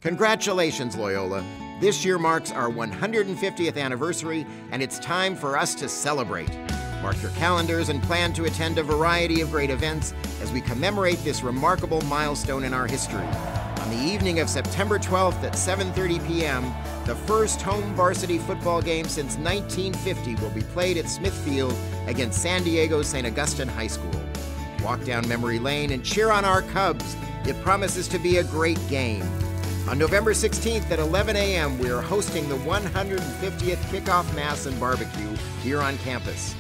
Congratulations, Loyola. This year marks our 150th anniversary, and it's time for us to celebrate. Mark your calendars and plan to attend a variety of great events as we commemorate this remarkable milestone in our history. On the evening of September 12th at 7:30 p.m., the first home varsity football game since 1950 will be played at Smithfield against San Diego's St. Augustine High School. Walk down memory lane and cheer on our Cubs. It promises to be a great game. On November 16th at 11 a.m., we are hosting the 150th Kickoff Mass and Barbecue here on campus.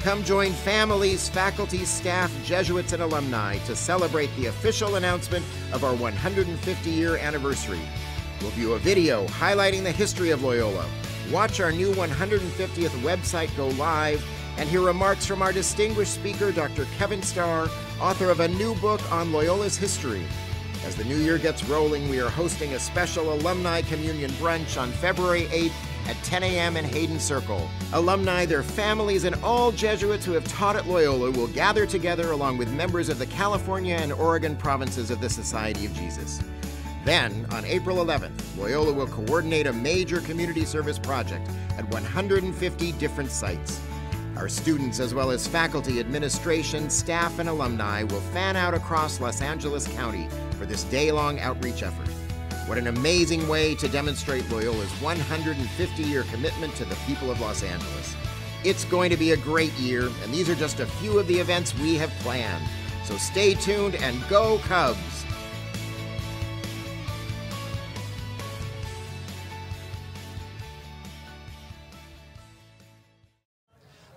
Come join families, faculty, staff, Jesuits, and alumni to celebrate the official announcement of our 150-year anniversary. We'll view a video highlighting the history of Loyola, watch our new 150th website go live, and hear remarks from our distinguished speaker, Dr. Kevin Starr, author of a new book on Loyola's history. As the new year gets rolling, we are hosting a special alumni communion brunch on February 8th at 10 a.m. in Hayden Circle. Alumni, their families, and all Jesuits who have taught at Loyola will gather together along with members of the California and Oregon provinces of the Society of Jesus. Then, on April 11th, Loyola will coordinate a major community service project at 150 different sites. Our students, as well as faculty, administration, staff, and alumni, will fan out across Los Angeles County for this day-long outreach effort. What an amazing way to demonstrate Loyola's 150-year commitment to the people of Los Angeles. It's going to be a great year, and these are just a few of the events we have planned. So stay tuned and go Cubs!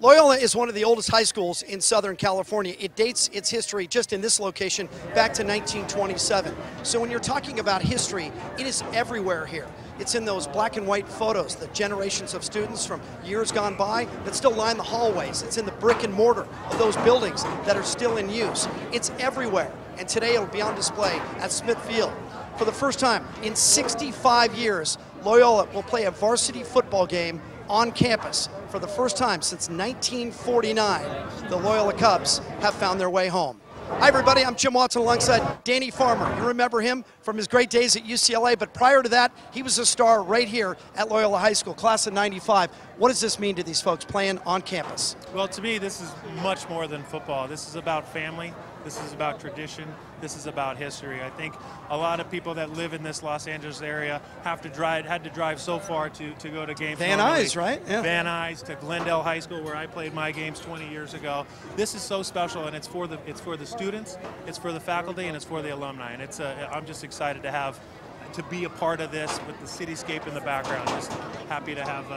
Loyola is one of the oldest high schools in Southern California. It dates its history just in this location back to 1927. So when you're talking about history, it is everywhere here. It's in those black and white photos, the generations of students from years gone by that still line the hallways. It's in the brick and mortar of those buildings that are still in use. It's everywhere. And today it'll be on display at Smithfield. For the first time in 65 years, Loyola will play a varsity football game on campus. For the first time since 1949, the Loyola Cubs have found their way home. Hi everybody, I'm Jim Watson alongside Danny Farmer. You remember him from his great days at UCLA, but prior to that, he was a star right here at Loyola High School, class of '95. What does this mean to these folks playing on campus? Well, to me, this is much more than football. This is about family. This is about tradition. This is about history. I think a lot of people that live in this Los Angeles area had to drive so far to go to games. Van Nuys, right? Yeah. Van Nuys to Glendale High School, where I played my games 20 years ago. This is so special, and it's for the students, it's for the faculty, and it's for the alumni. And I'm just excited to be a part of this with the cityscape in the background. Just happy to have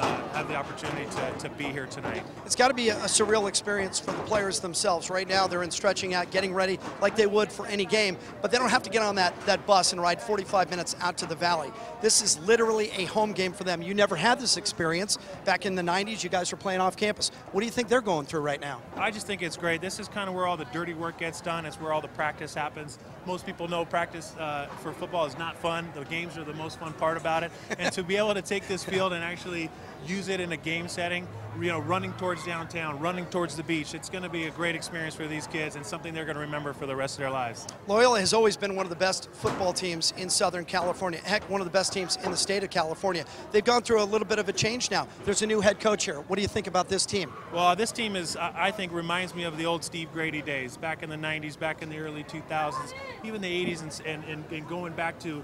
the opportunity to be here tonight. It's got to be a surreal experience for the players themselves. Right now they're in stretching out, getting ready like they would for any game, but they don't have to get on that bus and ride 45 minutes out to the valley. This is literally a home game for them. You never had this experience. Back in the 90s, you guys were playing off campus. What do you think they're going through right now? I just think it's great. This is kind of where all the dirty work gets done. It's where all the practice happens. Most people know practice for football is not fun. The games are the most fun part about it. And to be able to take this field and actually use it in a game setting, running towards downtown, running towards the beach, it's going to be a great experience for these kids and something they're going to remember for the rest of their lives. Loyola has always been one of the best football teams in Southern California. Heck, one of the best teams in the state of California. They've gone through a little bit of a change now. There's a new head coach here. What do you think about this team? Well, this team I think reminds me of the old Steve Grady days, back in the 90s, back in the early 2000s, even the 80s, and going back to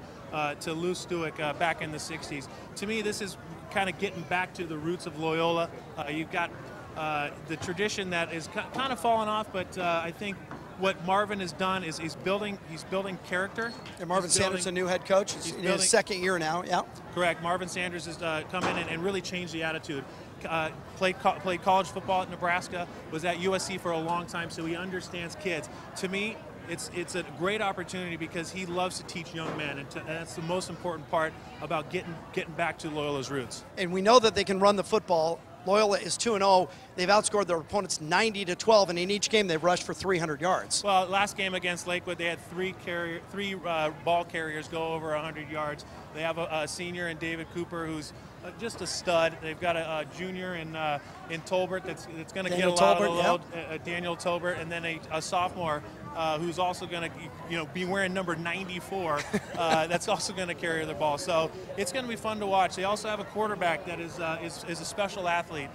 Lou Stewart back in the 60s. To me, this is kind of getting back to the roots of Loyola. You've got the tradition that is kind of fallen off, but I think what Marvin has done is he's building character. And Marvin Sanders, a new head coach, he's in his second year now. Yeah. Correct. Marvin Sanders has come in and really changed the attitude. Played college football at Nebraska, was at USC for a long time, so he understands kids. To me, it's a great opportunity because he loves to teach young men, and that's the most important part about getting back to Loyola's roots. And we know that they can run the football. Loyola is 2-0. They've outscored their opponents 90-12, and in each game they've rushed for 300 yards. Well, last game against Lakewood, they had three ball carriers go over 100 yards. They have a senior in David Cooper who's just a stud. They've got a junior in Tolbert that's going to get a lot of the load, Daniel Tolbert, and then a sophomore, who's also going to be wearing number 94. That's also going to carry the ball. So it's going to be fun to watch. They also have a quarterback that is a special athlete.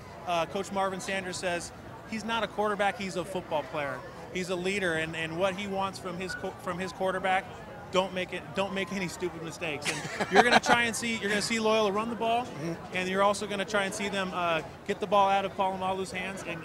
Coach Marvin Sanders says he's not a quarterback, he's a football player. He's a leader, and what he wants from his quarterback, don't make any stupid mistakes. And you're going to see Loyola run the ball, and you're also going to try and see them get the ball out of Palomalu's hands and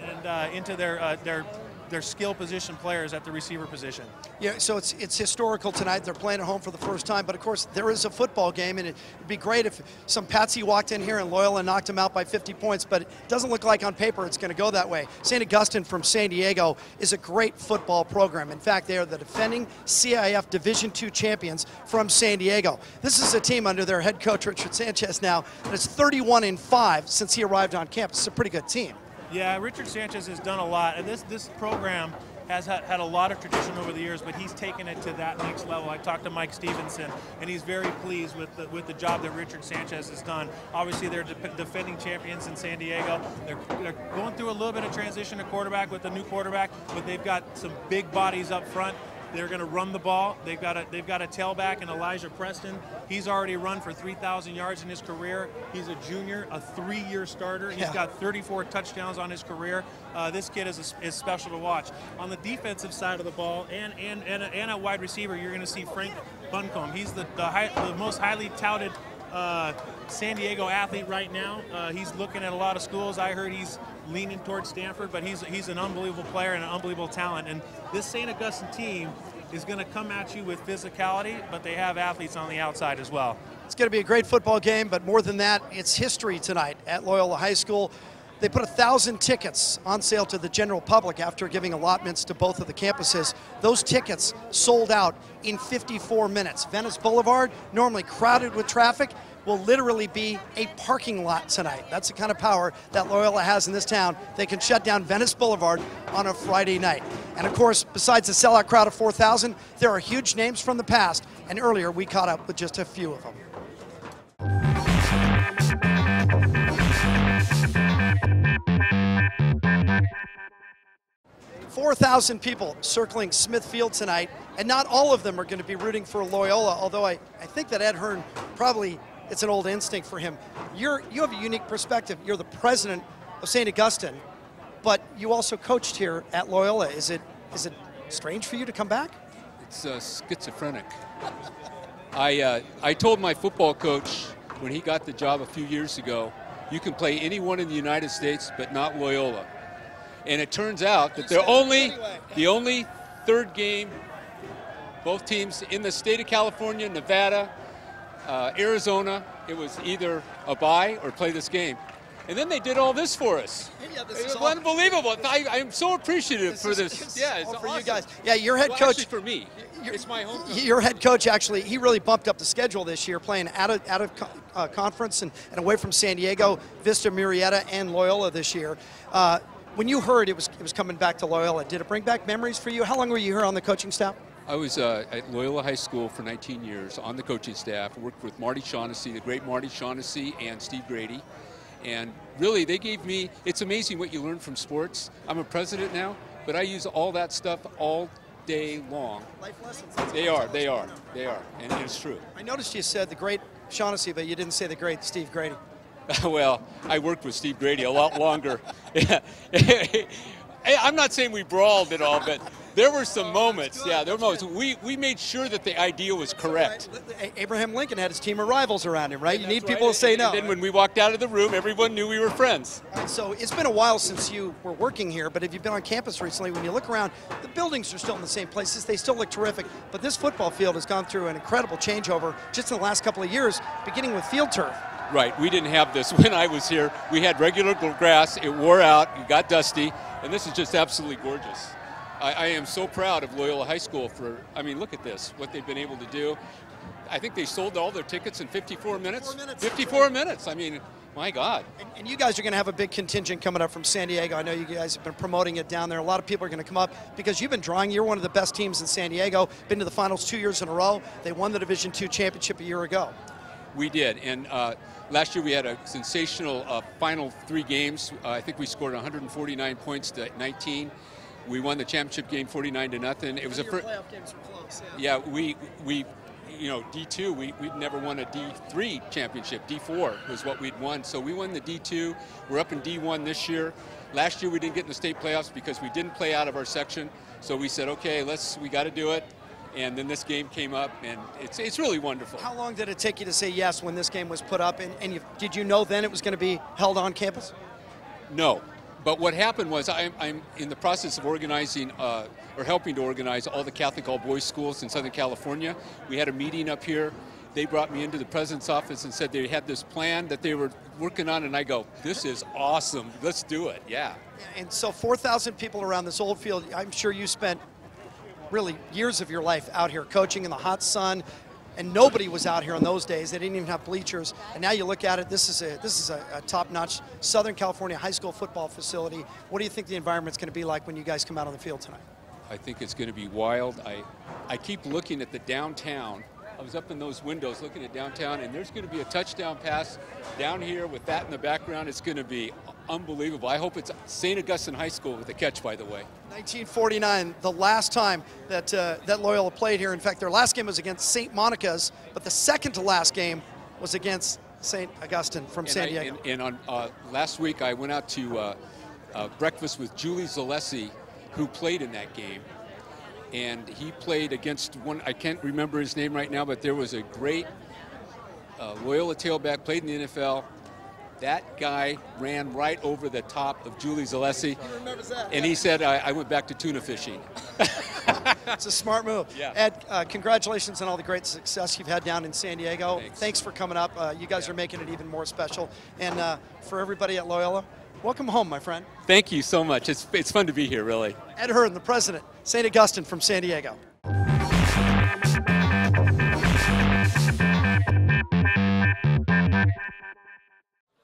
into their skill position players at the receiver position. Yeah, so it's historical tonight. They're playing at home for the first time, but of course there is a football game, and it'd be great if some patsy walked in here and Loyola knocked them out by 50 points, but it doesn't look like on paper it's going to go that way. St. Augustine from San Diego is a great football program. In fact, they are the defending CIF Division II champions from San Diego. This is a team under their head coach, Richard Sanchez, now, and it's 31-5 since he arrived on campus. It's a pretty good team. Yeah, Richard Sanchez has done a lot, and this program has had a lot of tradition over the years, but he's taken it to that next level. I talked to Mike Stevenson, and he's very pleased with the job that Richard Sanchez has done. Obviously, they're defending champions in San Diego. They're going through a little bit of transition to quarterback with a new quarterback, but they've got some big bodies up front. They're going to run the ball. They've got a tailback in Elijah Preston. He's already run for 3,000 yards in his career. He's a junior, a 3-year starter. He's got 34 touchdowns on his career. This kid is special to watch. On the defensive side of the ball and at wide receiver, you're going to see Frank Buncombe. He's the most highly touted San Diego athlete right now. He's looking at a lot of schools. I heard he's leaning towards Stanford, but he's an unbelievable player and an unbelievable talent. And this St. Augustine team is going to come at you with physicality, but they have athletes on the outside as well. It's going to be a great football game, but more than that, it's history tonight at Loyola High School. They put 1,000 tickets on sale to the general public after giving allotments to both of the campuses. Those tickets sold out in 54 minutes. Venice Boulevard, normally crowded with traffic, will literally be a parking lot tonight. That's the kind of power that Loyola has in this town. They can shut down Venice Boulevard on a Friday night. And of course, besides the sellout crowd of 4,000, there are huge names from the past, and earlier we caught up with just a few of them. 4,000 people circling Smith Field tonight, and not all of them are going to be rooting for Loyola, although I think that Ed Hearn probably, it's an old instinct for him. You have a unique perspective. You're the president of St. Augustine, but you also coached here at Loyola. Is it strange for you to come back? It's schizophrenic. I told my football coach when he got the job a few years ago, you can play anyone in the United States but not Loyola. And it turns out that the only third game, both teams in the state of California, Nevada, Arizona, it was either a bye or play this game. And then they did all this for us. Yeah, this is unbelievable. I'm so appreciative for this. Yeah, it's for awesome. you guys. Yeah, your head coach. Actually for me, it's my home. Your head coach actually, he really bumped up the schedule this year, playing out of conference and away from San Diego, Vista, Murrieta, and Loyola this year. When you heard it was coming back to Loyola, did it bring back memories for you? How long were you here on the coaching staff? I was at Loyola High School for 19 years on the coaching staff. I worked with Marty Shaughnessy, the great Marty Shaughnessy, and Steve Grady. And really, they gave me, it's amazing what you learn from sports. I'm a president now, but I use all that stuff all day long. Life lessons. They are, and it's true. I noticed you said the great Shaughnessy, but you didn't say the great Steve Grady. Well, I worked with Steve Grady a lot longer. I'm not saying we brawled at all, but there were some moments. Yeah, there were moments. We made sure that the idea was correct. Right. Abraham Lincoln had his team of rivals around him, right? You need people right. to say no. And then when we walked out of the room, everyone knew we were friends. Right, so it's been a while since you were working here, but if you've been on campus recently, when you look around, the buildings are still in the same places. They still look terrific, but this football field has gone through an incredible changeover just in the last couple of years, beginning with field turf. Right, we didn't have this when I was here. We had regular grass, it wore out, it got dusty, and this is just absolutely gorgeous. I am so proud of Loyola High School for, I mean, look at this, what they've been able to do. I think they sold all their tickets in 54 minutes. 54 minutes, I mean, my God. And you guys are going to have a big contingent coming up from San Diego. I know you guys have been promoting it down there. A lot of people are going to come up because you've been drawing. You're one of the best teams in San Diego, been to the finals 2 years in a row. They won the Division II championship a year ago. We did, and last year we had a sensational final 3 games. I think we scored 149 points to 19. We won the championship game 49-0. It was a playoff games were close. Yeah, we D2, we'd never won a D3 championship. D4 was what we'd won. So we won the D2. We're up in D1 this year. Last year we didn't get in the state playoffs because we didn't play out of our section. So we said, okay, we got to do it. And then this game came up, and it's really wonderful. How long did it take you to say yes when this game was put up? And did you know then it was going to be held on campus? No. But what happened was I'm in the process of organizing or helping to organize all the Catholic all-boys schools in Southern California. We had a meeting up here. They brought me into the president's office and said they had this plan that they were working on, and I go, this is awesome. Let's do it, yeah. And so 4,000 people around this old field. I'm sure you spent really years of your life out here coaching in the hot sun. And nobody was out here in those days. They didn't even have bleachers. And now you look at it, this is a top-notch Southern California high school football facility. What do you think the environment's going to be like when you guys come out on the field tonight? I think it's going to be wild. I keep looking at the downtown. I was up in those windows looking at downtown, and there's going to be a touchdown pass down here with that in the background. It's going to be unbelievable. I hope it's St. Augustine High School with the catch, by the way. 1949, the last time that Loyola played here. In fact, their last game was against St. Monica's, but the second to last game was against St. Augustine from San Diego. And on last week, I went out to breakfast with Julie Zalessi, who played in that game. And he played against one, I can't remember his name right now, but there was a great Loyola tailback, played in the NFL. That guy ran right over the top of Julie Zalessi. He remembers that. And he said, I went back to tuna fishing. It's a smart move. Yeah. Ed, congratulations on all the great success you've had down in San Diego. Thanks For coming up. You guys are making it even more special. And for everybody at Loyola, welcome home, my friend. Thank you so much. It's fun to be here, really. Ed Hearn, the president, St. Augustine from San Diego.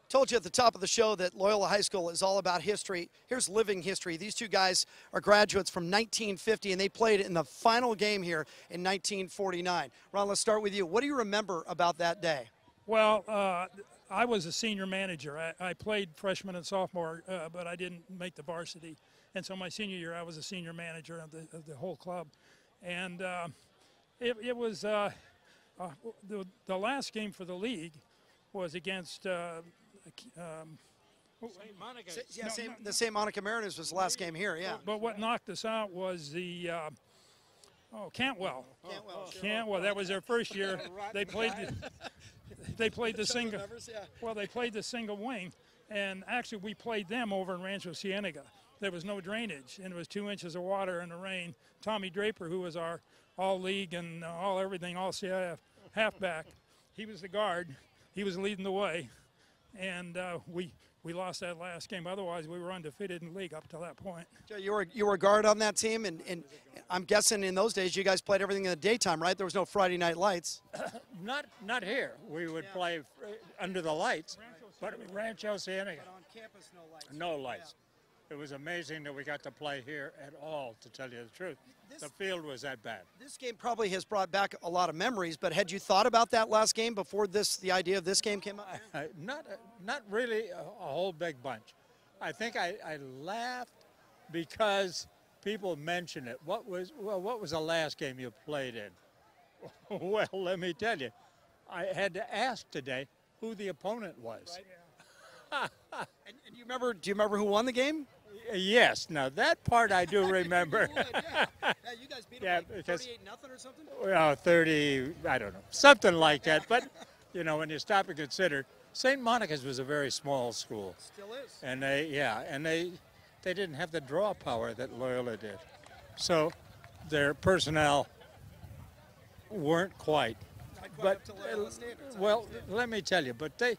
Told you at the top of the show that Loyola High School is all about history. Here's living history. These two guys are graduates from 1950, and they played in the final game here in 1949. Ron, let's start with you. What do you remember about that day? Well, I was a senior manager. I played freshman and sophomore, but I didn't make the varsity. And so my senior year, I was a senior manager of the whole club. And it was the last game for the league was against St. Monica. The St. Monica Mariners was the last game here, yeah. But what knocked us out was the Cantwell. Cantwell. That was their first year. They played the single. Well, they played the single wing, and actually we played them over in Rancho Cienega. There was no drainage, and it was 2 inches of water in the rain. Tommy Draper, who was our all-league and all-everything, all-CIF halfback, he was the guard. He was leading the way, and we lost that last game. Otherwise, we were undefeated in the league up to that point. Joe, you were a guard on that team, and I'm guessing in those days you guys played everything in the daytime, right? There was no Friday night lights. Not here. We would play under the lights, but Rancho Cienega. But on campus, no lights. No lights. It was amazing that we got to play here at all, to tell you the truth. The field was that bad. This game probably has brought back a lot of memories, but had you thought about that last game before the idea of this game came up? Not really a whole big bunch. I think I laughed because people mentioned it. What was the last game you played in? Well, let me tell you, I had to ask today who the opponent was. Right. And do you remember who won the game? Yes. Now that part I do remember. Yeah, you guys beat them like 38-0 or something? Well, 30, I don't know, something like that. But you know, when you stop and consider, St. Monica's was a very small school. Still is. And they didn't have the draw power that Loyola did. So their personnel weren't quite. But up to Loyola standards, well, let me tell you, but they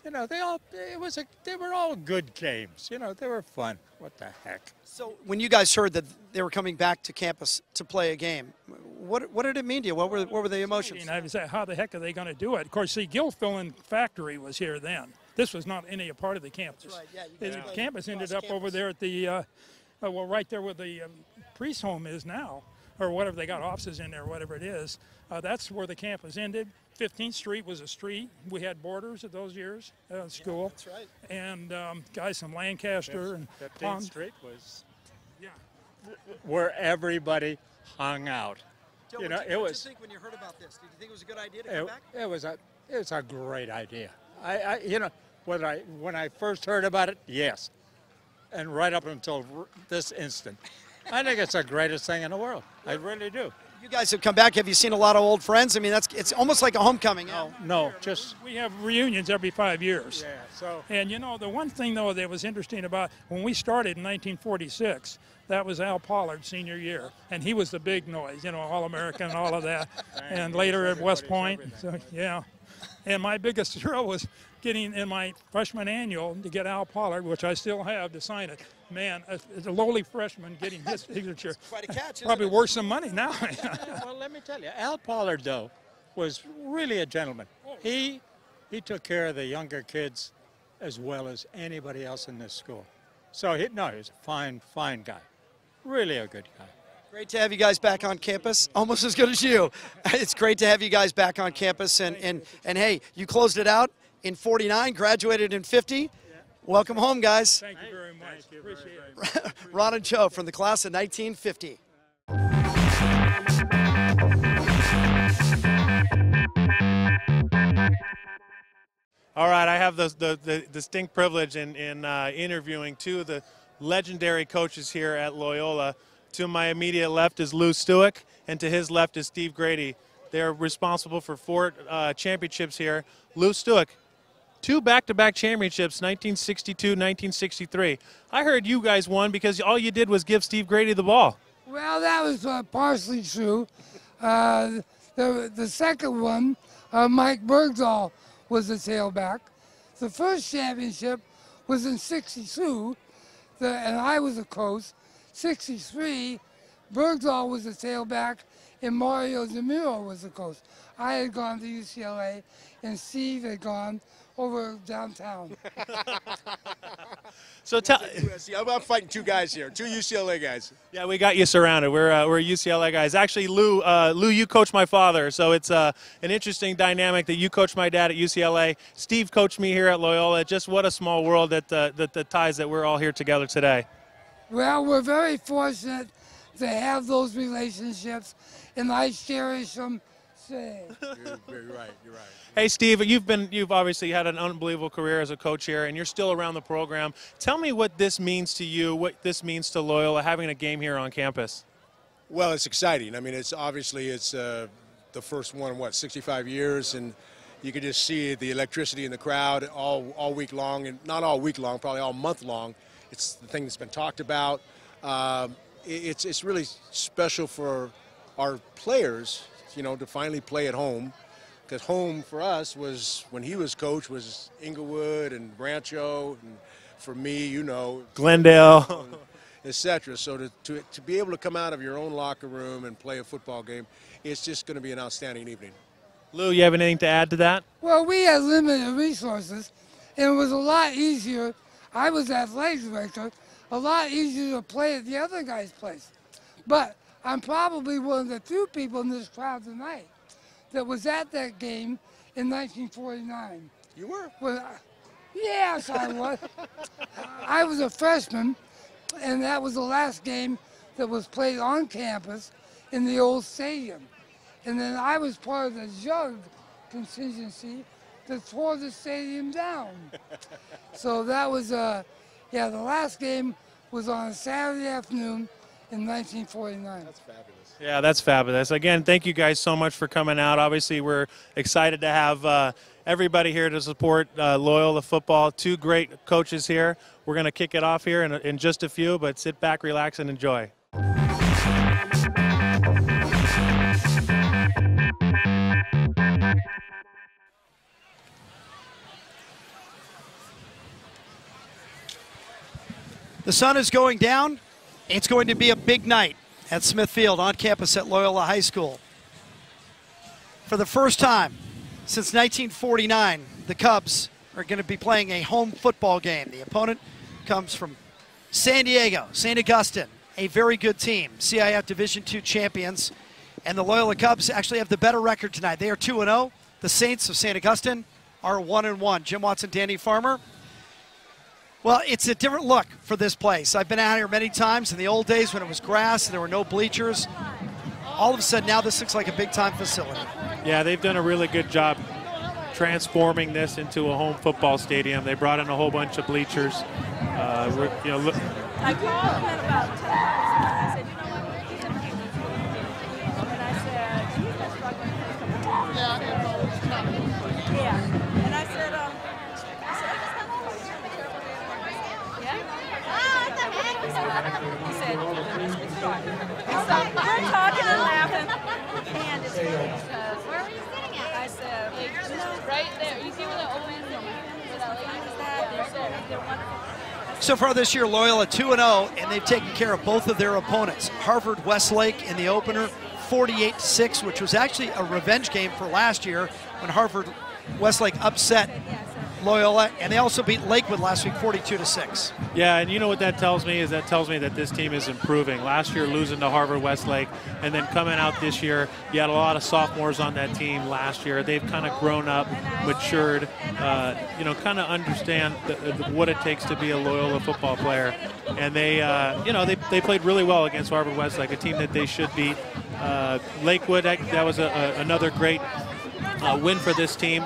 were all good games. You know, they were fun. What the heck? So when you guys heard that they were coming back to campus to play a game, what did it mean to you? What were the emotions? I was like, how the heck are they going to do it? Of course, see, Gilfillan Factory was here then. This was not any part of the campus. That's right. Yeah, you guys The campus ended up over there at the, right there where the priest home is now, or whatever, they got offices in there, whatever it is. That's where the campus ended. 15th Street was a street. We had borders at those years, school. That's right. And guys from Lancaster and 15th Street was. Yeah. where everybody hung out. Joe, You know, what it did you was. think when you heard about this? Did you think it was a good idea to come back? It was a great idea. You know, when I first heard about it, yes, and right up until this instant, I think it's the greatest thing in the world. I really do. You guys have come back. Have you seen a lot of old friends? I mean, it's almost like a homecoming. No, just We have reunions every 5 years. yeah. So And you know, the one thing though that was interesting about when we started in 1946, that was Al Pollard's senior year, and he was the big noise, you know, All-American and all of that. And later at West Point, so yeah. And my biggest thrill was getting in my freshman annual to get Al Pollard, which I still have, to sign it. Man, as a lowly freshman getting his signature, Quite a catch, isn't probably it? worth some money now. well, let me tell you, Al Pollard though was really a gentleman. He took care of the younger kids as well as anybody else in this school. So he's a fine guy, really a good guy. Great to have you guys back on campus. Almost as good as you. It's great to have you guys back on campus. And hey, you closed it out in 49, graduated in 50. Welcome home, guys. Thank you very much. Appreciate it. Ron and Joe from the class of 1950. All right, I have the distinct privilege in interviewing two of the legendary coaches here at Loyola. To my immediate left is Lou Stuick, and to his left is Steve Grady. They're responsible for 4 championships here. Lou Stuick, 2 back-to-back championships, 1962, 1963. I heard you guys won because all you did was give Steve Grady the ball. Well, that was partially true. The second one, Mike Bergdahl was the tailback. The first championship was in '62, and I was a coach. '63, Bergdahl was the tailback, and Mario DeMuro was the coach. I had gone to UCLA, and Steve had gone over downtown. So tell. I'm fighting 2 guys here, 2 UCLA guys. Yeah, we got you surrounded. We're UCLA guys. Actually, Lou, you coached my father, so it's an interesting dynamic that you coached my dad at UCLA. Steve coached me here at Loyola. Just what a small world that the ties that we're all here together today. Well, we're very fortunate to have those relationships, and I cherish them. Say. You're right. Hey, Steve, you've obviously had an unbelievable career as a coach here, and you're still around the program. Tell me what this means to you, what this means to Loyola, having a game here on campus. Well, it's exciting. I mean, it's the first one, 65 years, and you could just see the electricity in the crowd all week long, and not all week long, probably all month long. It's the thing that's been talked about. It's really special for our players, you know, to finally play at home. Because home for us was, when he was coach, was Inglewood and Rancho, and for me, you know, Glendale, etc. So to be able to come out of your own locker room and play a football game, it's just going to be an outstanding evening. Lou, you have anything to add to that? Well, we had limited resources, and it was a lot easier. I was athletic director, a lot easier to play at the other guy's place. But I'm probably one of the few people in this crowd tonight that was at that game in 1949. You were? Well, yes, I was. I was a freshman, and that was the last game that was played on campus in the old stadium. And then I was part of the Jug contingency that tore the stadium down. So that was, the last game was on a Saturday afternoon in 1949. That's fabulous. Yeah, that's fabulous. Again, thank you guys so much for coming out. Obviously, we're excited to have everybody here to support Loyola football. 2 great coaches here. We're going to kick it off here in just a few, but sit back, relax, and enjoy. The sun is going down. It's going to be a big night at Smith Field on campus at Loyola High School. For the first time since 1949, the Cubs are going to be playing a home football game. The opponent comes from San Diego, St. Augustine, a very good team, CIF Division II champions. And the Loyola Cubs actually have the better record tonight. They are 2-0. The Saints of St. Augustine are 1-1. Jim Watson, Danny Farmer. Well, it's a different look for this place. I've been out here many times in the old days when it was grass and there were no bleachers. All of a sudden now this looks like a big-time facility. Yeah, they've done a really good job transforming this into a home football stadium. They brought in a whole bunch of bleachers. Look. I called him at about 10 hours and I said, you know what, we're keeping him. And I said, he's been struggling for a couple of years. Yeah. And I said, just come over here and be careful. Yeah? He said, so we're talking and laughing. And it's funny because where were you sitting at? I said, right there. You see where the old man where that lady was at? They're wonderful. So far this year, Loyola 2-0, and they've taken care of both of their opponents. Harvard-Westlake in the opener, 48-6, which was actually a revenge game for last year when Harvard-Westlake upset Loyola, and they also beat Lakewood last week 42-6. Yeah, and you know what that tells me is that this team is improving. Last year losing to Harvard-Westlake, and then coming out this year, you had a lot of sophomores on that team last year. They've kind of grown up, matured, kind of understand what it takes to be a Loyola football player. And they played really well against Harvard-Westlake, a team that they should beat. Lakewood, that was another great win for this team.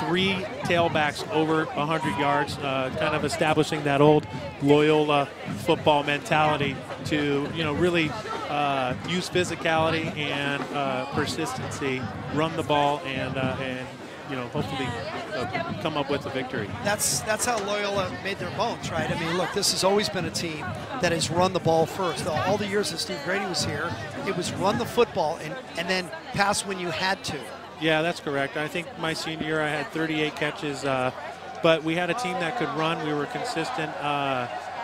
3 tailbacks over 100 yards, kind of establishing that old Loyola football mentality to, really use physicality and persistency, run the ball, and hopefully come up with a victory. That's how Loyola made their bones, right? I mean, look, this has always been a team that has run the ball first. All the years that Steve Grady was here, it was run the football and then pass when you had to. Yeah, that's correct. I think my senior year I had 38 catches, but we had a team that could run. We were consistent,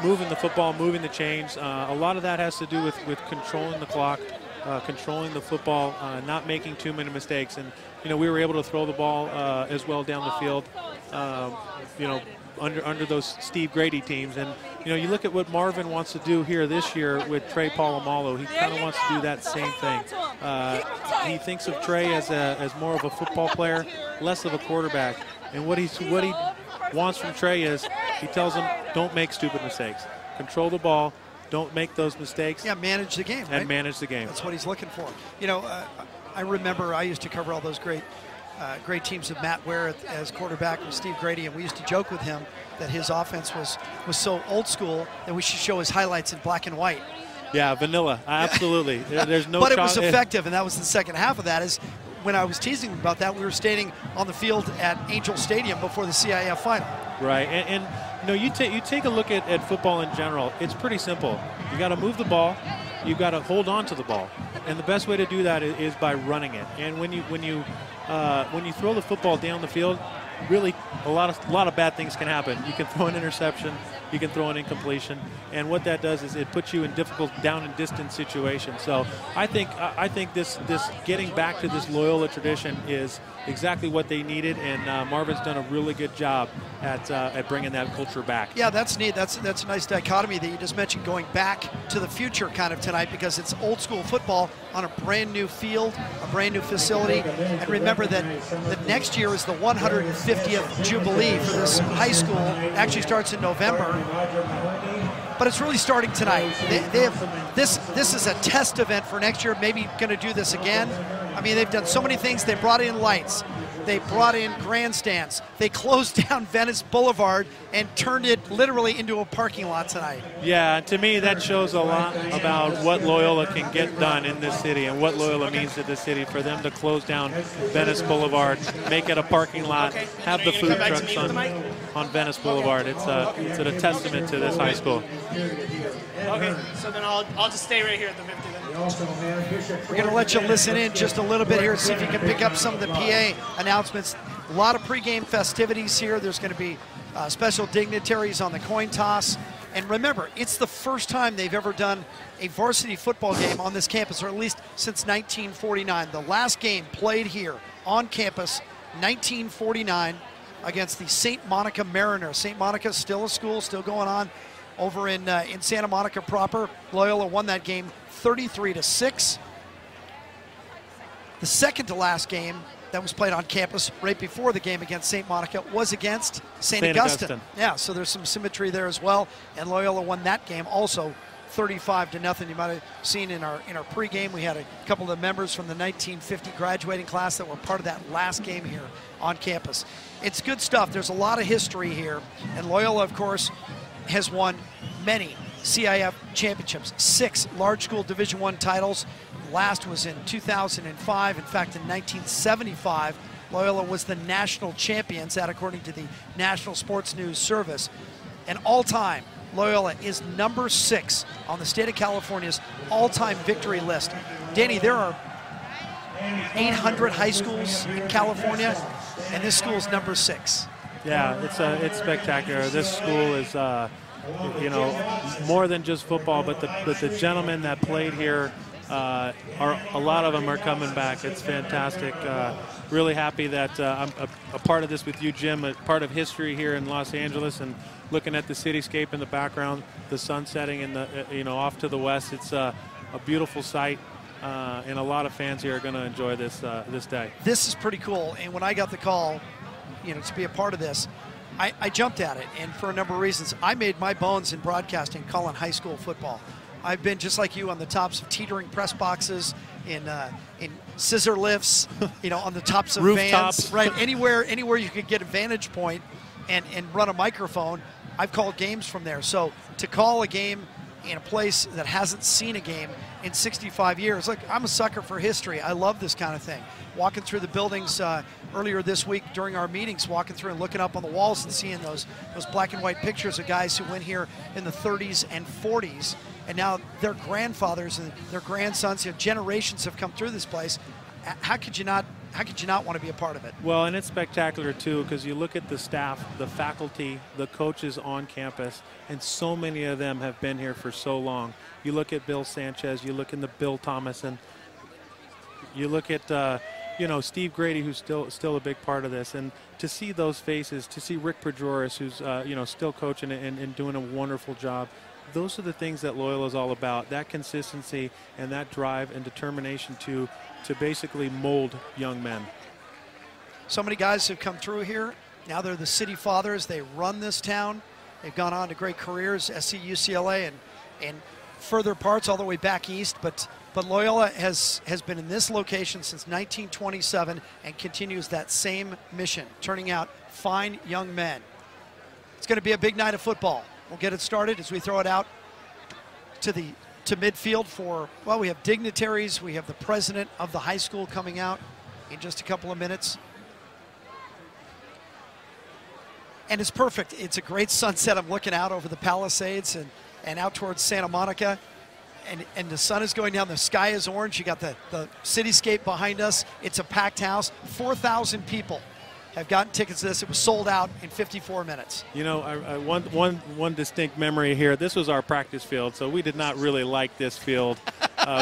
moving the football, moving the chains. A lot of that has to do with controlling the clock, controlling the football, not making too many mistakes. And, we were able to throw the ball as well down the field, under those Steve Grady teams. And, you look at what Marvin wants to do here this year with Trey Polamalu. He kind of wants to do that same thing. He thinks of Trey as more of a football player, less of a quarterback. And what he wants from Trey is he tells him, don't make stupid mistakes. Control the ball. Don't make those mistakes. Yeah, manage the game, right? And manage the game. That's what he's looking for. I remember I used to cover all those great teams with Matt Ware as quarterback with Steve Grady, and we used to joke with him that his offense was so old school that we should show his highlights in black and white. Yeah, vanilla, absolutely. There's no. But it was effective, and that was the second half of that. Is when I was teasing about that, we were standing on the field at Angel Stadium before the CIF final. Right, and you take a look at football in general. It's pretty simple. You got to move the ball. You've got to hold on to the ball, and the best way to do that is by running it. And when you throw the football down the field, really a lot of bad things can happen. You can throw an interception, you can throw an incompletion, and what that does is it puts you in difficult down and distance situations. So I think this getting back to this Loyola tradition is exactly what they needed, and Marvin's done a really good job at bringing that culture back. Yeah, that's neat. That's a nice dichotomy that you just mentioned, going back to the future kind of tonight, because it's old school football on a brand new field, a brand new facility. And remember that the next year is the 150th Jubilee for this high school. It actually starts in November, but it's really starting tonight. They have this is a test event for next year. Maybe going to do this again. I mean, they've done so many things. They brought in lights. They brought in grandstands. They closed down Venice Boulevard and turned it literally into a parking lot tonight. Yeah, to me that shows a lot about what Loyola can get done in this city and what Loyola means to this city. For them to close down Venice Boulevard, make it a parking lot, have the food trucks on Venice Boulevard. It's a testament to this high school. Okay, so then I'll just stay right here at the 50 then. We're going to let you listen in just a little bit here, see if you can pick up some of the PA announcements. A lot of pregame festivities here. There's going to be special dignitaries on the coin toss. And remember, it's the first time they've ever done a varsity football game on this campus, or at least since 1949. The last game played here on campus, 1949, against the St. Monica Mariners. St. Monica still a school, still going on over in Santa Monica proper. Loyola won that game 33-6. The second to last game that was played on campus right before the game against St. Monica was against St. Augustine. Yeah, so there's some symmetry there as well. And Loyola won that game also 35-0. You might have seen in our pregame, we had a couple of members from the 1950 graduating class that were part of that last game here on campus. It's good stuff. There's a lot of history here. And Loyola, of course, has won many CIF championships, 6 large school Division I titles. Last was in 2005. In fact, in 1975, Loyola was the national champions, that according to the National Sports News Service. And all-time, Loyola is number 6 on the state of California's all-time victory list. Danny, there are 800 high schools in California, and this school is number 6. Yeah, it's spectacular. This school is, you know, more than just football, but the gentlemen that played here, a lot of them are coming back. It's fantastic. Really happy that I'm a part of this with you, Jim, a part of history here in Los Angeles, and looking at the cityscape in the background, the sun setting in the, you know, off to the west. It's a beautiful sight, and a lot of fans here are going to enjoy this this day. This is pretty cool, and when I got the call, you know, to be a part of this, I jumped at it, and for a number of reasons. I made my bones in broadcasting, calling high school football. I've been, just like you, on the tops of teetering press boxes, in scissor lifts, you know, on the tops of rooftops, vans, right? Anywhere you could get a vantage point and run a microphone. I've called games from there. So to call a game in a place that hasn't seen a game in 65 years, look, I'm a sucker for history. I love this kind of thing. Walking through the buildings earlier this week during our meetings, walking through and looking up on the walls and seeing those black and white pictures of guys who went here in the 30s and 40s, and now their grandfathers and their grandsons, you know, generations have come through this place. How could you not want to be a part of it? Well, and it's spectacular too, because you look at the staff, the faculty, the coaches on campus, and so many of them have been here for so long. You look at Bill Sanchez, you look into Bill Thomas, and you look at you know, Steve Grady, who's still a big part of this, and to see those faces, to see Rick Pedroris, who's you know, still coaching and doing a wonderful job. Those are the things that Loyola is all about, that consistency and that drive and determination to basically mold young men. So many guys have come through here. Now they're the city fathers. They run this town. They've gone on to great careers, SC, UCLA, and further parts all the way back east. But Loyola has been in this location since 1927 and continues that same mission, turning out fine young men. It's going to be a big night of football. We'll get it started as we throw it out to midfield for, well, we have dignitaries. We have the president of the high school coming out in just a couple of minutes. And it's perfect. It's a great sunset. I'm looking out over the Palisades and out towards Santa Monica. And the sun is going down. The sky is orange. You got the cityscape behind us. It's a packed house. 4,000 people have gotten tickets to this. It was sold out in 54 minutes. You know, one distinct memory here. This was our practice field, so we did not really like this field.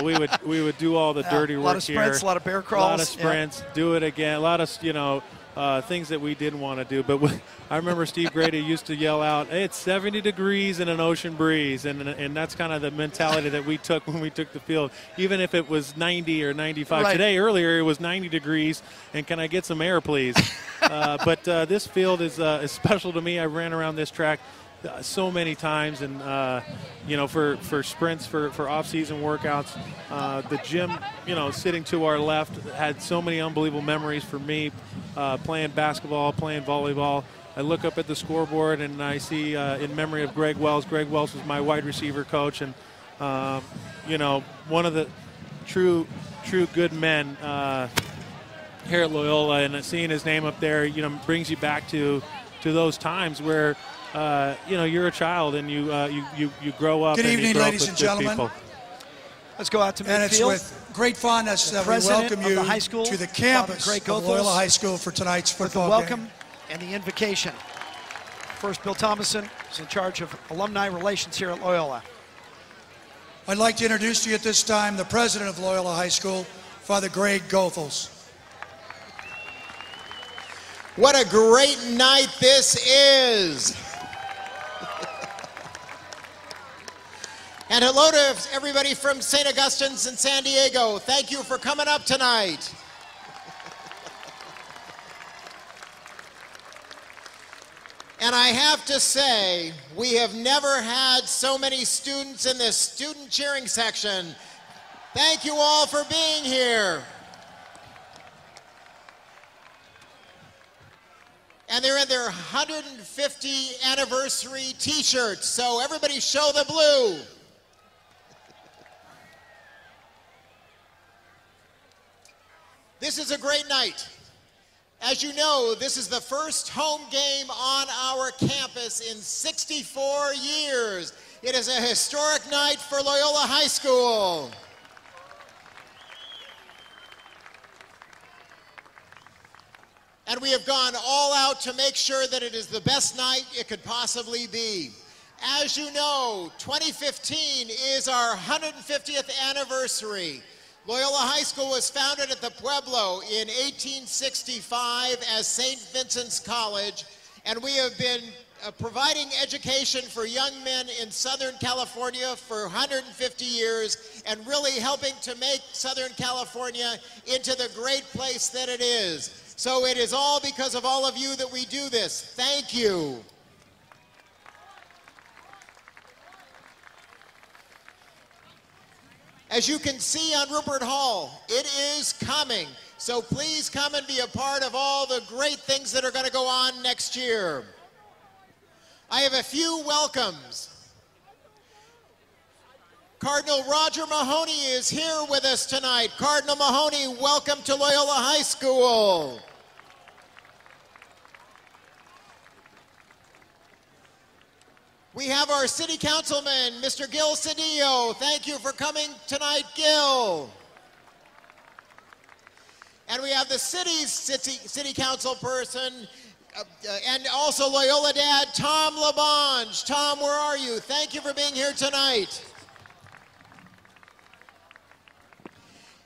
We would do all the dirty work here. A lot of sprints, a lot of bear crawls. A lot of sprints. Yeah. Do it again. A lot of, you know, things that we didn't want to do. But I remember Steve Grady used to yell out, "Hey, it's 70 degrees and an ocean breeze," and that's kind of the mentality that we took when we took the field, even if it was 90 or 95. Right. Today, earlier, it was 90 degrees, and can I get some air, please? But this field is special to me. I ran around this track so many times, and you know, for sprints, for off-season workouts. The gym, you know, sitting to our left, had so many unbelievable memories for me, playing basketball, playing volleyball. I look up at the scoreboard and I see in memory of Greg Wells. Greg Wells was my wide receiver coach, and you know, one of the true good men here at Loyola, and seeing his name up there, you know, brings you back to those times where you know, you're a child and you grow up. Good evening, ladies and gentlemen. People. Let's go out to midfield. And it's with great fondness that we welcome you to the campus of Loyola High School for tonight's football game. Welcome and the invocation. First, Bill Thomason is in charge of alumni relations here at Loyola. I'd like to introduce to you at this time the president of Loyola High School, Father Greg Goethals. What a great night this is. And hello to everybody from St. Augustine's in San Diego. Thank you for coming up tonight. And I have to say, we have never had so many students in this student cheering section. Thank you all for being here. And they're in their 150 anniversary t-shirts, so everybody show the blue. This is a great night. As you know, this is the first home game on our campus in 64 years. It is a historic night for Loyola High School. And we have gone all out to make sure that it is the best night it could possibly be. As you know, 2015 is our 150th anniversary. Loyola High School was founded at the Pueblo in 1865 as St. Vincent's College, and we have been providing education for young men in Southern California for 150 years and really helping to make Southern California into the great place that it is. So it is all because of all of you that we do this. Thank you. As you can see on Rupert Hall, it is coming. So please come and be a part of all the great things that are going to go on next year. I have a few welcomes. Cardinal Roger Mahoney is here with us tonight. Cardinal Mahoney, welcome to Loyola High School. We have our city councilman, Mr. Gil Cedillo. Thank you for coming tonight, Gil. And we have the city's city council person, and also Loyola dad, Tom LaBonge. Tom, where are you? Thank you for being here tonight.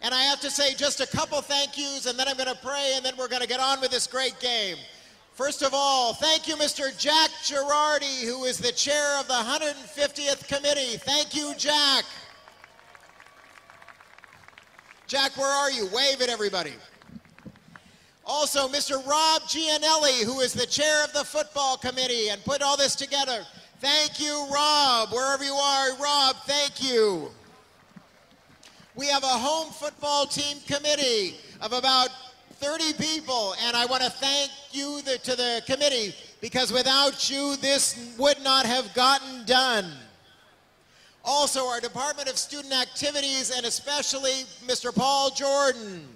And I have to say just a couple thank yous, and then I'm going to pray, and then we're going to get on with this great game. First of all, thank you, Mr. Jack Girardi, who is the chair of the 150th committee. Thank you, Jack. Jack, where are you? Wave at everybody. Also, Mr. Rob Gianelli, who is the chair of the football committee and put all this together. Thank you, Rob. Wherever you are, Rob, thank you. We have a home football team committee of about 30 people, and I want to thank you to the committee, because without you, this would not have gotten done. Also, our Department of Student Activities, and especially Mr. Paul Jordan,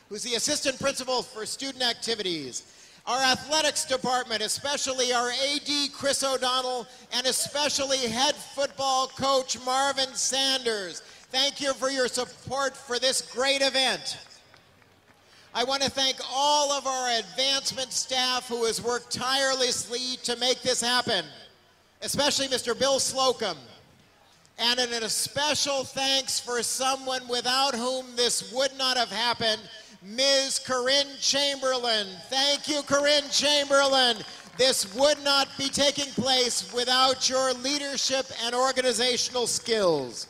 who's the Assistant Principal for Student Activities. Our Athletics Department, especially our AD, Chris O'Donnell, and especially Head Football Coach Marvin Sanders. Thank you for your support for this great event. I want to thank all of our advancement staff who has worked tirelessly to make this happen, especially Mr. Bill Slocum. And a special thanks for someone without whom this would not have happened, Ms. Corinne Chamberlain. Thank you, Corinne Chamberlain. This would not be taking place without your leadership and organizational skills.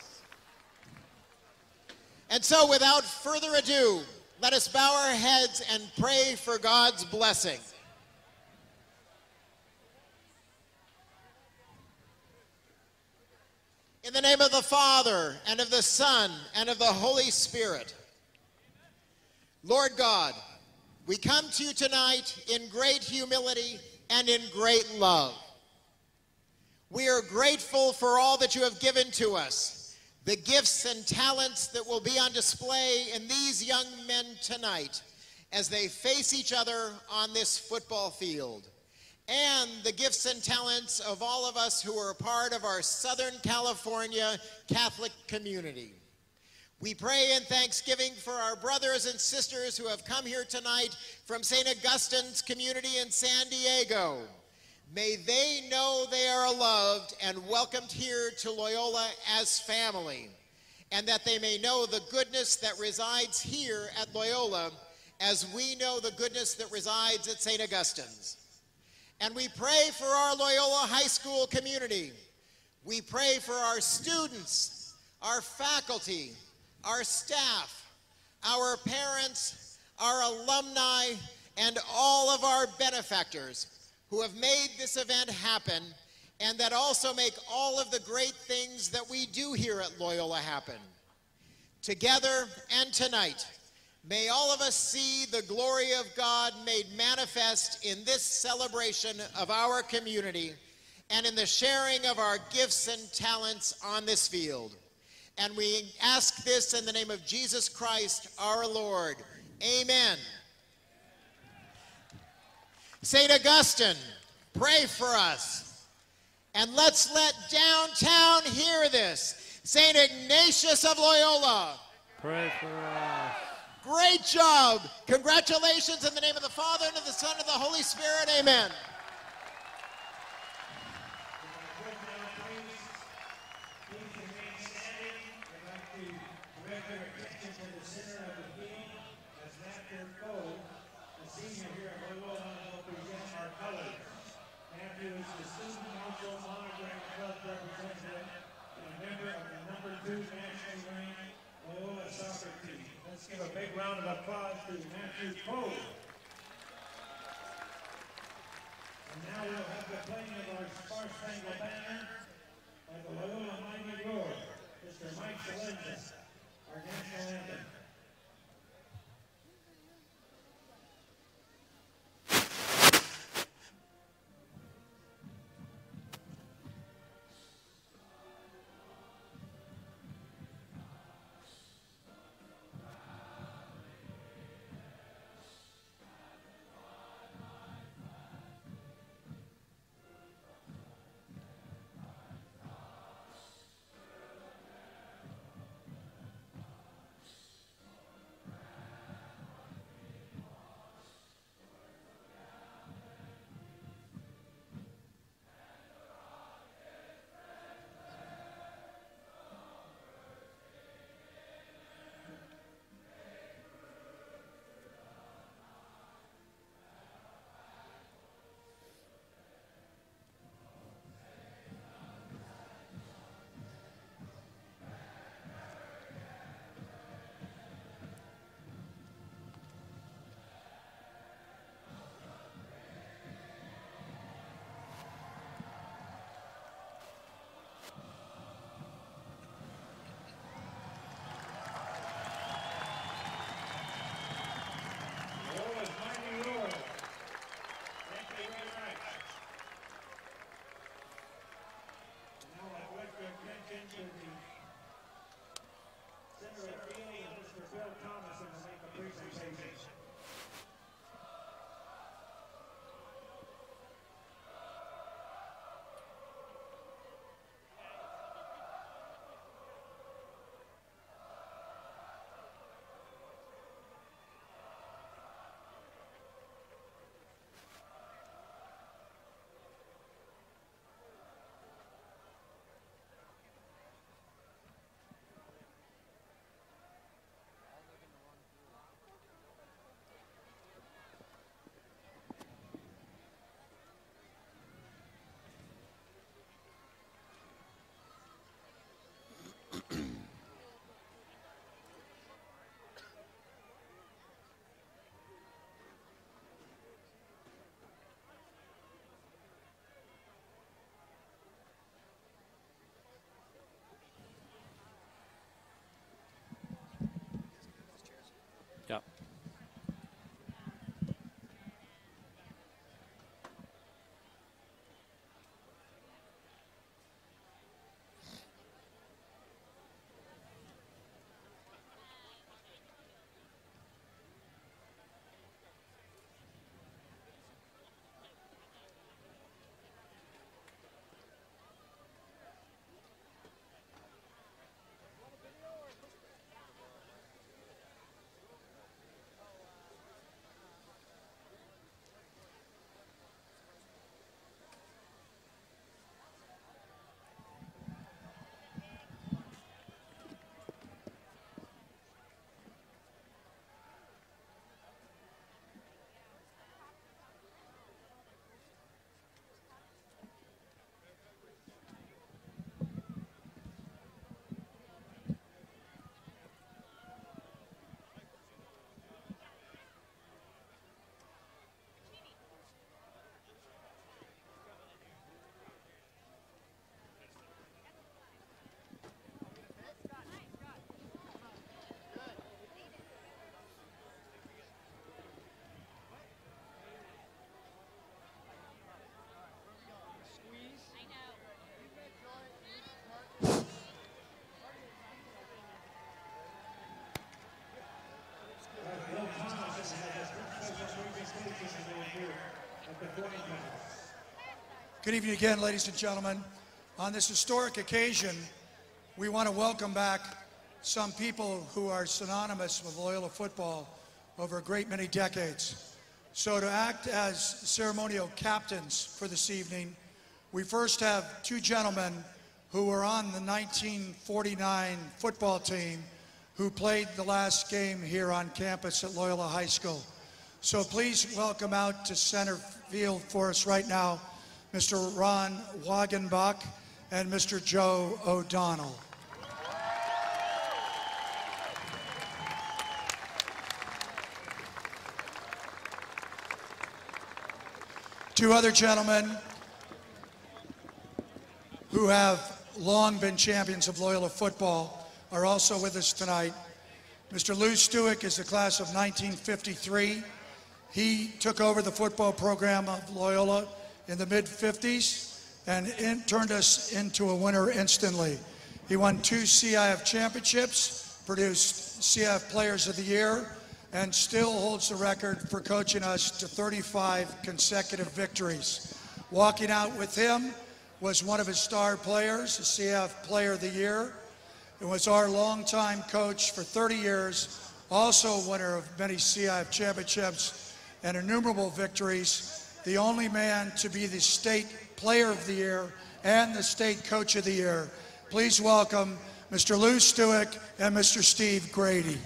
And so, without further ado, let us bow our heads and pray for God's blessing. In the name of the Father, and of the Son, and of the Holy Spirit. Lord God, we come to you tonight in great humility and in great love. We are grateful for all that you have given to us, the gifts and talents that will be on display in these young men tonight as they face each other on this football field, and the gifts and talents of all of us who are a part of our Southern California Catholic community. We pray in thanksgiving for our brothers and sisters who have come here tonight from St. Augustine's community in San Diego. May they know they are loved and welcomed here to Loyola as family, and that they may know the goodness that resides here at Loyola as we know the goodness that resides at St. Augustine's. And we pray for our Loyola High School community. We pray for our students, our faculty, our staff, our parents, our alumni, and all of our benefactors who have made this event happen and that also make all of the great things that we do here at Loyola happen. Together and tonight, may all of us see the glory of God made manifest in this celebration of our community and in the sharing of our gifts and talents on this field. And we ask this in the name of Jesus Christ, our Lord. Amen. St. Augustine, pray for us. And let's let downtown hear this. St. Ignatius of Loyola, Pray for us. great job. Congratulations in the name of the Father, and of the Son, and of the Holy Spirit. Amen. Let's give a big round of applause to Matthew Cole. And now we'll have the playing of our Star-Spangled Banner by the Loyola Mighty Roar, Mr. Mike Salenza, our national anthem. Good evening again, ladies and gentlemen. On this historic occasion, we want to welcome back some people who are synonymous with Loyola football over a great many decades. So to act as ceremonial captains for this evening, we first have two gentlemen who were on the 1949 football team who played the last game here on campus at Loyola High School. So please welcome out to center field for us right now, Mr. Ron Wagenbach and Mr. Joe O'Donnell. Two other gentlemen who have long been champions of Loyola football are also with us tonight. Mr. Lou Stewick is the class of 1953. He took over the football program of Loyola in the mid-50s and turned us into a winner instantly. He won 2 CIF championships, produced CIF Players of the Year, and still holds the record for coaching us to 35 consecutive victories. Walking out with him was one of his star players, the CIF Player of the Year, and was our longtime coach for 30 years, also a winner of many CIF championships and innumerable victories, the only man to be the State Player of the Year and the State Coach of the Year. Please welcome Mr. Lou Stewick and Mr. Steve Grady.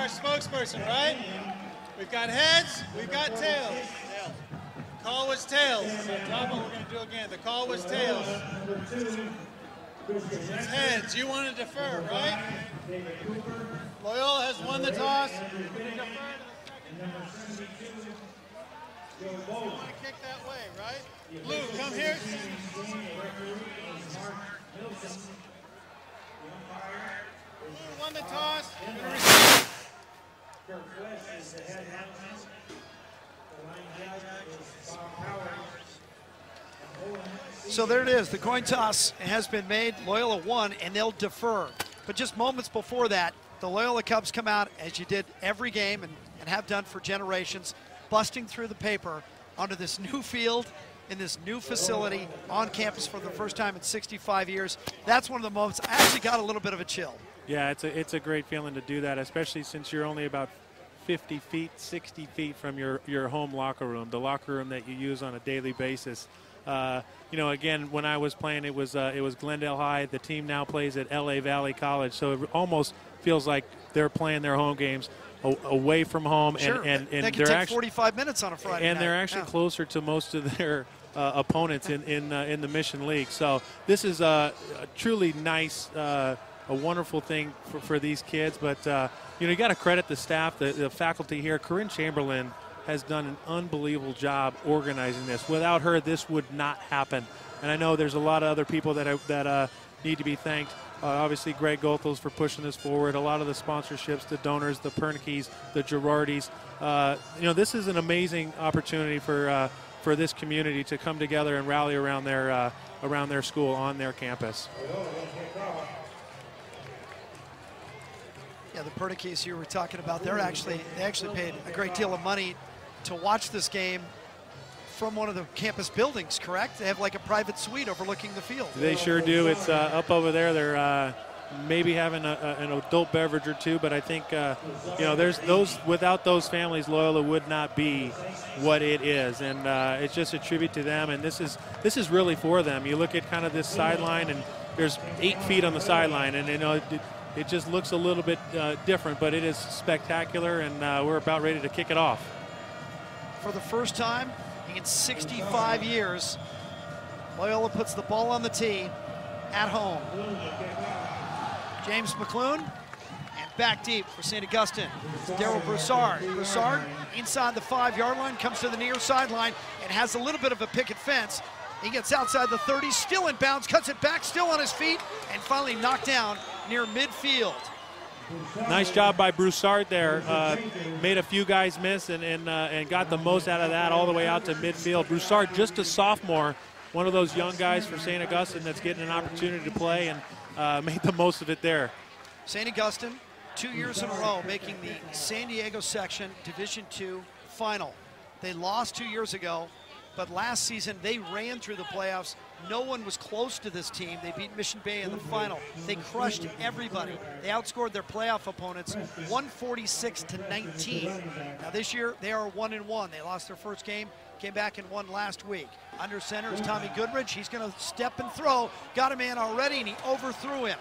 Spokesperson, right? We've got heads, we've got tails. Call was tails. So drop what we're going to do again. The call was tails. It's heads. You want to defer, right? Loyola has won the toss. You want to kick that way, right? Lou, come here. Lou won the toss. Kirk West is the head helmsman. The line judge is Bob Howard. So there it is. The coin toss has been made. Loyola won, and they'll defer. But just moments before that, the Loyola Cubs come out, as you did every game and have done for generations, busting through the paper onto this new field in this new facility on campus for the first time in 65 years. That's one of the moments. I actually got a little bit of a chill. Yeah, it's a great feeling to do that, especially since you're only about 50 feet, 60 feet from your home locker room, the locker room that you use on a daily basis. You know, again, when I was playing, it was Glendale High. The team now plays at LA Valley College, so it almost feels like they're playing their home games away from home. Sure. And they can they're take actually 45 minutes on a Friday and night. they're actually closer to most of their opponents in the Mission League. So this is a truly nice, a wonderful thing for these kids. But you know, you got to credit the staff, the faculty here. Corinne Chamberlain has done an unbelievable job organizing this. Without her, this would not happen. And I know there's a lot of other people that need to be thanked. Obviously, Greg Goethals for pushing this forward. A lot of the sponsorships, the donors, the Pernikes, the Girardis. You know, this is an amazing opportunity for this community to come together and rally around their school on their campus. Yeah, the Pernikes you were talking about, they actually paid a great deal of money to watch this game from one of the campus buildings, correct? They have like a private suite overlooking the field. They sure do. It's up over there. They're maybe having an adult beverage or two, but I think you know, there's those, without those families, Loyola would not be what it is, and it's just a tribute to them. And this is really for them. You look at kind of this sideline, and there's 8 feet on the sideline, and you know, it just looks a little bit different, but it is spectacular, and we're about ready to kick it off. for the first time in 65 years. Loyola puts the ball on the tee at home. James McClune, and back deep for St. Augustine. Daryl Broussard. Broussard inside the 5-yard line, comes to the near sideline and has a little bit of a picket fence. He gets outside the 30, still in bounds, cuts it back, still on his feet, and finally knocked down near midfield. Nice job by Broussard there. Made a few guys miss and got the most out of that all the way out to midfield. Broussard, just a sophomore, one of those young guys for St. Augustine that's getting an opportunity to play, and made the most of it there. St. Augustine, 2 years in a row, making the San Diego section Division II final. They lost 2 years ago, but last season they ran through the playoffs. No one was close to this team. They beat Mission Bay in the final. They crushed everybody. They outscored their playoff opponents 146-19. Now this year they are 1-1. They lost their first game, came back and won last week. Under center is Tommy Goodrich. He's going to step and throw. Got a man already, and he overthrew him.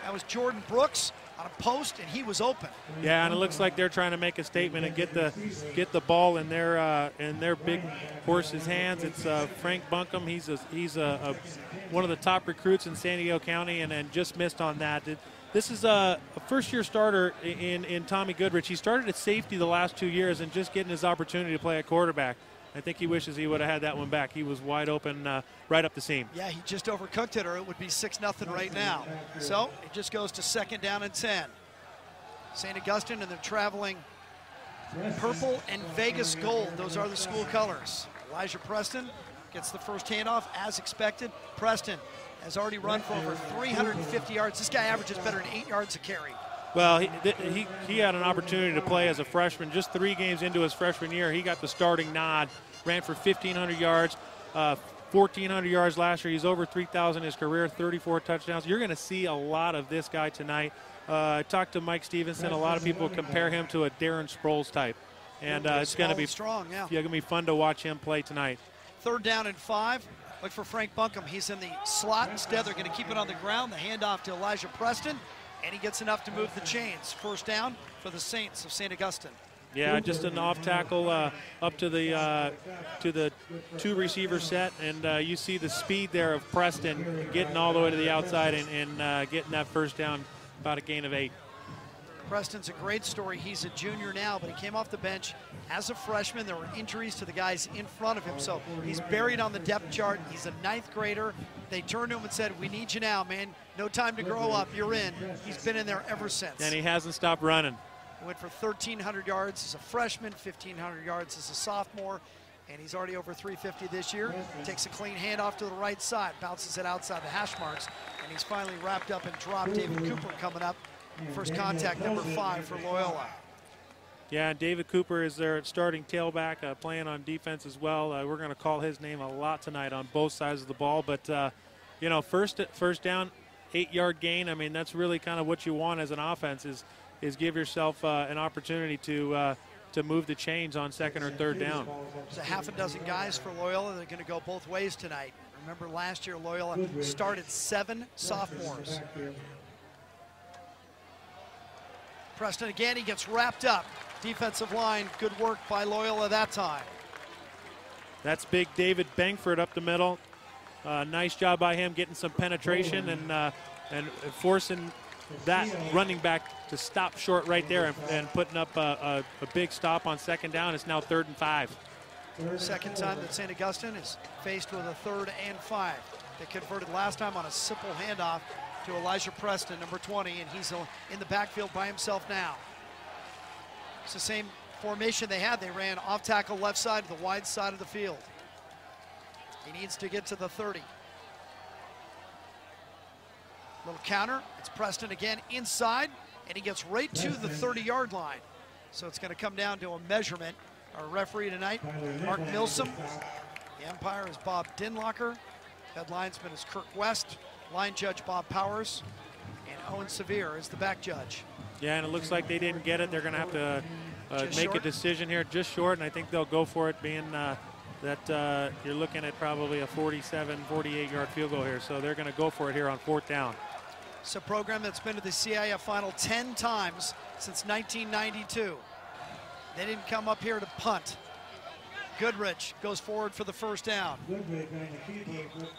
That was Jordan Brooks on a post, and he was open. Yeah, and it looks like they're trying to make a statement and get the ball in their big horse's hands. It's Frank Bunkum. He's one of the top recruits in San Diego County, and just missed on that. This is a first-year starter in Tommy Goodrich. He started at safety the last 2 years and just getting his opportunity to play at quarterback. I think he wishes he would have had that one back. He was wide open right up the seam. Yeah, he just overcooked it, or it would be 6-0 right now. So it just goes to 2nd down and 10. St. Augustine, and they're traveling purple and Vegas gold. Those are the school colors. Elijah Preston gets the first handoff as expected. Preston has already run for over 350 yards. This guy averages better than 8 yards a carry. Well, he had an opportunity to play as a freshman. Just 3 games into his freshman year, he got the starting nod, ran for 1,500 yards, 1,400 yards last year. He's over 3,000 in his career, 34 touchdowns. You're going to see a lot of this guy tonight. I talked to Mike Stevenson. A lot of people compare him to a Darren Sproles type. And it's going to be strong, yeah. Going to be fun to watch him play tonight. 3rd down and 5. Look for Frank Bunkum. He's in the slot instead. They're going to keep it on the ground. The handoff to Elijah Preston. And he gets enough to move the chains. 1st down for the Saints of St. Augustine. Yeah, just an off tackle up to the 2 receiver set, and you see the speed there of Preston getting all the way to the outside and getting that 1st down, about a gain of 8. Preston's a great story. He's a junior now, but he came off the bench as a freshman. There were injuries to the guys in front of him, so he's buried on the depth chart. He's a 9th grader. They turned to him and said, "We need you now, man. No time to grow up. You're in." He's been in there ever since. And he hasn't stopped running. He went for 1,300 yards as a freshman, 1,500 yards as a sophomore, and he's already over 350 this year. Takes a clean handoff to the right side, bounces it outside the hash marks, and he's finally wrapped up and dropped. David Cooper coming up. First contact, number 5 for Loyola. Yeah, David Cooper is their starting tailback, playing on defense as well. We're going to call his name a lot tonight on both sides of the ball. But, you know, first down, 8-yard gain. I mean, that's really kind of what you want as an offense is give yourself an opportunity to move the chains on 2nd or 3rd down. There's a half a dozen guys for Loyola. They're going to go both ways tonight. Remember last year Loyola started 7 sophomores. Preston again, he gets wrapped up. Defensive line, good work by Loyola that time. That's big David Bangford up the middle. Nice job by him getting some penetration and forcing that running back to stop short right there and putting up a big stop on 2nd down. It's now 3rd and 5. Second time that St. Augustine is faced with a 3rd and 5. They converted last time on a simple handoff to Elijah Preston, number 20, and he's in the backfield by himself now. It's the same formation they had. They ran off tackle left side to the wide side of the field. He needs to get to the 30. Little counter, it's Preston again inside, and he gets right to the 30-yard line. So it's going to come down to a measurement. Our referee tonight, Mark Milsom. The umpire is Bob Dinlocker. Head linesman is Kirk West. Line judge Bob Powers, and Owen Severe is the back judge. Yeah, and it looks like they didn't get it. They're going to have to make a decision here just short, and I think they'll go for it, being that you're looking at probably a 47, 48-yard field goal here. So they're going to go for it here on 4th down. It's a program that's been to the CIF final 10 times since 1992. They didn't come up here to punt. Goodrich goes forward for the first down.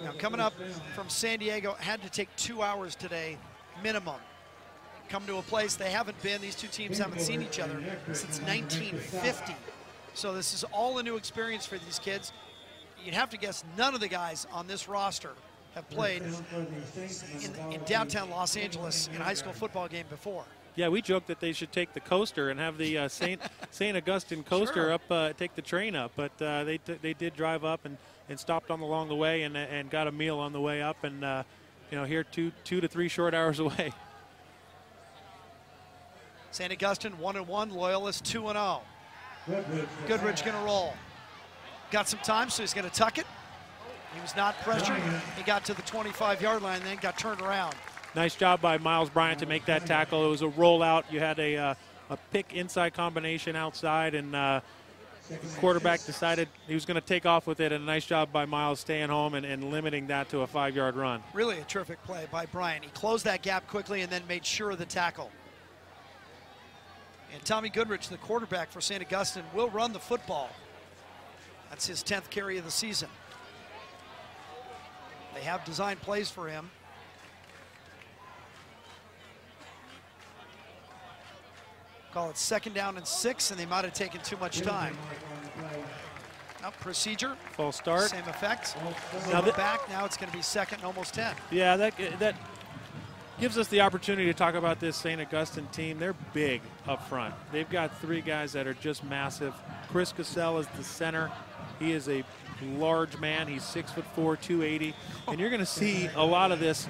Now coming up from San Diego, had to take 2 hours today, minimum. Come to a place they haven't been, these two teams haven't seen each other since 1950. So this is all a new experience for these kids. You'd have to guess none of the guys on this roster have played in downtown Los Angeles in a high school football game before. Yeah, we joked that they should take the coaster and have the St. Augustine coaster up, take the train up. But they did drive up and stopped along the way and got a meal on the way up. And, here 2 to 3 short hours away. St. Augustine 1-1, Loyola's 2-0. Goodrich going to roll. Got some time, so he's going to tuck it. He was not pressured. He got to the 25-yard line and then got turned around. Nice job by Miles Bryant to make that tackle. It was a rollout. You had a pick inside combination outside, and the quarterback decided he was going to take off with it, and a nice job by Miles staying home and limiting that to a 5-yard run. Really a terrific play by Bryant. He closed that gap quickly and then made sure of the tackle. And Tommy Goodrich, the quarterback for St. Augustine, will run the football. That's his 10th carry of the season. They have designed plays for him. Call it 2nd down and 6, and they might have taken too much time. Procedure. False start. Same effect. Now back. Now it's going to be 2nd and almost 10. Yeah, that gives us the opportunity to talk about this St. Augustine team. They're big up front. They've got 3 guys that are just massive. Chris Cassell is the center. He is a large man. He's 6'4", 280, and you're going to see a lot of this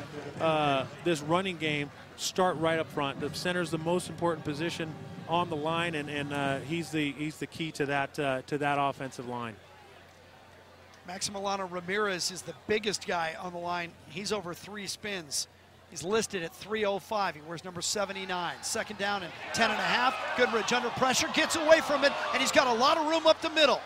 this running game start right up front. The center is the most important position on the line, and he's the key to that offensive line. Maximiliano Ramirez is the biggest guy on the line. He's over 3 spins. He's listed at 305. He wears number 79. 2nd down and 10.5. Goodrich under pressure, gets away from it, and he's got a lot of room up the middle.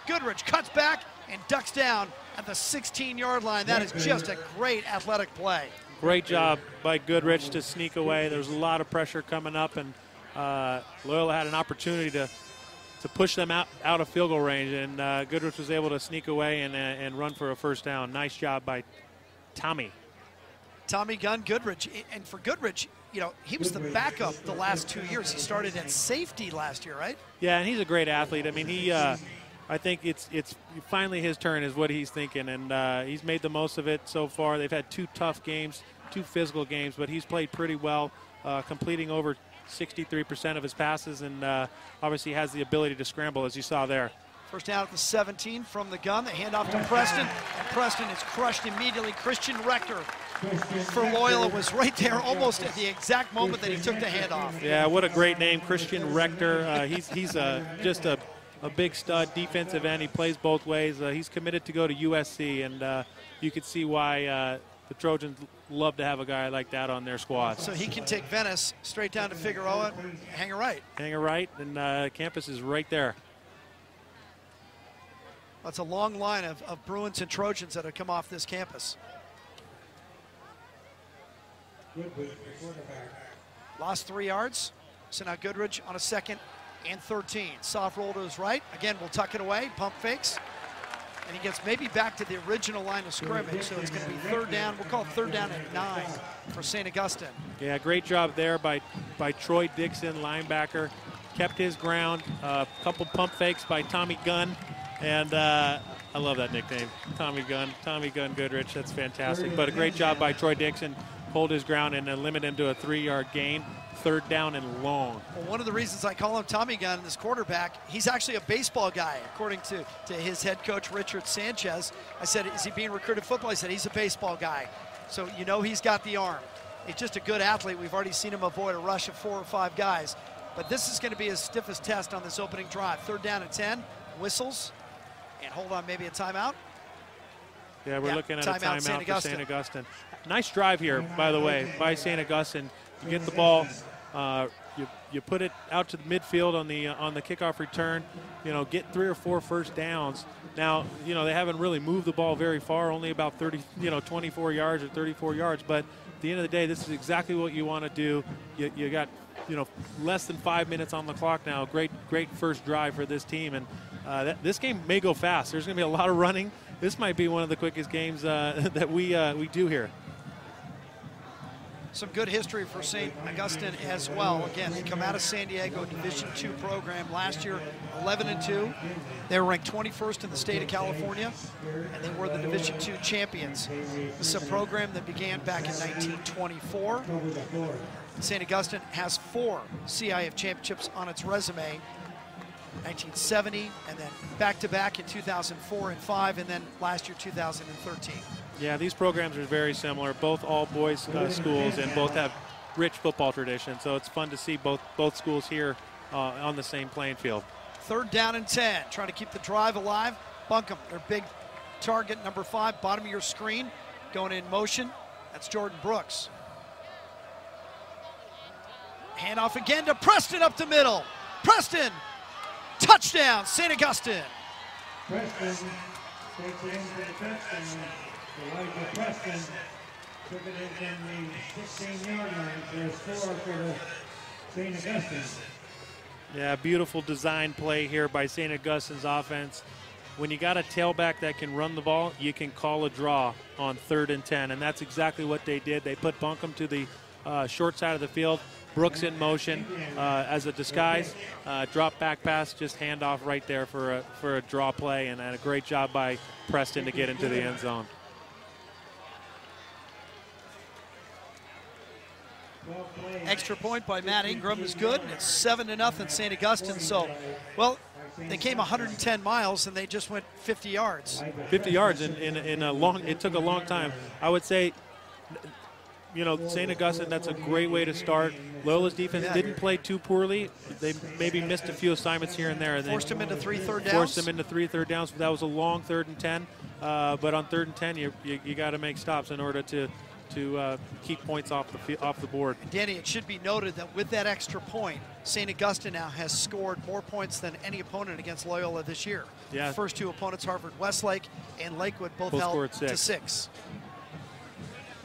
Goodrich cuts back and ducks down at the 16-yard line. That is just a great athletic play. Great job by Goodrich to sneak away. There's a lot of pressure coming up, and Loyola had an opportunity to push them out of field goal range, and Goodrich was able to sneak away and run for a 1st down. Nice job by Tommy Gunn Goodrich. And for Goodrich, he was the backup the last 2 years. He started at safety last year, right? Yeah, and he's a great athlete. I mean, I think it's finally his turn is what he's thinking, and he's made the most of it so far. They've had 2 tough games, 2 physical games, but he's played pretty well, completing over 63% of his passes, and obviously has the ability to scramble, as you saw there. 1st down at the 17 from the gun. The handoff to Preston, and Preston is crushed immediately. Christian Rector for Loyola was right there almost at the exact moment that he took the handoff. Yeah, what a great name, Christian Rector. He's just a big stud defensive end. He plays both ways. He's committed to go to USC, and you can see why the Trojans love to have a guy like that on their squad. So he can take Venice straight down to Figueroa, hang a right. Hang a right, and campus is right there. That's a long line of Bruins and Trojans that have come off this campus. Lost 3 yards. So now Goodrich on a 2nd and 13. Soft roll to his right. Again, we'll tuck it away. Pump fakes. And he gets maybe back to the original line of scrimmage. So it's going to be 3rd down. We'll call it 3rd down and 9 for St. Augustine. Yeah, great job there by Troy Dixon, linebacker. Kept his ground. A couple pump fakes by Tommy Gunn. And I love that nickname, Tommy Gunn Goodrich. That's fantastic. But a great job by Troy Dixon. Hold his ground and limit him to a 3-yard gain. 3rd down and long. Well, one of the reasons I call him Tommy Gunn, this quarterback, he's actually a baseball guy, according to his head coach, Richard Sanchez. I said, is he being recruited football? He said, he's a baseball guy. So he's got the arm. He's just a good athlete. We've already seen him avoid a rush of 4 or 5 guys. But this is going to be his stiffest test on this opening drive. 3rd down and 10, whistles. And hold on, maybe a timeout? Yeah, we're looking at a timeout for St. Augustine. Nice drive here, by the way, by St. Augustine. You get the ball, you put it out to the midfield on the kickoff return. Get 3 or 4 first downs. Now, they haven't really moved the ball very far, only about 24 yards or 34 yards. But at the end of the day, this is exactly what you want to do. You got less than 5 minutes on the clock now. Great first drive for this team, and this game may go fast. There's going to be a lot of running. This might be one of the quickest games that we do here. Some good history for St. Augustine as well. Again, they come out of San Diego, Division II program. Last year, 11-2. They were ranked 21st in the state of California, and they were the Division II champions. This is a program that began back in 1924. St. Augustine has 4 CIF championships on its resume. 1970, and then back-to-back in 2004 and 5, and then last year, 2013. Yeah, these programs are very similar. Both all boys schools, and both have rich football tradition. So it's fun to see both schools here on the same playing field. 3rd down and 10, trying to keep the drive alive. Buncombe, their big target, number 5, bottom of your screen, going in motion. That's Jordan Brooks. Handoff again to Preston up the middle. Preston, touchdown, St. Augustine. Preston takes it into the touchdown. Elijah Preston took it in the 16-yard line for a score for the St. Augustine. Yeah, beautiful design play here by St. Augustine's offense. When you got a tailback that can run the ball, you can call a draw on 3rd and 10, and that's exactly what they did. They put Buncombe to the short side of the field. Brooks in motion as a disguise, drop back pass, just handoff right there for a draw play, and a great job by Preston to get into the end zone. Extra point by Matt Ingram is good, and it's 7-0 St. Augustine. So, well, they came 110 miles and they just went 50 yards. 50 yards in a long. It took a long time. I would say, you know, St. Augustine, that's a great way to start. Loyola's defense didn't play too poorly. They maybe missed a few assignments here and there. And forced them into 3 third downs. Forced them into 3 third downs. That was a long 3rd and 10. But on 3rd and 10, you got to make stops in order to keep points off the board. Danny, it should be noted that with that extra point, St. Augustine now has scored more points than any opponent against Loyola this year. Yeah. The first 2 opponents, Harvard Westlake and Lakewood, both held scored 6. to 6.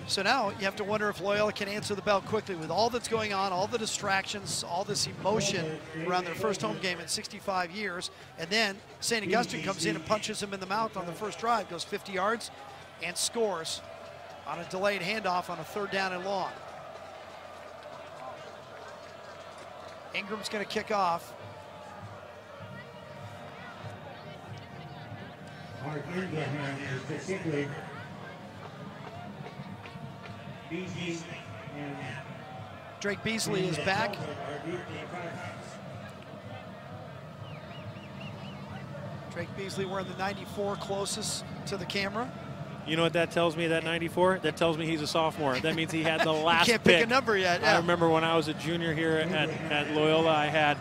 So now you have to wonder if Loyola can answer the bell quickly with all that's going on, all the distractions, all this emotion around their first home game in 65 years. And then St. Augustine comes in and punches them in the mouth on the first drive, goes 50 yards and scores on a delayed handoff on a 3rd down and long. Ingram's going to kick off. Mark Ingraham is the kicker. Beasley and Drake Beasley is back. Drake Beasley wearing the 94 closest to the camera. You know what that tells me, that 94? That tells me he's a sophomore. That means he had the last can't pick. pick a number yet. Yeah. I remember when I was a junior here at Loyola, I had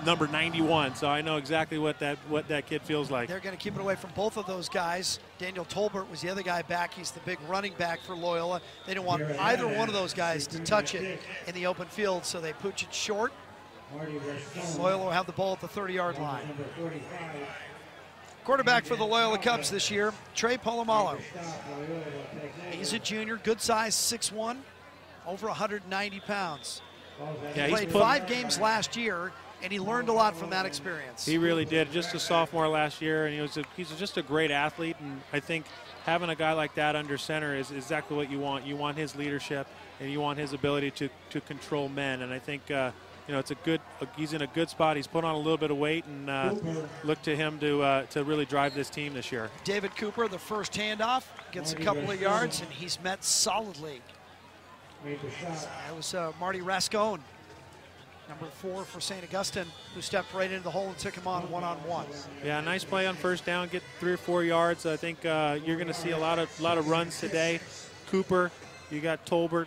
number 91, so I know exactly what that kid feels like. They're going to keep it away from both of those guys. Daniel Tolbert was the other guy back. He's the big running back for Loyola. They don't want either one of those guys to touch it in the open field, so they pooch it short. Loyola will have the ball at the 30-yard line. Quarterback for the Loyola Cubs this year, Trey Polamalu. He's a junior, good size, 6'1", over 190 pounds. Yeah, he played 5 games last year, and he learned a lot from that experience. He really did. Just a sophomore last year, and he's just a great athlete. And I think having a guy like that under center is exactly what you want. You want his leadership, and you want his ability to control men. And I think you know, he's in a good spot. He's put on a little bit of weight, and look to him to really drive this team this year. David Cooper, the first handoff, gets a couple of yards, and he's met solidly. That was Marty Rascone, number 4 for St. Augustine, who stepped right into the hole and took him on one-on-one. Yeah, nice play on first down, get 3 or 4 yards. I think you're going to see a lot of runs today. Cooper, you got Tolbert,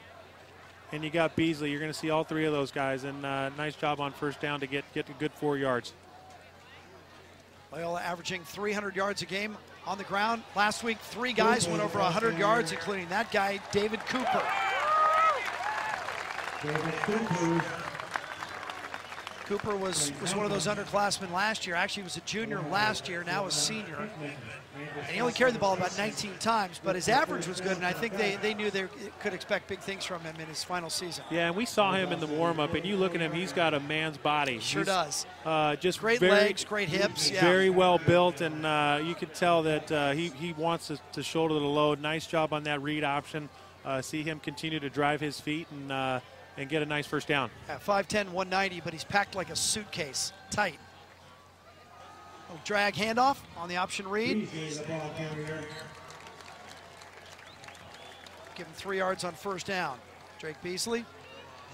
and you got Beasley. You're going to see all 3 of those guys, and nice job on first down to get a good 4 yards. Loyola averaging 300 yards a game on the ground. Last week, 3 guys went over 100 yards, including that guy, David Cooper. Cooper was one of those underclassmen last year. Actually, he was a junior last year, now a senior. And he only carried the ball about 19 times, but his average was good, and I think they knew they could expect big things from him in his final season. Yeah, and we saw him in the warm-up, and you look at him, he's got a man's body. Sure does. Just great legs, great hips. Yeah. Very well built, and you can tell that he wants to shoulder the load. Nice job on that read option. See him continue to drive his feet and get a nice first down. Yeah, 5'10", 190, but he's packed like a suitcase, tight. Little drag handoff on the option read. Give him 3 yards on first down. Drake Beasley.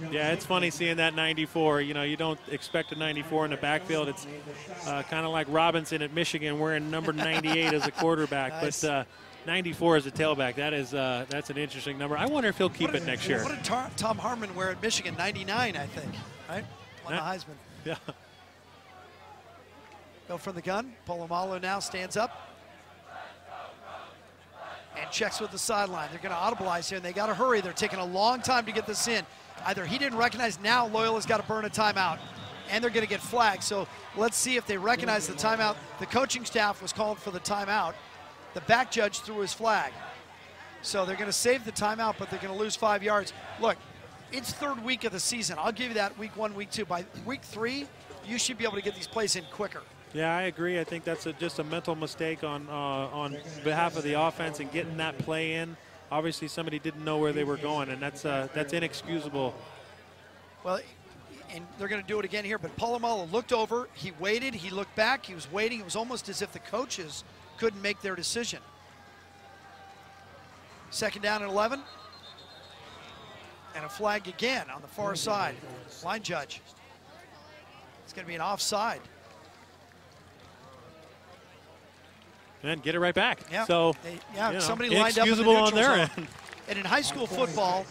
Yeah, it's funny seeing that 94. You know, you don't expect a 94 in the backfield. It's kind of like Robinson at Michigan wearing number 98 as a quarterback. Nice. But 94 as a tailback, that's an interesting number. I wonder if he'll keep it next year. What did Tom Harmon wear at Michigan? 99, I think, right? On the Heisman. Yeah. Go from the gun. Polamalu now stands up and checks with the sideline. They're going to audibilize here, and they got to hurry. They're taking a long time to get this in. Either he didn't recognize, now Loyola's got to burn a timeout, and they're going to get flagged. So let's see if they recognize the timeout. The coaching staff was called for the timeout. The back judge threw his flag. So they're going to save the timeout, but they're going to lose 5 yards. Look, it's third week of the season. I'll give you that week 1, week 2. By week 3, you should be able to get these plays in quicker. Yeah, I agree. I think that's just a mental mistake on behalf of the offense and getting that play in. Obviously, somebody didn't know where they were going, and that's inexcusable. Well, and they're going to do it again here, but Polamalu looked over, he waited, he looked back, he was waiting. It was almost as if the coaches couldn't make their decision. Second down and 11. And a flag again on the far side. Line judge. It's going to be an offside. And get it right back. Yeah. So, somebody lined up in the inexcusable on neutral their zone. end. And in high school football,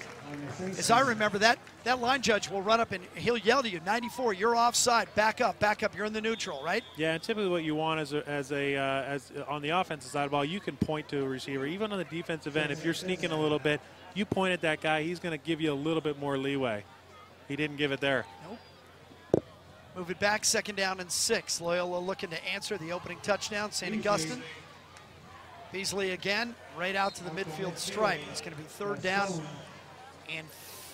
as I remember, that line judge will run up and he'll yell to you, 94, you're offside, back up, you're in the neutral, right? Yeah, and typically what you want as on the offensive side of the ball, you can point to a receiver. Even on the defensive end, if you're sneaking a little bit, you point at that guy, he's going to give you a little bit more leeway. He didn't give it there. Nope. Move it back, second down and 6. Loyola looking to answer the opening touchdown, St. Augustine. Beasley again, right out to the midfield stripe. It's going to be third down and,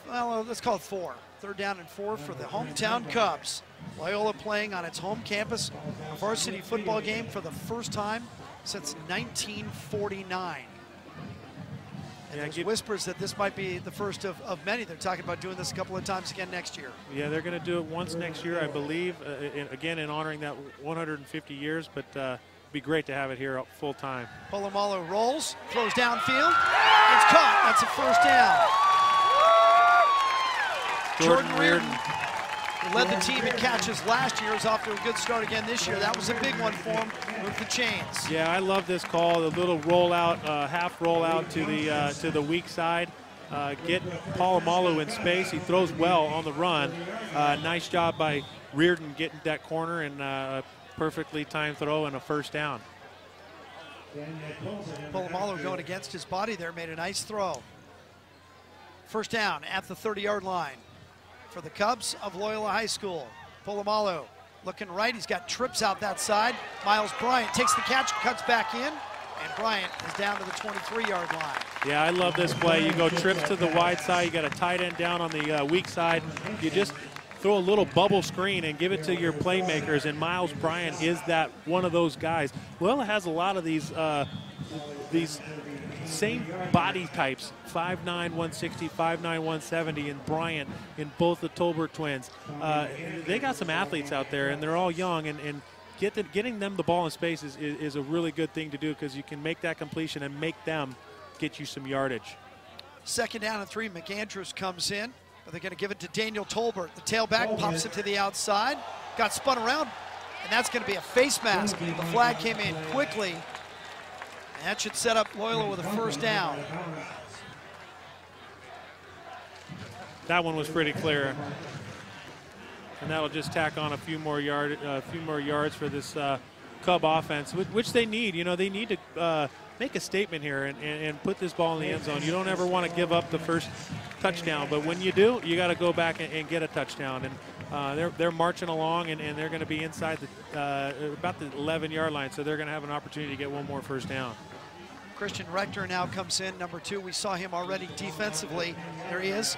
well, let's call it 4. Third down and 4 for the hometown Cubs. Loyola playing on its home campus, a varsity football game for the first time since 1949. And there's whispers that this might be the first of many. They're talking about doing this a couple of times again next year. Yeah, they're going to do it once next year, I believe, again in honoring that 150 years, but be great to have it here full time. Polamalu rolls, throws downfield. It's caught. That's a first down. Jordan Reardon, who led the team in catches last year, is off to a good start again this year. That was a big one for him with the chains. Yeah, I love this call. The little rollout, half rollout to the weak side. Get Polamalu in space. He throws well on the run. Nice job by Reardon getting that corner and perfectly timed throw and a first down. Polamalu going against his body there, made a nice throw. First down at the 30-yard line for the Cubs of Loyola High School. Polamalu looking right. He's got trips out that side. Miles Bryant takes the catch, cuts back in, and Bryant is down to the 23-yard line. Yeah, I love this play. You go trips to the wide side. You got a tight end down on the weak side. You just throw a little bubble screen and give it to your playmakers, and Miles Bryant is that one of those guys. Loyola has a lot of these same body types, 5'9", 160, 5'9", 170, and Bryant in both the Tolbert twins. They got some athletes out there, and they're all young, and getting them the ball in space is a really good thing to do because you can make that completion and make them get you some yardage. Second down and 3, McAndrews comes in. But they're going to give it to Daniel Tolbert. The tailback pops it to the outside. Got spun around, and that's going to be a face mask. The flag came in quickly, and that should set up Loyola with a first down. That one was pretty clear. And that'll just tack on a few more yards for this Cub offense, which they need. You know, they need to make a statement here and put this ball in the end zone. You don't ever want to give up the first touchdown, but when you do, you got to go back and get a touchdown. And they're marching along, and they're going to be inside about the 11-yard line, so they're going to have an opportunity to get one more first down. Christian Rector now comes in, number 2. We saw him already defensively. There he is.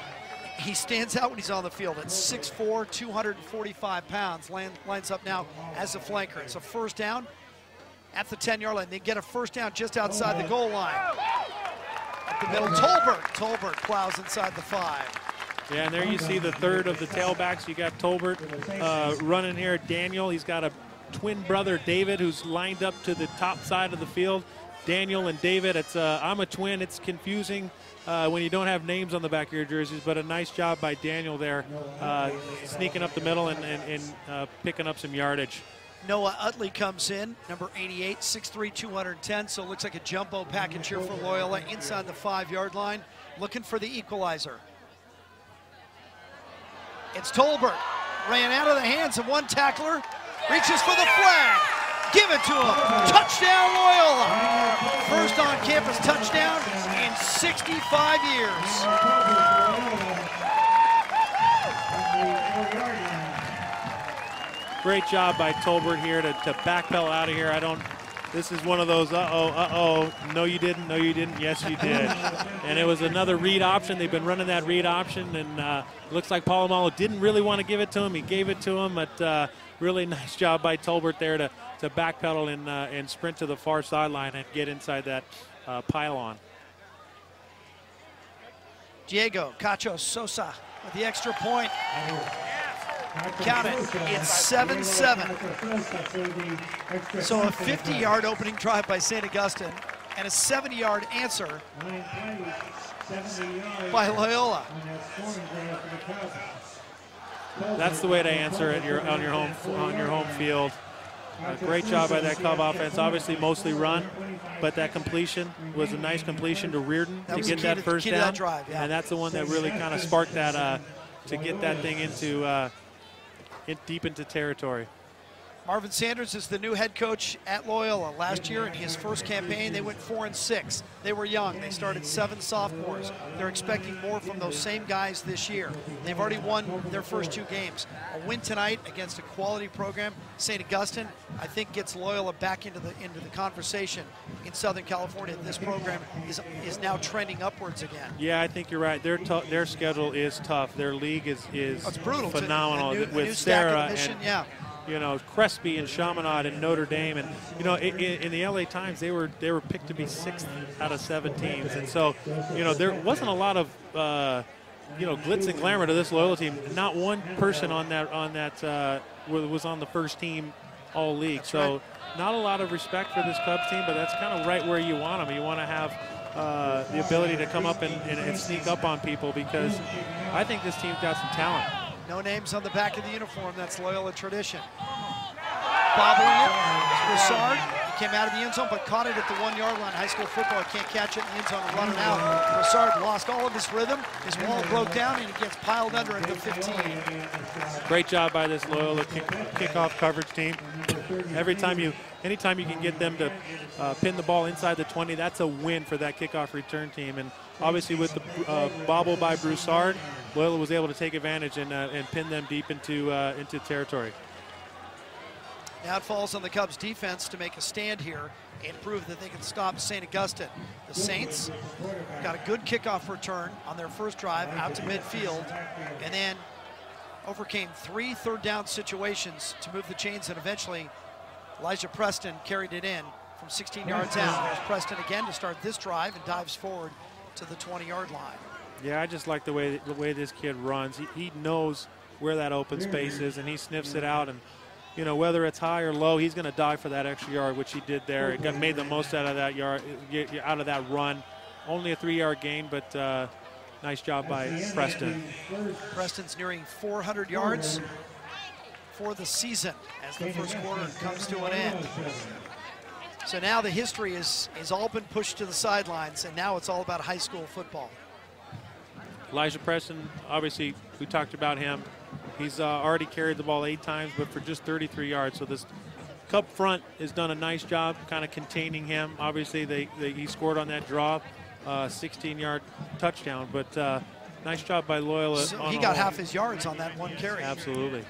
He stands out when he's on the field at 6'4", 245 pounds. Lines up now as a flanker. It's a first down at the 10-yard line. They get a first down just outside the goal line. Up the middle, Tolbert plows inside the 5. Yeah, and there you see the third of the tailbacks. You got Tolbert running here. Daniel, he's got a twin brother, David, who's lined up to the top side of the field. Daniel and David, I'm a twin. It's confusing when you don't have names on the back of your jerseys, but a nice job by Daniel there, sneaking up the middle and picking up some yardage. Noah Utley comes in, number 88, 6'3", 210, so it looks like a jumbo package here for Loyola inside the 5-yard line, looking for the equalizer. It's Tolbert, ran out of the hands of one tackler, reaches for the flag. Give it to him. Touchdown, Loyola. First on-campus touchdown in 65 years. Great job by Tolbert here to backpedal out of here. This is one of those, no you didn't, yes you did. And it was another read option. They've been running that read option, and looks like Polamalu didn't really want to give it to him. He gave it to him, but really nice job by Tolbert there to backpedal and sprint to the far sideline and get inside that pylon. Diego Cacho Sosa with the extra point. Count it, it's 7-7. So a 50-yard opening drive by St. Augustine and a 70-yard answer by Loyola. That's the way to answer it on your home field. Great job by that Cub offense. Obviously mostly run, but that completion was a nice completion to Reardon to get that first down. That drive, yeah. And that's the one that really kind of sparked that to get that thing into deep into territory. Marvin Sanders is the new head coach at Loyola. Last year in his first campaign, they went 4-6. They were young. They started 7 sophomores. They're expecting more from those same guys this year. They've already won their first 2 games. A win tonight against a quality program, St. Augustine, I think gets Loyola back into the conversation in Southern California. This program is now trending upwards again. Yeah, I think you're right. Their schedule is tough. Their league is it's brutal. Phenomenal with Sarah and Crespi and Chaminade and Notre Dame, and in the LA Times they were picked to be 6th out of 7 teams, and so there wasn't a lot of glitz and glamour to this Loyola team. Not one person on that was on the first team all league. So not a lot of respect for this Cubs team, but that's kind of right where you want them. You want to have the ability to come up and sneak up on people, because I think this team's got some talent. No names on the back of the uniform. That's Loyola tradition. Bobbling it. Broussard. He came out of the end zone, but caught it at the 1-yard line. High school football can't catch it in the end zone and run it out. Broussard lost all of his rhythm. His wall broke down, and he gets piled under at the 15. Great job by this Loyola kickoff coverage team. Anytime you can get them to pin the ball inside the 20, that's a win for that kickoff return team. And obviously with the bobble by Broussard, Loyola was able to take advantage and pin them deep into territory. Now it falls on the Cubs defense to make a stand here and prove that they can stop St. Augustine. The Saints got a good kickoff return on their first drive out to midfield, and then overcame 3 third-down situations to move the chains, and eventually Elijah Preston carried it in from 16 yards out. There's Preston again to start this drive and dives forward to the 20-yard line. Yeah, I just like the way this kid runs. He knows where that open space is, and he sniffs it out. And whether it's high or low, he's going to dive for that extra yard, which he did there. He made the most out of that out of that run. Only a 3-yard gain, but nice job by Preston. Preston's nearing 400 yards for the season as the first quarter comes to an end. So now the history is all been pushed to the sidelines, and now it's all about high school football. Elijah Preston, obviously, we talked about him. He's already carried the ball 8 times, but for just 33 yards. So this Cub front has done a nice job kind of containing him. Obviously, he scored on that draw, 16-yard touchdown. But Nice job by Loyola. So he got half his yards on that one carry. Absolutely.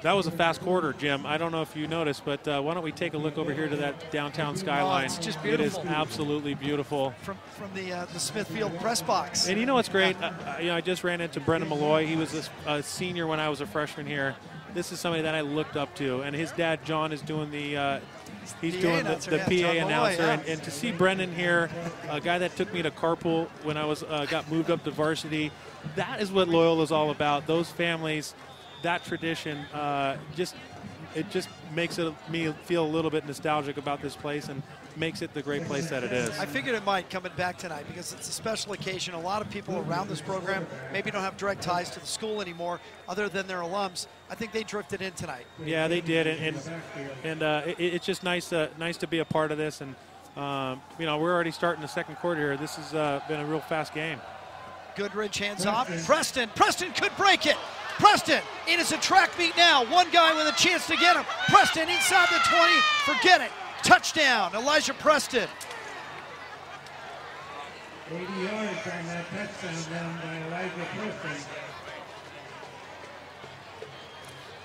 That was a fast quarter, Jim. I don't know if you noticed, but why don't we take a look over here to that downtown skyline? It's just beautiful. It is absolutely beautiful. From the Smithfield press box. And you know what's great? I just ran into Brendan Malloy. He was a senior when I was a freshman here. This is somebody that I looked up to, and his dad John is doing the PA announcer, and to see Brendan here, a guy that took me to carpool when I was got moved up to varsity, that is what Loyola is all about. Those families, that tradition, it just makes me feel a little bit nostalgic about this place and makes it the great place that it is. I figured it might coming back tonight because it's a special occasion. A lot of people around this program maybe don't have direct ties to the school anymore other than their alums. I think they drifted in tonight. Yeah, they did, and it's just nice to be a part of this. And you know, we're already starting the second quarter here. This has been a real fast game. Goodrich hands off. Preston could break it. Preston, it is a track meet now. One guy with a chance to get him. Preston inside the 20. Forget it. Touchdown, Elijah Preston. 80 yards on that touchdown down by Elijah Preston.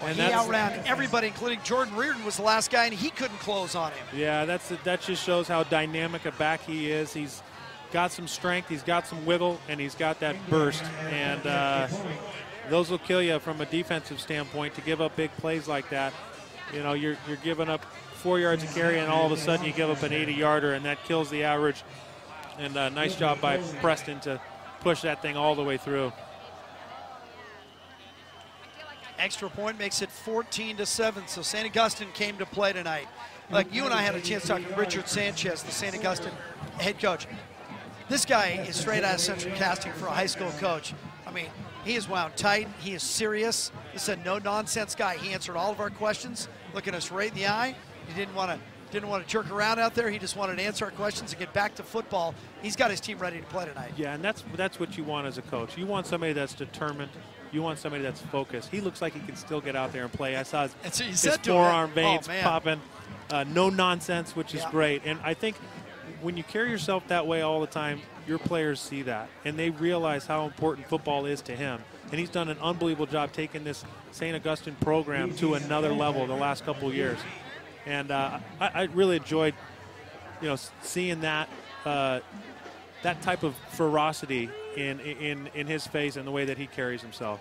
And he outran everybody, including Jordan Reardon was the last guy, and he couldn't close on him. Yeah, that just shows how dynamic a back he is. He's got some strength, he's got some wiggle, and he's got that burst. And those will kill you from a defensive standpoint to give up big plays like that. You know, you're giving up 4 yards a carry, and all of a sudden you give up an 80-yarder, and that kills the average. And nice job by Preston to push that thing all the way through. Extra point makes it 14-7, so St. Augustine came to play tonight. Like you and I had a chance to talk to Richard Sanchez, the St. Augustine head coach. This guy is straight out of Central Casting for a high school coach. I mean, he is wound tight. He is serious. This is a no-nonsense guy. He answered all of our questions, looking us right in the eye. He didn't want to jerk around out there. He just wanted to answer our questions and get back to football. He's got his team ready to play tonight. Yeah, and that's what you want as a coach. You want somebody that's determined. You want somebody that's focused. He looks like he can still get out there and play. I saw his forearm veins popping. No nonsense, which is great. And I think when you carry yourself that way all the time, your players see that, and they realize how important football is to him. And he's done an unbelievable job taking this St. Augustine program to another level the last couple of years. And I really enjoyed, you know, seeing that that type of ferocity in his face and the way that he carries himself.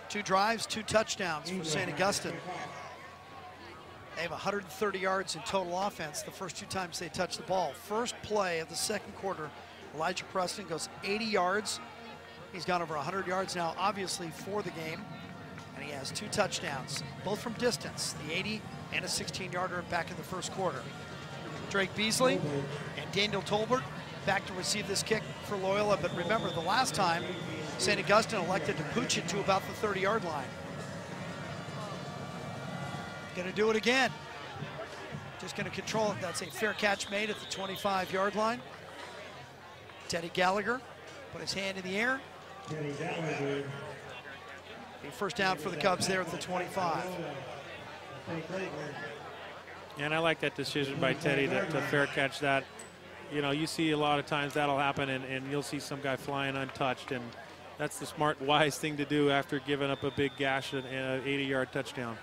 2 drives, 2 touchdowns for St. Augustine. They have 130 yards in total offense the first 2 times they touch the ball. First play of the second quarter, Elijah Preston goes 80 yards. He's gone over 100 yards now, obviously, for the game. And he has 2 touchdowns, both from distance, the 80 and a 16-yarder back in the first quarter. Drake Beasley and Daniel Tolbert back to receive this kick for Loyola. But remember, the last time, St. Augustine elected to pooch it to about the 30-yard line. Going to do it again. Just going to control it. That's a fair catch made at the 25-yard line. Teddy Gallagher put his hand in the air. A first down for the Cubs there at the 25. And I like that decision by Teddy to fair catch that. You know, you see a lot of times that'll happen, and you'll see some guy flying untouched, and that's the smart, wise thing to do after giving up a big gash and an 80-yard touchdown.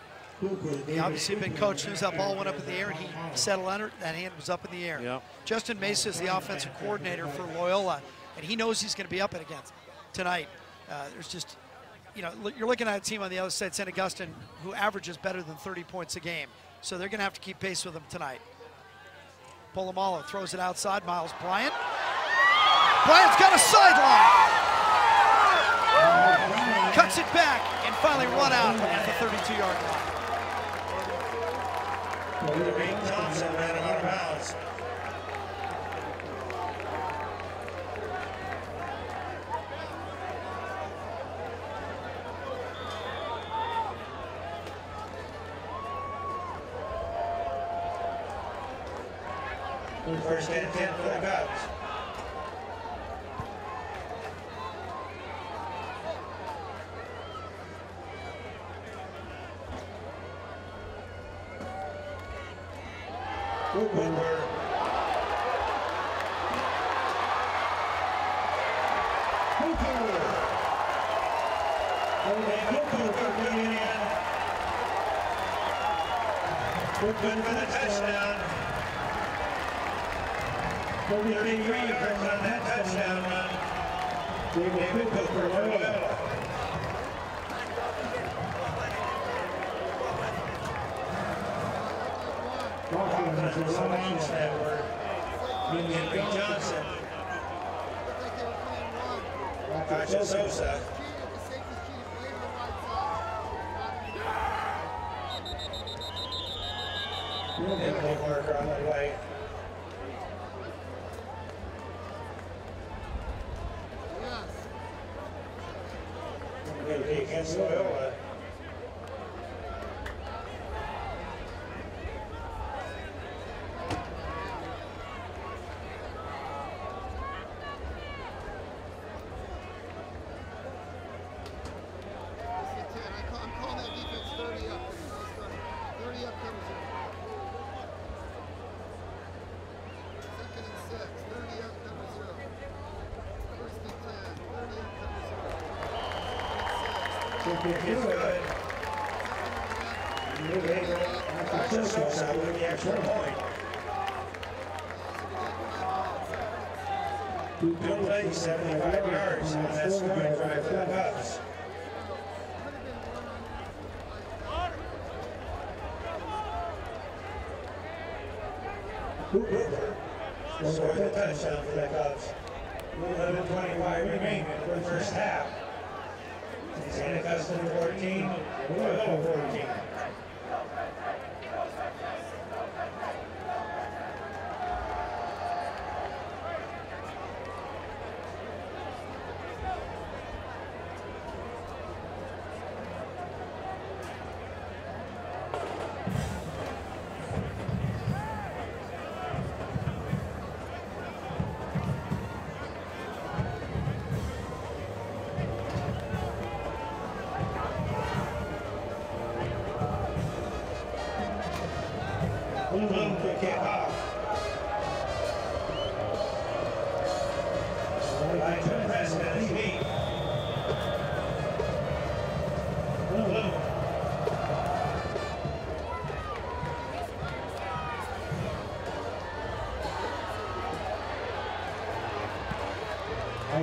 He obviously been coached as that ball went up in the air and he settled under it. That hand was up in the air. Yep. Justin Mesa is the offensive coordinator for Loyola, and he knows he's going to be up it against tonight. There's just, you know, you're looking at a team on the other side, St. Augustine, who averages better than 30 points a game. So they're going to have to keep pace with them tonight. Polamalu throws it outside. Miles Bryant. Bryant's got a sideline. Cuts it back and finally run out at the 32-yard line. Johnson ran out of bounds. First and 10 for the Cubs. Good for the touchdown. 33 yards on that touchdown run. David Cook for Loyola. Offense is a long snapper. Henry Johnson. Nacho Sosa. Penalty marker on the right. Penalty against Loyola. I'm calling that defense 30 up. 30 up comes in. Second and 6, 30 up cover 0. First and 10, 30 up cover 0. Second and 6, 30 up. Nacho Sosa with the extra point. 2 plays, 75 yards on that scoring drive for the Cubs. Hooper scored the touchdown for the Cubs. 11:25 remaining for the first half. St. Augustine 14, Loyola 14. Bloom to kick off. Elijah Preston his feet. Bloom.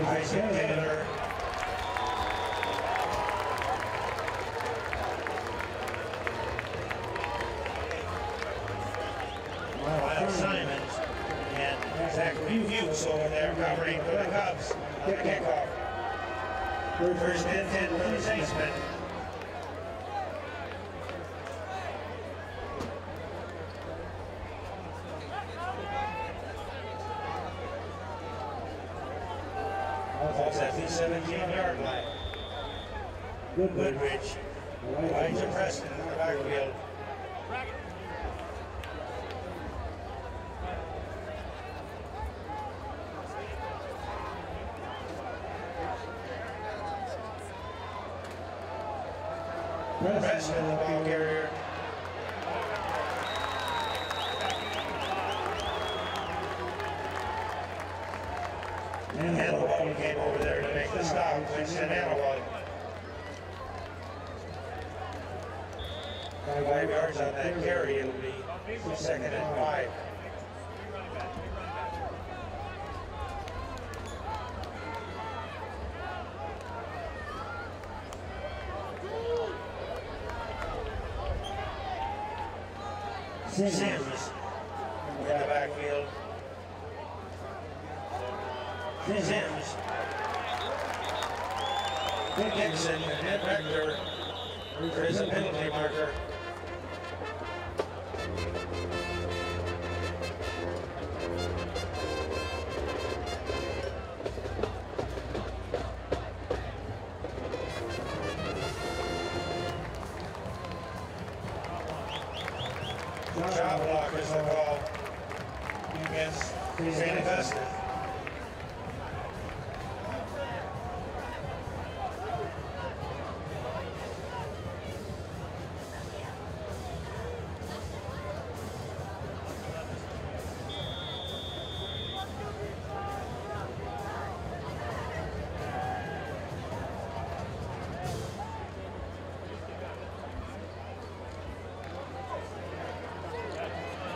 Isaac Taylor. Simons and Zachary Hughes over there covering for the Cubs. The kickoff. First and 10 for the Saintsmen. Ball's at the 17-yard line. Goodrich. Elijah Preston in the backfield. Preston, the ball carrier. And the ball came over there to make the stop. Winston Analog. 5 yards on that carry. It'll be 2nd and 5. Sims in the backfield. Sims. Dixon and Rector. There is a penalty marker. Shot block is the call against St. Augustine.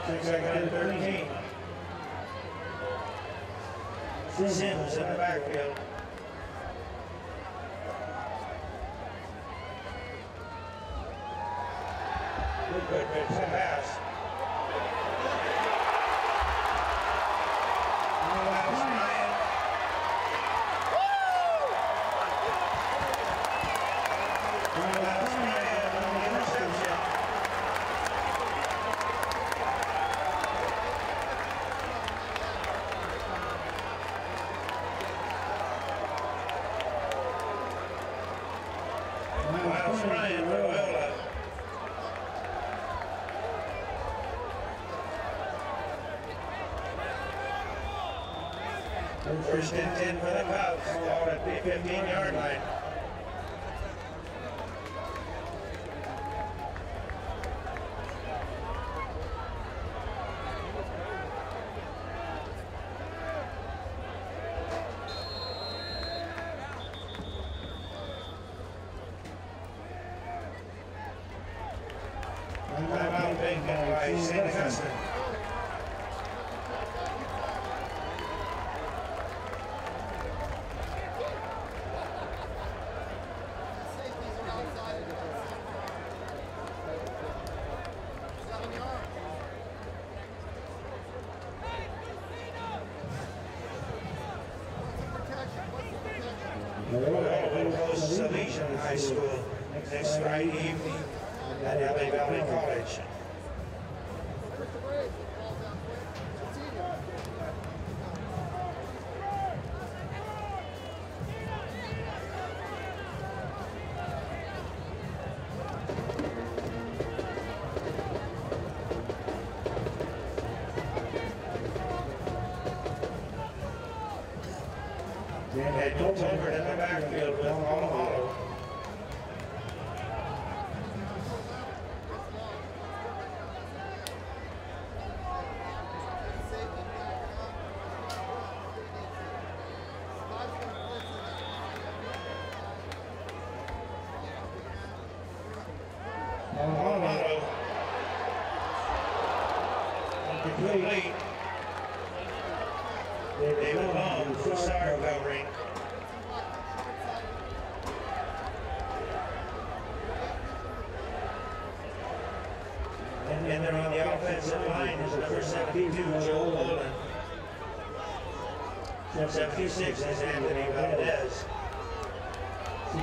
second and 13. Sims in the backfield. Good pitch to pass. Loyola. First and 10 for the Cubs, ball at the 15-yard line. Timeout taken by St. Augustine. Loyola hosts Salesian High School next Friday evening at LA Valley College. And Goldberg in the backfield with Loyola. Loyola. Incomplete. David Long, star covering. And then on the offensive line is number 72, Joel Olin. 76 is Anthony Valdez.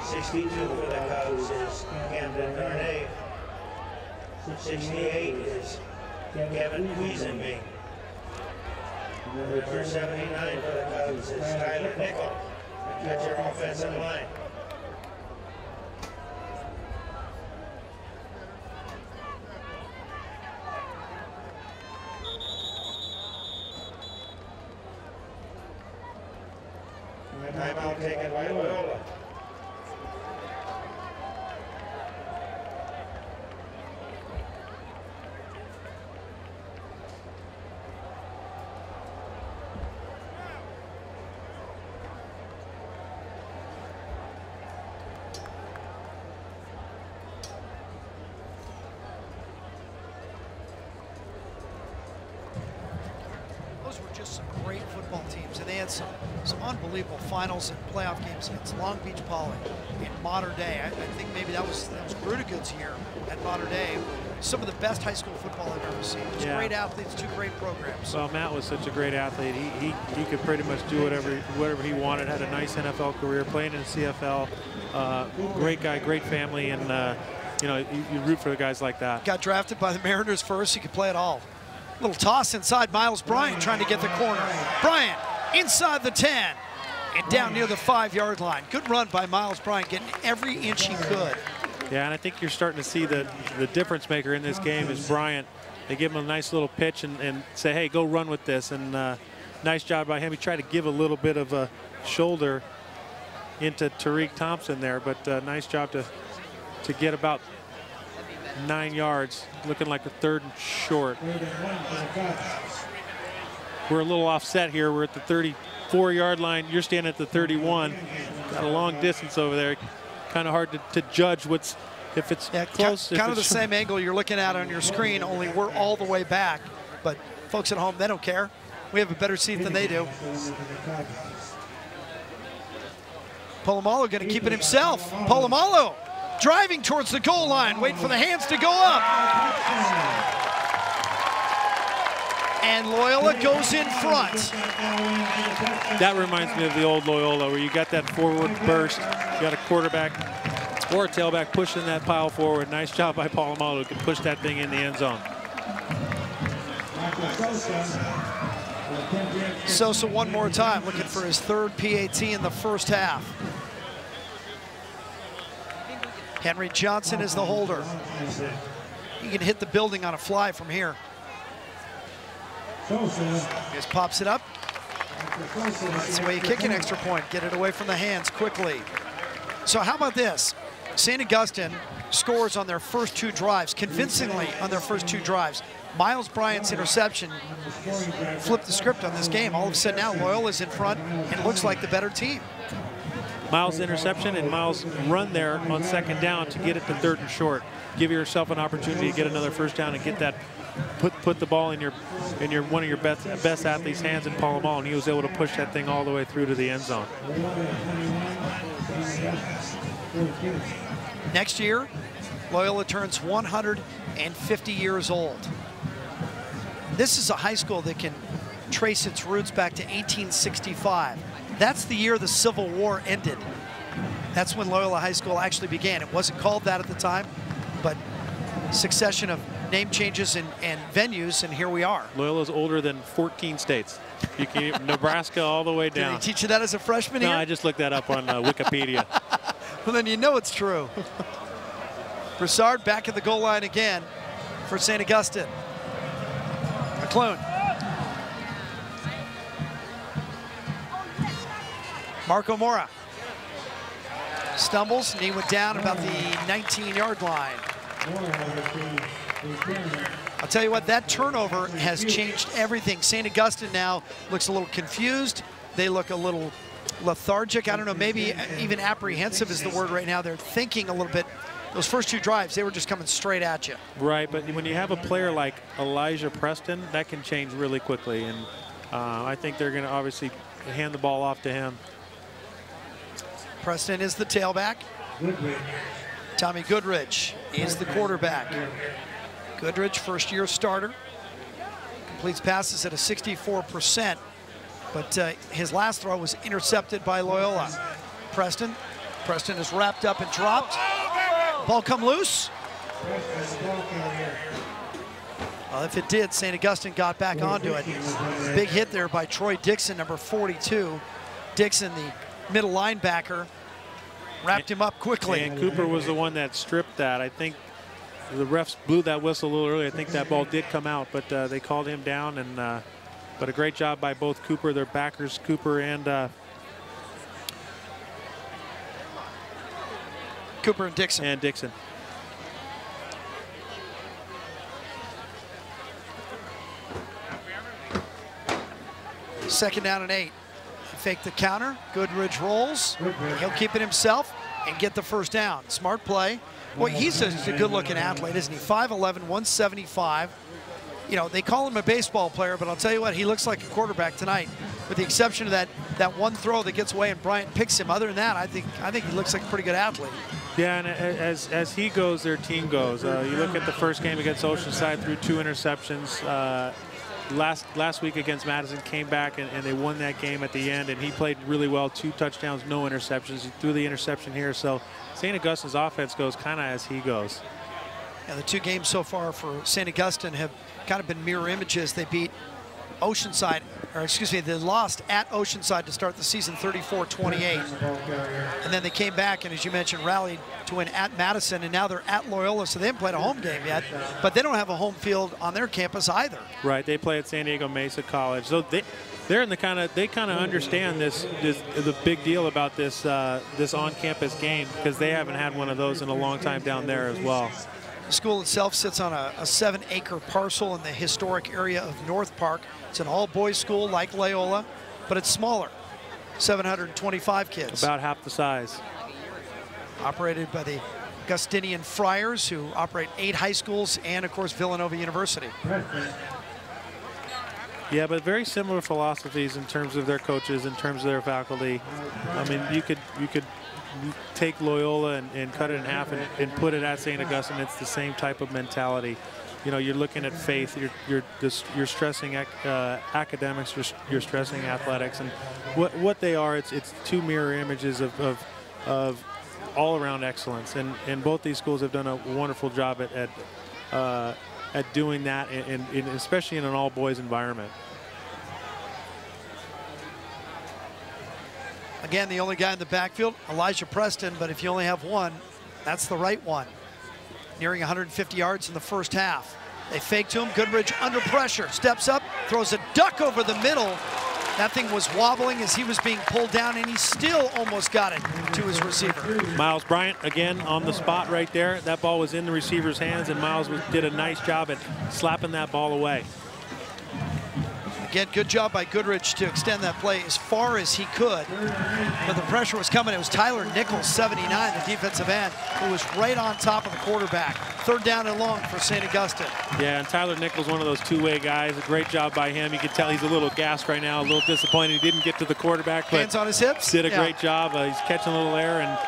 62 for the Cubs is Camden Darnay. 68 is Kevin Cuisinby. Number 79 for the Cubs is Tyler Nickel. That's your offensive line. Timeout taken by Loyola. Those were just some great football teams, and they had some unbelievable finals and playoff games against Long Beach Poly in modern day. I think maybe that was Grudegood's year at modern day. Some of the best high school football I've ever seen. Just great athletes, two great programs. Well, Matt was such a great athlete. He could pretty much do whatever he wanted. Had a nice NFL career, playing in the CFL. Great guy, great family, and you know, you root for the guys like that. Got drafted by the Mariners first. He could play it all. Little toss inside. Miles Bryant trying to get the corner. Bryant inside the 10 and down near the 5-yard line. Good run by Miles Bryant, getting every inch he could. Yeah, and I think you're starting to see the difference maker in this game is Bryant. They give him a nice little pitch and say, hey, go run with this. And nice job by him. He tried to give a little bit of a shoulder into Tariq Thompson there, but nice job to get about 9 yards, looking like a 3rd and short. We're a little offset here. We're at the 34-yard line. You're standing at the 31. Got a long distance over there. Kind of hard to judge if it's close. Kind of the same angle you're looking at on your screen, only we're all the way back. but folks at home, they don't care. We have a better seat than they do. Polamalu going to keep it himself. Polamalu driving towards the goal line, waiting for the hands to go up. And Loyola goes in front. That reminds me of the old Loyola, where you got that forward burst, you got a quarterback or a tailback pushing that pile forward. Nice job by Polamalu, who can push that thing in the end zone. Sosa one more time, looking for his third PAT in the first half. Henry Johnson is the holder. He can hit the building on a fly from here. Just pops it up. That's the way you kick an extra point. Get it away from the hands quickly. So how about this? St. Augustine scores on their first 2 drives, convincingly on their first 2 drives. Miles Bryant's interception flipped the script on this game. All of a sudden now Loyola's in front and looks like the better team. Miles' interception and Miles' run there on second down to get it to 3rd and short. Give yourself an opportunity to get another first down and get that, put the ball in your one of your best athletes' hands in Polamalu, and he was able to push that thing all the way through to the end zone. Next year, Loyola turns 150 years old. This is a high school that can trace its roots back to 1865. That's the year the Civil War ended. That's when Loyola High School actually began. It wasn't called that at the time, but succession of name changes and venues, and here we are. Loyola's older than 14 states. You can Nebraska all the way down. Did he teach you that as a freshman here? No, I just looked that up on Wikipedia. Well, then you know it's true. Broussard back at the goal line again for St. Augustine. McClune. Marco Mora stumbles, knee went down about the 19-yard line. I'll tell you what, that turnover has changed everything. St. Augustine now looks a little confused. They look a little lethargic. I don't know, maybe even apprehensive is the word right now. They're thinking a little bit. Those first 2 drives, they were just coming straight at you. Right, but when you have a player like Elijah Preston, that can change really quickly. And I think they're going to obviously hand the ball off to him. Preston is the tailback. Tommy Goodrich is the quarterback. Goodrich, first-year starter. Completes passes at a 64%, but his last throw was intercepted by Loyola. Preston is wrapped up and dropped. Ball come loose. Well, if it did, St. Augustine got back onto it. Big hit there by Troy Dixon, number 42. Dixon, the middle linebacker, wrapped him up quickly. And Cooper was the one that stripped that. I think the refs blew that whistle a little early. I think that ball did come out, but they called him down. And but a great job by both Cooper, their backers, Cooper and Dixon. Second down and 8. Fake the counter. Goodrich rolls. He'll keep it himself and get the first down. Smart play. Well, he's a good-looking athlete, isn't he? 5'11", 175. You know, they call him a baseball player, but I'll tell you what, he looks like a quarterback tonight, with the exception of that one throw that gets away and Bryant picks him. Other than that, I think he looks like a pretty good athlete. Yeah, and as he goes, their team goes. You look at the first game against Oceanside, threw 2 interceptions. Last week against Madison, came back and they won that game at the end, and he played really well. 2 touchdowns, no interceptions. He threw the interception here, so St. Augustine's offense goes kind of as he goes. Yeah, the 2 games so far for St. Augustine have kind of been mirror images. They beat Oceanside, or excuse me, they lost at Oceanside to start the season 34-28. And then they came back and, as you mentioned, rallied to win at Madison, and now they're at Loyola, so they haven't played a home game yet, but they don't have a home field on their campus either. Right, they play at San Diego Mesa College. So they're in the kind of understand the big deal about this this on-campus game, because they haven't had one of those in a long time down there as well. The school itself sits on a 7-acre parcel in the historic area of North Park. It's an all-boys school like Loyola, but it's smaller, 725 kids. About half the size. Operated by the Augustinian Friars, who operate 8 high schools and, of course, Villanova University. Yeah, but very similar philosophies in terms of their coaches, in terms of their faculty. I mean, you could take Loyola and cut it in half and put it at St. Augustine. It's the same type of mentality. You know, you're looking at faith. You're stressing academics. You're stressing athletics, and what they are. It's two mirror images of all-around excellence. And both these schools have done a wonderful job at doing that, especially in an all-boys environment. Again, the only guy in the backfield, Elijah Preston, but if you only have one, that's the right one. Nearing 150 yards in the first half. They fake to him. Goodrich under pressure. Steps up, throws a duck over the middle. That thing was wobbling as he was being pulled down, and he still almost got it to his receiver. Miles Bryant, again, on the spot right there. That ball was in the receiver's hands, and Miles did a nice job at slapping that ball away. Again, good job by Goodrich to extend that play as far as he could. But the pressure was coming. It was Tyler Nichols, 79, the defensive end, who was right on top of the quarterback. 3rd down and long for St. Augustine. Yeah, and Tyler Nichols, one of those two-way guys. A great job by him. You can tell he's a little gassed right now, a little disappointed. He didn't get to the quarterback, but hands on his hips. Did a great job. He's catching a little air and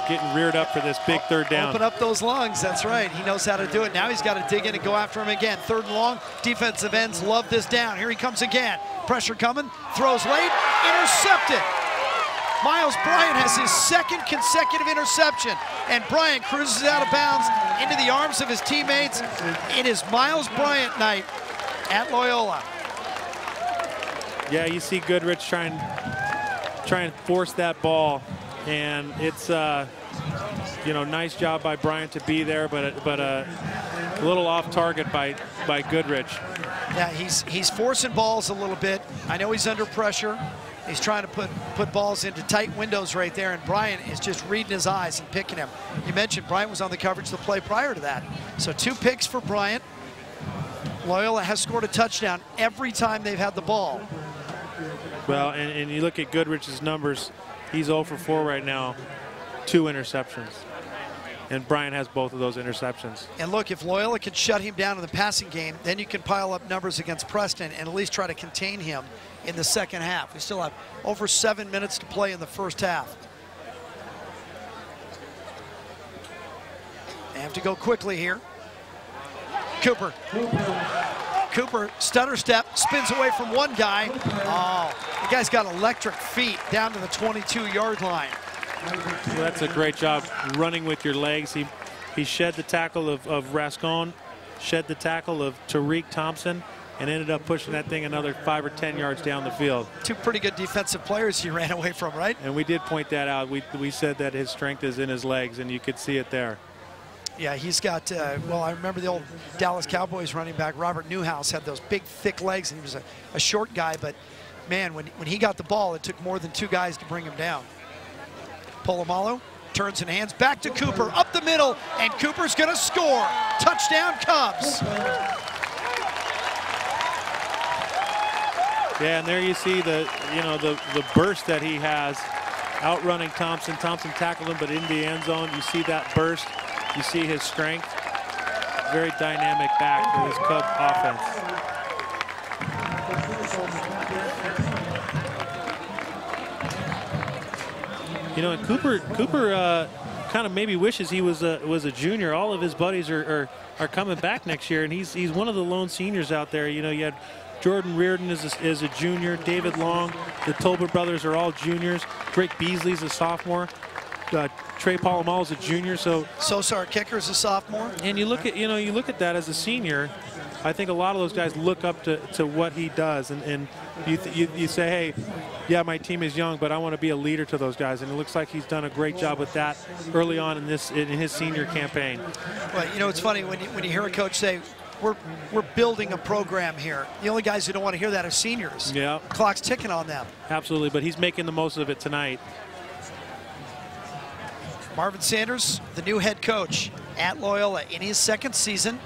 getting reared up for this big 3rd down. Open up those lungs, that's right. He knows how to do it. Now he's got to dig in and go after him again. 3rd and long, defensive ends love this down. Here he comes again. Pressure coming, throws late, intercepted. Miles Bryant has his 2nd consecutive interception, and Bryant cruises out of bounds into the arms of his teammates. It is Miles Bryant night at Loyola. Yeah, you see Goodrich try and force that ball, and it's you know, nice job by Bryant to be there, but a little off target by Goodrich. Yeah, he's forcing balls a little bit. I know he's under pressure. He's trying to put balls into tight windows right there, and Bryant is just reading his eyes and picking him. You mentioned Bryant was on the coverage the play prior to that. So 2 picks for Bryant. Loyola has scored a touchdown every time they've had the ball. Well, and you look at Goodrich's numbers, he's 0 for 4 right now, 2 interceptions. And Bryant has both of those interceptions. And look, if Loyola can shut him down in the passing game, then you can pile up numbers against Preston and at least try to contain him in the second half. We still have over 7 minutes to play in the first half. They have to go quickly here. Cooper, stutter step, spins away from one guy. Oh, the guy's got electric feet down to the 22-yard line. Well, that's a great job running with your legs. He shed the tackle of Rascon, shed the tackle of Tariq Thompson, and ended up pushing that thing another 5 or 10 yards down the field. 2 pretty good defensive players he ran away from, right? And we did point that out. We said that his strength is in his legs, and you could see it there. Yeah, he's got, well, I remember the old Dallas Cowboys running back, Robert Newhouse, had those big, thick legs, and he was a short guy, but man, when he got the ball, it took more than 2 guys to bring him down. Polamalu turns and hands back to Cooper, up the middle, and Cooper's gonna score. Touchdown Cubs. Yeah, and there you see the burst that he has, outrunning Thompson. Thompson tackled him, but in the end zone, you see that burst. You see his strength. Very dynamic back for this Cub offense. You know, and Cooper kind of maybe wishes he was a junior. All of his buddies are coming back next year, and he's one of the lone seniors out there. You know, you had Jordan Reardon is a junior. David Long, the Tolbert brothers are all juniors. Drake Beasley's a sophomore. Trey Polamalu's a junior. So Sosar Kicker's a sophomore. And you look at that as a senior. I think a lot of those guys look up to what he does, and you say, hey, yeah, my team is young, but I want to be a leader to those guys, and it looks like he's done a great job with that early on in his senior campaign. Well, you know, it's funny when you hear a coach say, we're building a program here. The only guys who don't want to hear that are seniors. Yeah, clock's ticking on them. Absolutely, but he's making the most of it tonight. Marvin Sanders, the new head coach at Loyola in his 2nd season.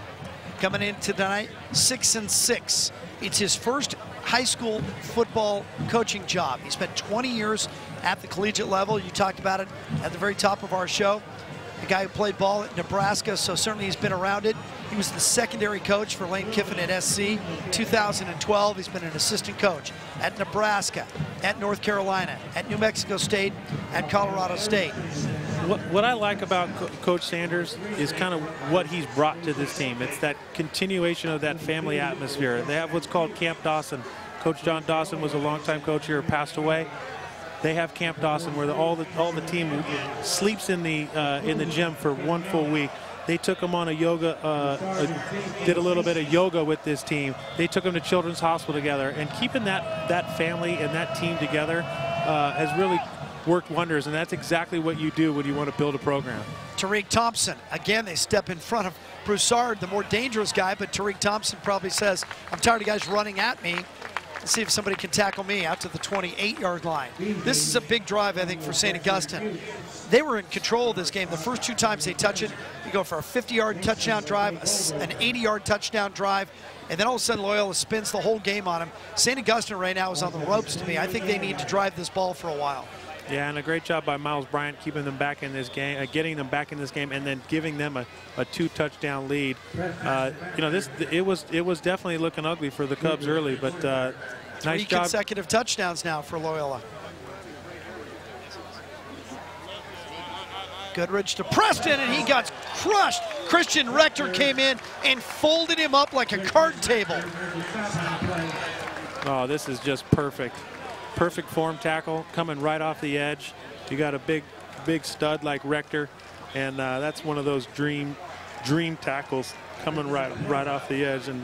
Coming in tonight, 6-6. It's his first high school football coaching job. He spent 20 years at the collegiate level. You talked about it at the very top of our show. a guy who played ball at Nebraska, so certainly he's been around it. He was the secondary coach for Lane Kiffin at SC. 2012, he's been an assistant coach at Nebraska, at North Carolina, at New Mexico State, at Colorado State. What I like about Coach Sanders is kind of what he's brought to this team. It's that continuation of that family atmosphere. They have what's called Camp Dawson. Coach John Dawson was a longtime coach here, passed away. They have Camp Dawson where all the team sleeps in the gym for one full week. They took them on a yoga, did a little bit of yoga with this team. They took them to Children's Hospital together, and keeping that family and that team together has really worked wonders, and that's exactly what you do when you want to build a program. Tariq Thompson, again, they step in front of Broussard, the more dangerous guy, but Tariq Thompson probably says, I'm tired of guys running at me. Let's see if somebody can tackle me out to the 28-yard line. This is a big drive, I think, for St. Augustine. They were in control of this game. The first 2 times they touch it, you go for a 50-yard touchdown drive, an 80-yard touchdown drive, and then all of a sudden Loyola spins the whole game on him. St. Augustine right now is on the ropes to me. I think they need to drive this ball for a while. Yeah, and a great job by Miles Bryant keeping them back in this game, getting them back in this game, and then giving them a 2-touchdown lead. You know, it was definitely looking ugly for the Cubs early, but nice 3 job. consecutive touchdowns now for Loyola. Goodrich to Preston, and he got crushed. Christian Rector came in and folded him up like a card table. Oh, this is just perfect. Perfect form tackle coming right off the edge. You got a big stud like Rector, and that's one of those dream tackles coming right off the edge and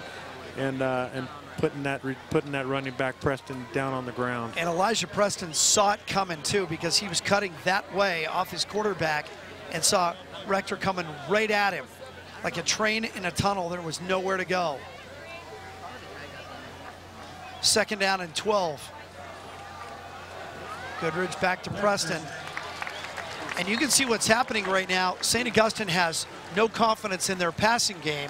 putting that running back Preston down on the ground. And Elijah Preston saw it coming too, because he was cutting that way off his quarterback and saw Rector coming right at him like a train in a tunnel. There was nowhere to go. 2nd down and 12. Goodrich back to Preston. And you can see what's happening right now. St. Augustine has no confidence in their passing game.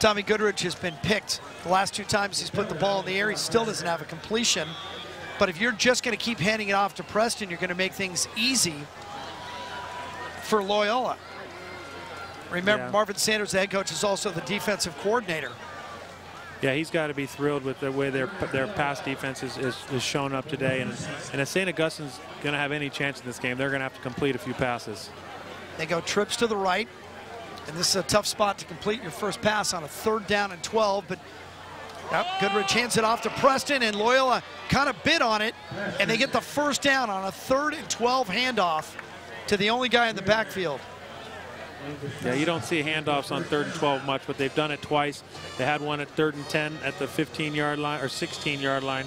Tommy Goodrich has been picked the last 2 times he's put the ball in the air. He still doesn't have a completion. But if you're just going to keep handing it off to Preston, you're going to make things easy for Loyola. Remember, Yeah. Marvin Sanders, the head coach, is also the defensive coordinator. Yeah, he's got to be thrilled with the way their pass defense is showing up today. And if St. Augustine's going to have any chance in this game, they're going to have to complete a few passes. They go trips to the right. And this is a tough spot to complete your first pass on a 3rd down and 12. But Goodrich hands it off to Preston, and Loyola kind of bid on it. And they get the 1st down on a 3rd and 12 handoff to the only guy in the backfield. Yeah, you don't see handoffs on 3rd and 12 much, but they've done it twice. They had one at 3rd and 10 at the 15-yard line or 16-yard line.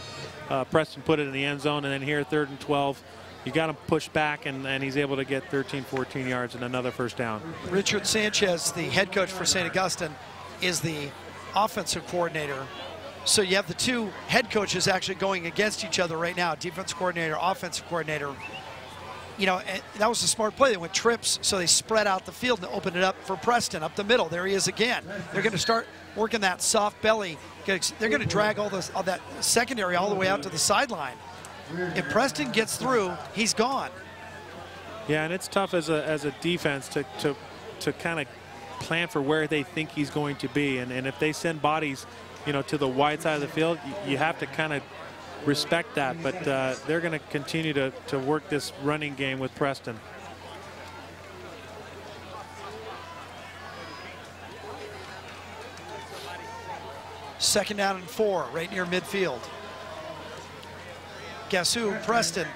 Preston put it in the end zone, and then here 3rd and 12. You got him pushed back, and he's able to get 13, 14 yards and another 1st down. Richard Sanchez, the head coach for St. Augustine, is the offensive coordinator. So you have the 2 head coaches actually going against each other right now, defensive coordinator, offensive coordinator. You know, and that was a smart play. They went trips, so they spread out the field and opened it up for Preston up the middle. There he is again. They're going to start working that soft belly. They're going to drag all that secondary all the way out to the sideline. If Preston gets through, he's gone. Yeah, and it's tough as a defense to kind of plan for where they think he's going to be. And if they send bodies, you know, to the wide side of the field, you have to kind of respect that, but they're going to continue to work this running game with Preston. Second down and 4, right near midfield. Guess who? Preston.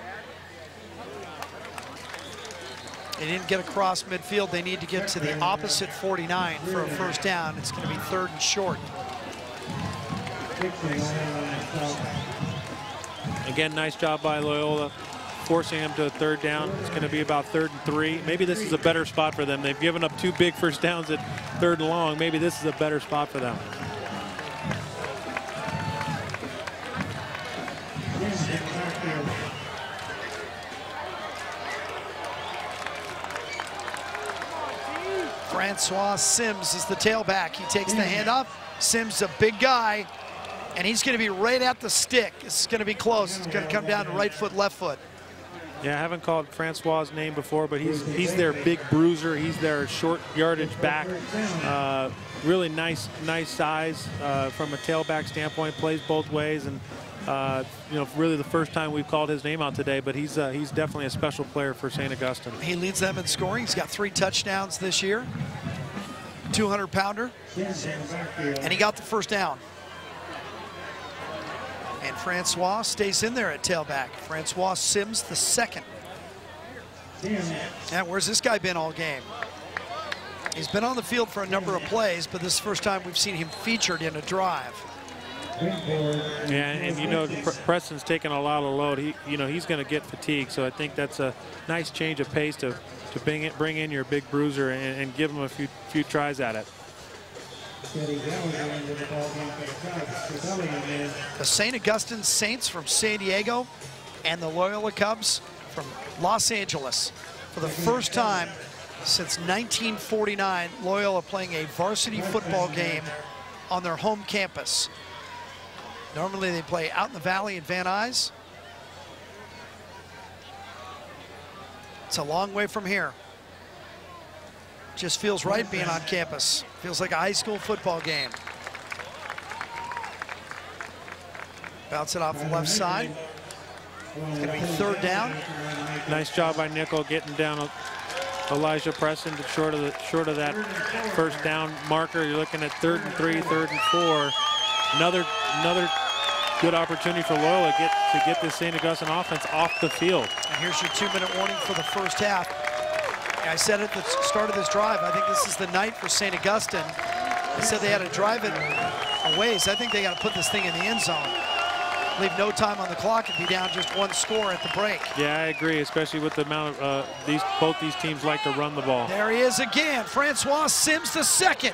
They didn't get across midfield. They need to get to the opposite 49 for a 1st down. It's going to be 3rd and short. Again, nice job by Loyola, forcing him to a 3rd down. It's going to be about 3rd and 3. Maybe this is a better spot for them. They've given up 2 big 1st downs at 3rd and long. Maybe this is a better spot for them. Francois Sims is the tailback. He takes the handoff. Sims, a big guy, and he's going to be right at the stick. It's going to be close. It's going to come down to right foot, left foot. Yeah, I haven't called Francois' name before, but he's their big bruiser. He's their short yardage back. Really nice size from a tailback standpoint. Plays both ways, and you know, really the first time we've called his name out today. But he's definitely a special player for St. Augustine. He leads them in scoring. He's got 3 touchdowns this year. 200-pounder, and he got the first down. And Francois stays in there at tailback. Francois Sims the second. And where's this guy been all game? He's been on the field for a number of plays, but this is the first time we've seen him featured in a drive. Yeah, and you know, Preston's taking a lot of load. He's going to get fatigued, so I think that's a nice change of pace to bring in your big bruiser and give him a few tries at it. The St. Augustine Saints from San Diego and the Loyola Cubs from Los Angeles. For the first time since 1949, Loyola playing a varsity football game on their home campus. Normally they play out in the valley in Van Nuys. It's a long way from here. Just feels right being on campus. Feels like a high school football game. Bounce it off the left side. It's going to be third down. Nice job by Nickel getting down Elijah Preston to short of that first down marker. You're looking at 3rd and 3, 3rd and 4. Another good opportunity for Loyola to get this St. Augustine offense off the field. And here's your 2-minute warning for the first half. I said at the start of this drive, I think this is the night for St. Augustine. They said they had to drive it a ways. I think they got to put this thing in the end zone. Leave no time on the clock and be down just 1 score at the break. Yeah, I agree, especially with the amount of both these teams like to run the ball. There he is again, Francois Sims the second.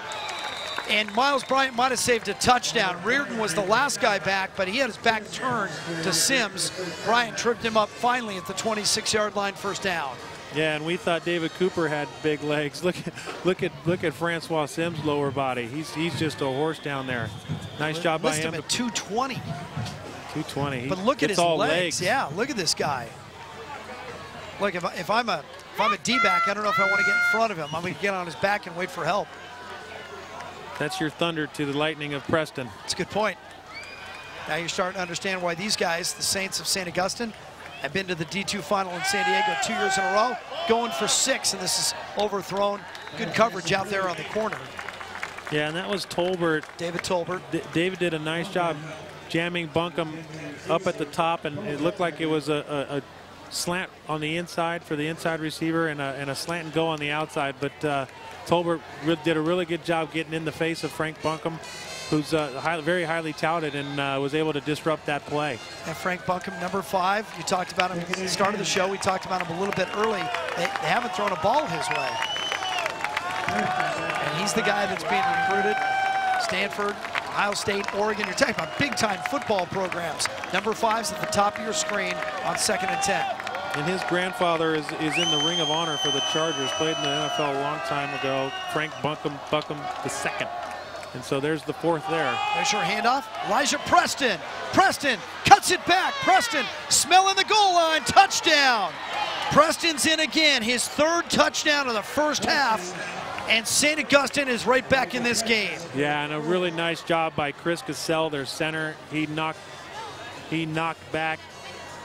And Miles Bryant might have saved a touchdown. Reardon was the last guy back, but he had his back turned to Sims. Bryant tripped him up finally at the 26-yard line, first down. Yeah, and we thought David Cooper had big legs. Look at Francois Sims' lower body. He's just a horse down there. Nice job by him. List him at 220. 220. But look at his legs. Yeah, look at this guy. Look, if I'm a D-back, I don't know if I want to get in front of him. I'm going to get on his back and wait for help. That's your thunder to the lightning of Preston. That's a good point. Now you're starting to understand why these guys, the Saints of St. Augustine, have been to the D2 final in San Diego 2 years in a row, going for 6, and this is overthrown. Good coverage out there on the corner. Yeah, and that was Tolbert. David Tolbert. David did a nice job jamming Bunkum up at the top, and it looked like it was a slant on the inside for the inside receiver and a slant and go on the outside, but Tolbert did a really good job getting in the face of Frank Bunkum, who's very highly touted, and was able to disrupt that play. And Frank Bunkum, number 5, you talked about him at the start of the show. We talked about him a little bit early. They haven't thrown a ball his way. And he's the guy that's being recruited. Stanford, Ohio State, Oregon. You're talking about big-time football programs. Number 5's at the top of your screen on 2nd and 10. And his grandfather is in the Ring of Honor for the Chargers, played in the NFL a long time ago, Frank Bunkum II. And so there's the 4th there. There's your handoff. Elijah Preston. Preston cuts it back. Preston smelling the goal line. Touchdown. Preston's in again. His 3rd touchdown of the first half. And St. Augustine is right back in this game. Yeah, and a really nice job by Chris Cassell, their center. He knocked back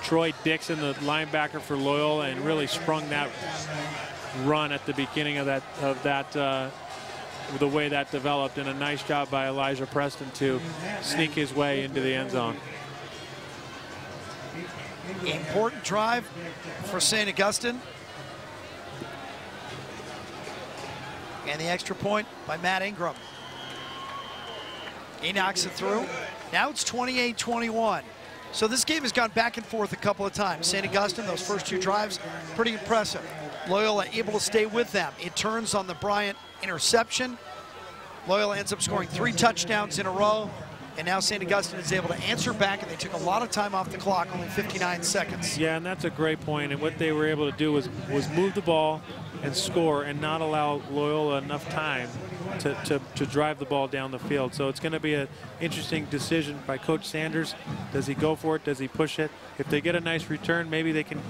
Troy Dixon, the linebacker for Loyola, and really sprung that run at the beginning of that the way that developed, and a nice job by Elijah Preston to sneak his way into the end zone. Important drive for St. Augustine. And the extra point by Matt Ingram. He knocks it through. Now it's 28-21. So this game has gone back and forth a couple of times. St. Augustine, those first 2 drives, pretty impressive. Loyola able to stay with them. It turns on the Bryant interception. Loyola ends up scoring 3 touchdowns in a row. And now St. Augustine is able to answer back, and they took a lot of time off the clock, only 59 seconds. Yeah, and that's a great point. And what they were able to do was move the ball and score and not allow Loyola enough time to drive the ball down the field. So it's going to be an interesting decision by Coach Sanders. Does he go for it? Does he push it? If they get a nice return, maybe they can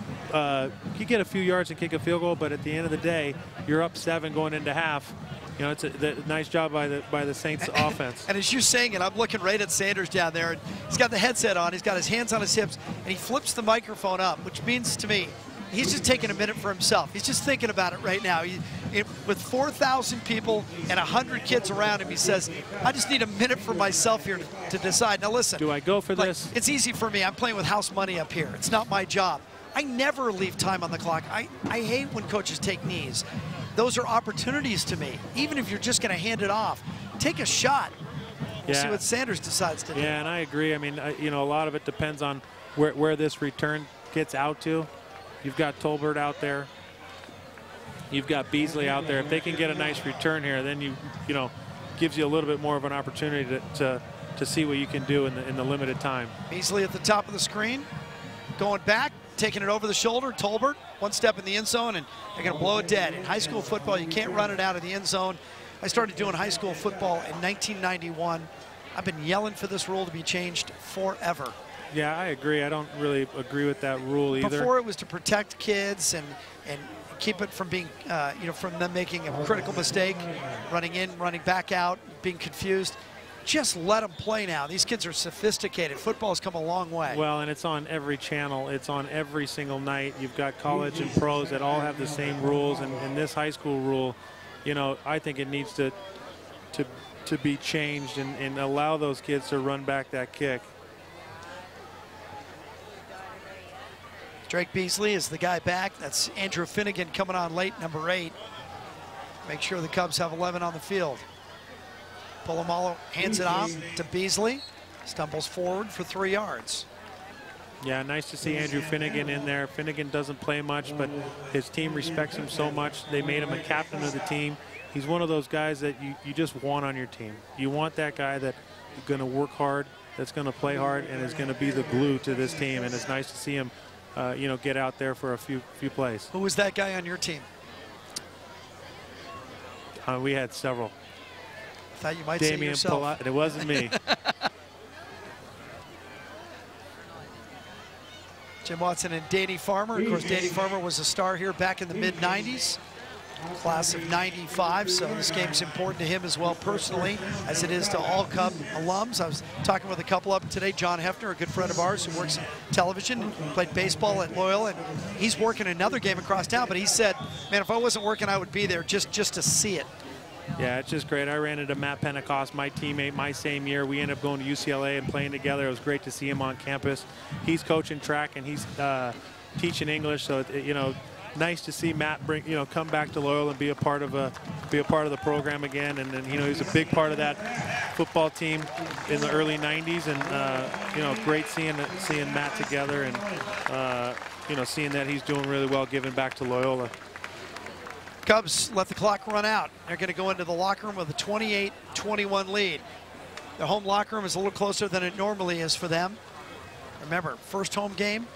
you get a few yards and kick a field goal, but at the end of the day, you're up 7 going into half. You know, it's a nice job by the Saints offense. And as you're saying it, I'm looking right at Sanders down there. And he's got the headset on. He's got his hands on his hips, and he flips the microphone up, which means to me he's just taking a minute for himself. He's just thinking about it right now. With 4,000 people and 100 kids around him, he says, I just need a minute for myself here to decide. Now listen. Do I go for this? It's easy for me. I'm playing with house money up here. It's not my job. I never leave time on the clock. I hate when coaches take knees. Those are opportunities to me. Even if you're just going to hand it off, take a shot. We'll see what Sanders decides to do. Yeah, and I agree. I mean, you know, a lot of it depends on where this return gets out to. You've got Tolbert out there. You've got Beasley out there. If they can get a nice return here, then you know, gives you a little bit more of an opportunity to see what you can do in the limited time. Beasley at the top of the screen, going back, taking it over the shoulder. Tolbert, one step in the end zone, and they're going to blow it dead. In high school football, you can't run it out of the end zone. I started doing high school football in 1991. I've been yelling for this rule to be changed forever. Yeah, I agree. I don't really agree with that rule either. Before it was to protect kids and keep it from being, you know, from them making a critical mistake, running in, running back out, being confused. Just let them play now. These kids are sophisticated. Football has come a long way. Well, and it's on every channel. It's on every single night. You've got college and pros that all have the same rules, and this high school rule, you know, I think it needs to be changed and allow those kids to run back that kick. Drake Beasley is the guy back. That's Andrew Finnegan coming on late, number 8. Make sure the Cubs have 11 on the field. Polamalu hands it off to Beasley. Stumbles forward for 3 yards. Yeah, nice to see Andrew Finnegan in there. Finnegan doesn't play much, but his team respects him so much. They made him a captain of the team. He's one of those guys that you just want on your team. You want that guy that's going to work hard, that's going to play hard, and is going to be the glue to this team. And it's nice to see him, you know, get out there for a few plays. Who was that guy on your team? We had several. Thought you might Damian say yourself. It wasn't me. Jim Watson and Danny Farmer. Of course, Danny Farmer was a star here back in the mid-90s. Class of 95, so this game's important to him as well personally, as it is to all Cub alums. I was talking with a couple up today. John Hefner, a good friend of ours who works in television, and played baseball at Loyola, and he's working another game across town, but he said, man, if I wasn't working, I would be there just to see it. Yeah, it's just great. I ran into Matt Pentecost, my teammate, my same year. We ended up going to UCLA and playing together. It was great to see him on campus. He's coaching track and he's teaching English, so you know, nice to see Matt come back to Loyola and be a part of the program again. And you know, he's a big part of that football team in the early '90s, and you know, great seeing Matt together and you know, seeing that he's doing really well, giving back to Loyola. Cubs let the clock run out. They're going to go into the locker room with a 28-21 lead. Their home locker room is a little closer than it normally is for them. Remember, first home game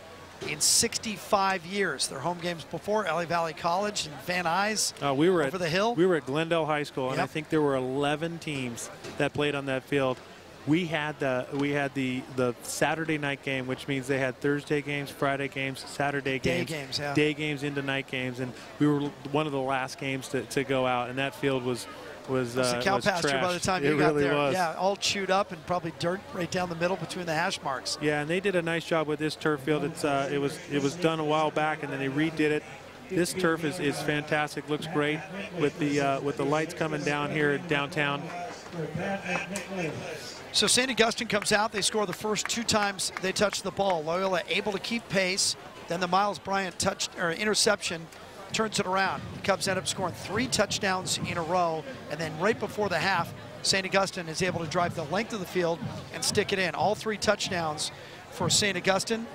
in 65 years. Their home games before LA Valley College and Van Nuys over the hill. We were at Glendale High School, and I think there were 11 teams that played on that field. We had the Saturday night game, which means they had Thursday games, Friday games, Saturday games, day games into night games, and we were one of the last games to go out, and that field was a cow pasture trashed. by the time you got there. Yeah, all chewed up and probably dirt right down the middle between the hash marks. Yeah, and they did a nice job with this turf field. It was done a while back, and then they redid it. This turf is fantastic. Looks great with the lights coming down here downtown. So St. Augustine comes out. They score the first 2 times they touch the ball. Loyola able to keep pace. Then the Miles Bryant interception turns it around. The Cubs end up scoring 3 touchdowns in a row. And then right before the half, St. Augustine is able to drive the length of the field and stick it in. All 3 touchdowns for St. Augustine,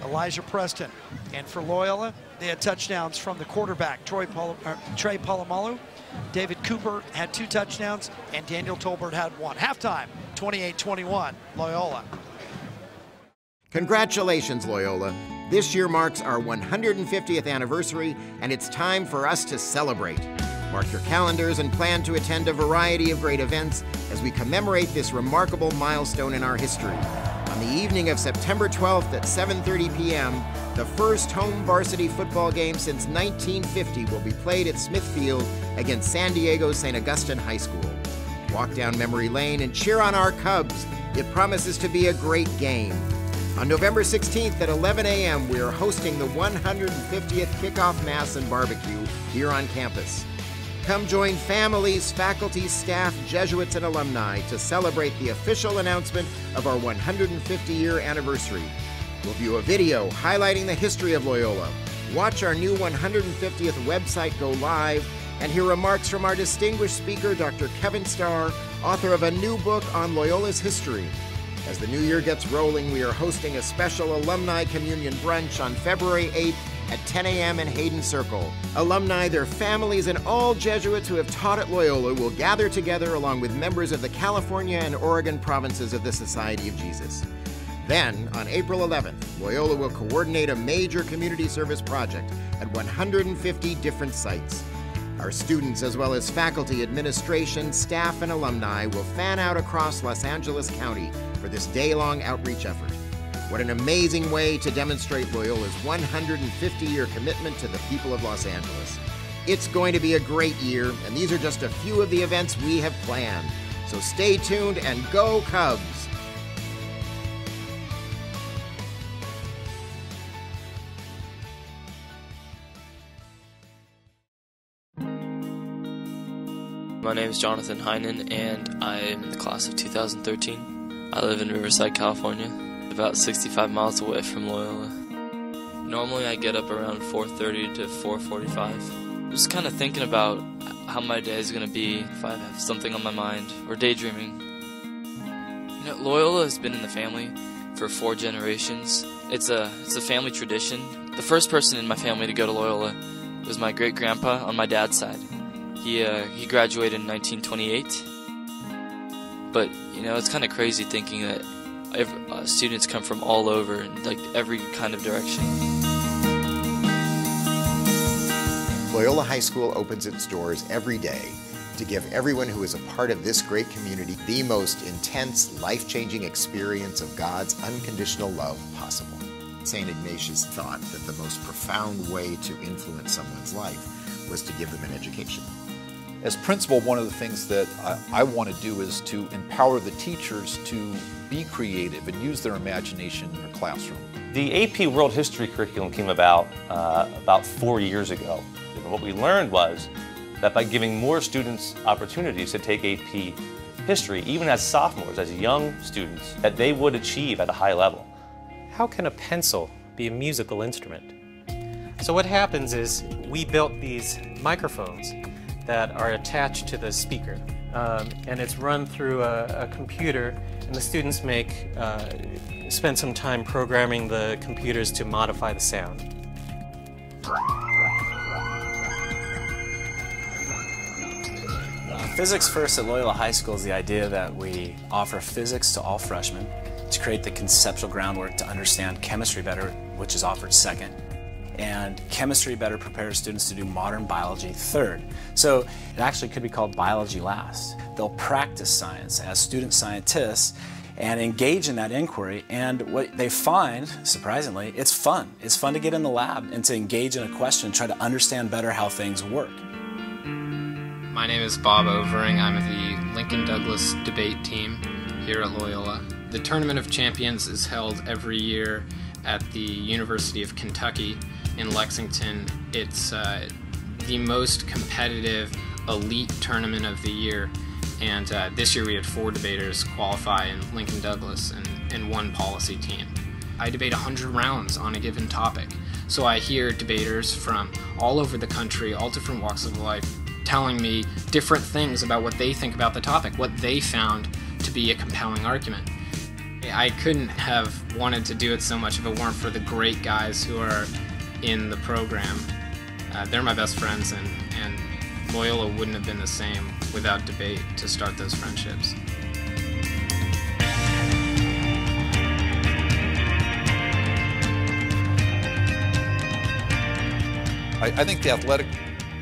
Elijah Preston. And for Loyola, they had touchdowns from the quarterback, Trey Polamalu. David Cooper had 2 touchdowns, and Daniel Tolbert had 1. Halftime, 28-21, Loyola. Congratulations, Loyola. This year marks our 150th anniversary, and it's time for us to celebrate. Mark your calendars and plan to attend a variety of great events as we commemorate this remarkable milestone in our history. On the evening of September 12th at 7:30 p.m., the first home varsity football game since 1950 will be played at Smithfield against San Diego's St. Augustine High School. Walk down memory lane and cheer on our Cubs. It promises to be a great game. On November 16th at 11 a.m., we are hosting the 150th Kickoff Mass and Barbecue here on campus. Come join families, faculty, staff, Jesuits, and alumni to celebrate the official announcement of our 150-year anniversary. We'll view a video highlighting the history of Loyola, watch our new 150th website go live, and hear remarks from our distinguished speaker, Dr. Kevin Starr, author of a new book on Loyola's history. As the new year gets rolling, we are hosting a special alumni communion brunch on February 8th at 10 a.m. in Hayden Circle. Alumni, their families, and all Jesuits who have taught at Loyola will gather together along with members of the California and Oregon provinces of the Society of Jesus. Then, on April 11th, Loyola will coordinate a major community service project at 150 different sites. Our students, as well as faculty, administration, staff, and alumni, will fan out across Los Angeles County for this day-long outreach effort. What an amazing way to demonstrate Loyola's 150-year commitment to the people of Los Angeles. It's going to be a great year, and these are just a few of the events we have planned. So stay tuned and go Cubs! My name is Jonathan Heinen, and I am in the class of 2013. I live in Riverside, California, about 65 miles away from Loyola. Normally I get up around 4:30 to 4:45. Just kind of thinking about how my day is going to be, if I have something on my mind, or daydreaming. You know, Loyola has been in the family for 4 generations. It's a family tradition. The first person in my family to go to Loyola was my great-grandpa on my dad's side. He graduated in 1928, but you know, it's kind of crazy thinking that students come from all over, in like every kind of direction. Loyola High School opens its doors every day to give everyone who is a part of this great community the most intense, life-changing experience of God's unconditional love possible. St. Ignatius thought that the most profound way to influence someone's life was to give them an education. As principal, one of the things that I want to do is to empower the teachers to be creative and use their imagination in their classroom. The AP World History curriculum came about 4 years ago. And what we learned was that by giving more students opportunities to take AP History, even as sophomores, as young students, that they would achieve at a high level. How can a pencil be a musical instrument? So what happens is we built these microphones that are attached to the speaker, and it's run through a computer, and the students spend some time programming the computers to modify the sound. Physics First at Loyola High School is the idea that we offer physics to all freshmen to create the conceptual groundwork to understand chemistry better, which is offered second. And chemistry better prepares students to do modern biology third. So it actually could be called biology last. They'll practice science as student scientists and engage in that inquiry, and what they find, surprisingly, it's fun. It's fun to get in the lab and to engage in a question and try to understand better how things work. My name is Bob Overing. I'm with the Lincoln Douglas debate team here at Loyola. The Tournament of Champions is held every year at the University of Kentucky in Lexington. It's the most competitive elite tournament of the year, and this year we had 4 debaters qualify in Lincoln Douglas and 1 policy team. I debate 100 rounds on a given topic, so I hear debaters from all over the country, all different walks of life, telling me different things about what they think about the topic, what they found to be a compelling argument. I couldn't have wanted to do it so much if it weren't for the great guys who are in the program. They're my best friends, and Loyola wouldn't have been the same without debate to start those friendships. I think the athletic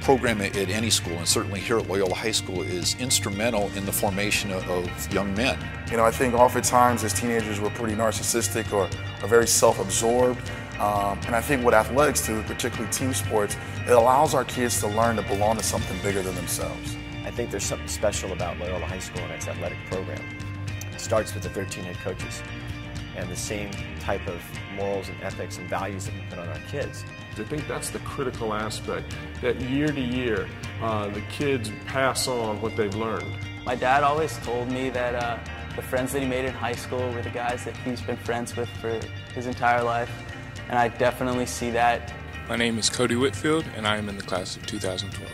program at any school, and certainly here at Loyola High School, is instrumental in the formation of young men. You know, I think oftentimes as teenagers we're pretty narcissistic or very self-absorbed. And I think what athletics do, particularly team sports, it allows our kids to learn to belong to something bigger than themselves. I think there's something special about Loyola High School and its athletic program. It starts with the 13 head coaches and the same type of morals and ethics and values that we put on our kids. I think that's the critical aspect, that year to year, the kids pass on what they've learned. My dad always told me that the friends that he made in high school were the guys that he's been friends with for his entire life, and I definitely see that. My name is Cody Whitfield, and I am in the class of 2012.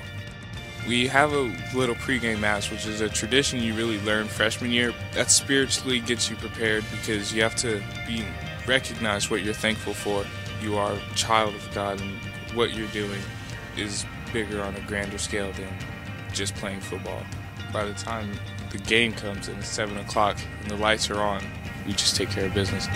We have a little pregame mass, which is a tradition you really learn freshman year. That spiritually gets you prepared because you have to recognize what you're thankful for. You are a child of God, and what you're doing is bigger on a grander scale than just playing football. By the time the game comes and it's 7 o'clock and the lights are on, we just take care of business.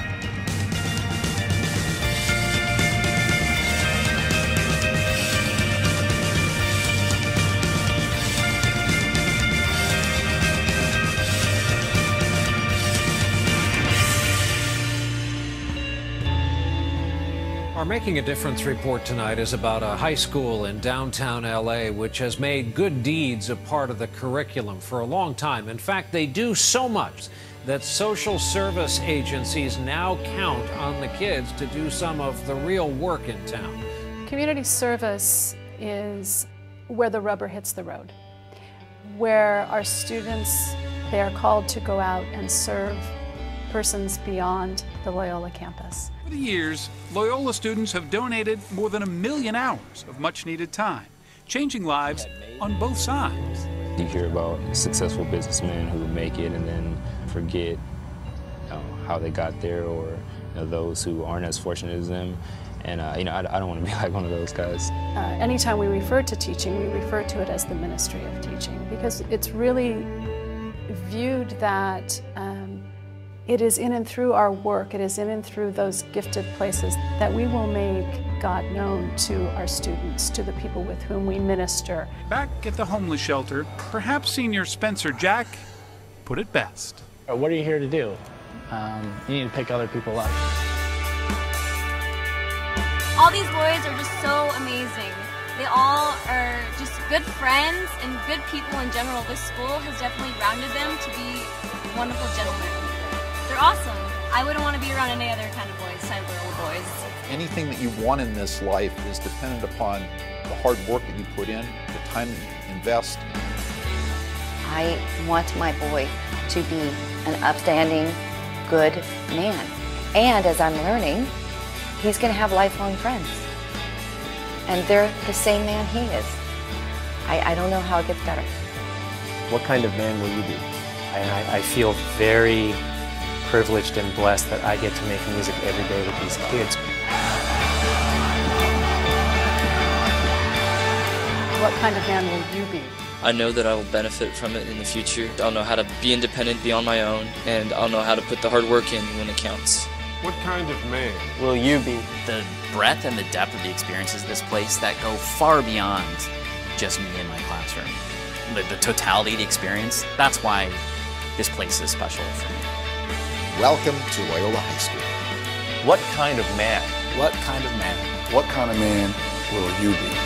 Our Making a Difference report tonight is about a high school in downtown LA which has made good deeds a part of the curriculum for a long time. In fact, they do so much that social service agencies now count on the kids to do some of the real work in town. Community service is where the rubber hits the road, where our students, they are called to go out and serve persons beyond the Loyola campus. Over the years, Loyola students have donated more than 1 million hours of much-needed time, changing lives on both sides. You hear about successful businessmen who make it and then forget how they got there, or those who aren't as fortunate as them. And I don't want to be like one of those guys. Anytime we refer to teaching, we refer to it as the ministry of teaching, because it's really viewed that it is in and through our work, it is in and through those gifted places that we will make God known to our students, to the people with whom we minister. Back at the homeless shelter, perhaps senior Spencer Jack put it best. What are you here to do? You need to pick other people up. All these boys are just so amazing. They all are just good friends and good people in general. This school has definitely rounded them to be wonderful gentlemen. They're awesome. I wouldn't want to be around any other kind of boys, besides little boys. Anything that you want in this life is dependent upon the hard work that you put in, the time that you invest. I want my boy to be an upstanding, good man. And as I'm learning, he's going to have lifelong friends. And they're the same man he is. I don't know how it gets better. What kind of man will you be? I feel very privileged and blessed that I get to make music every day with these kids. What kind of man will you be? I know that I will benefit from it in the future. I'll know how to be independent, be on my own, and I'll know how to put the hard work in when it counts. What kind of man will you be? The breadth and the depth of the experiences of this place that go far beyond just me in my classroom. The totality of the experience, that's why this place is special for me. Welcome to Loyola High School. What kind of man? What kind of man? What kind of man will you be?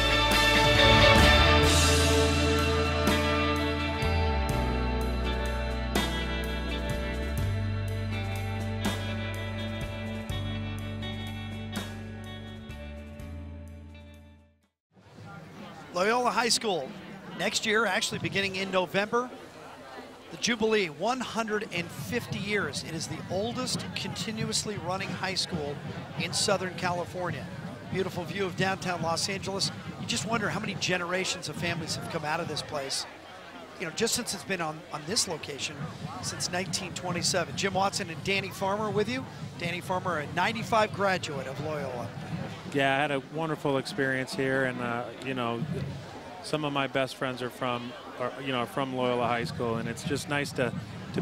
Loyola High School, next year, actually beginning in November, the Jubilee, 150 years. It is the oldest continuously running high school in Southern California. Beautiful view of downtown Los Angeles. You just wonder how many generations of families have come out of this place. You know, just since it's been on this location since 1927. Jim Watson and Danny Farmer with you. Danny Farmer, a 95 graduate of Loyola. Yeah, I had a wonderful experience here, and you know, some of my best friends are from Loyola High School, and it's just nice to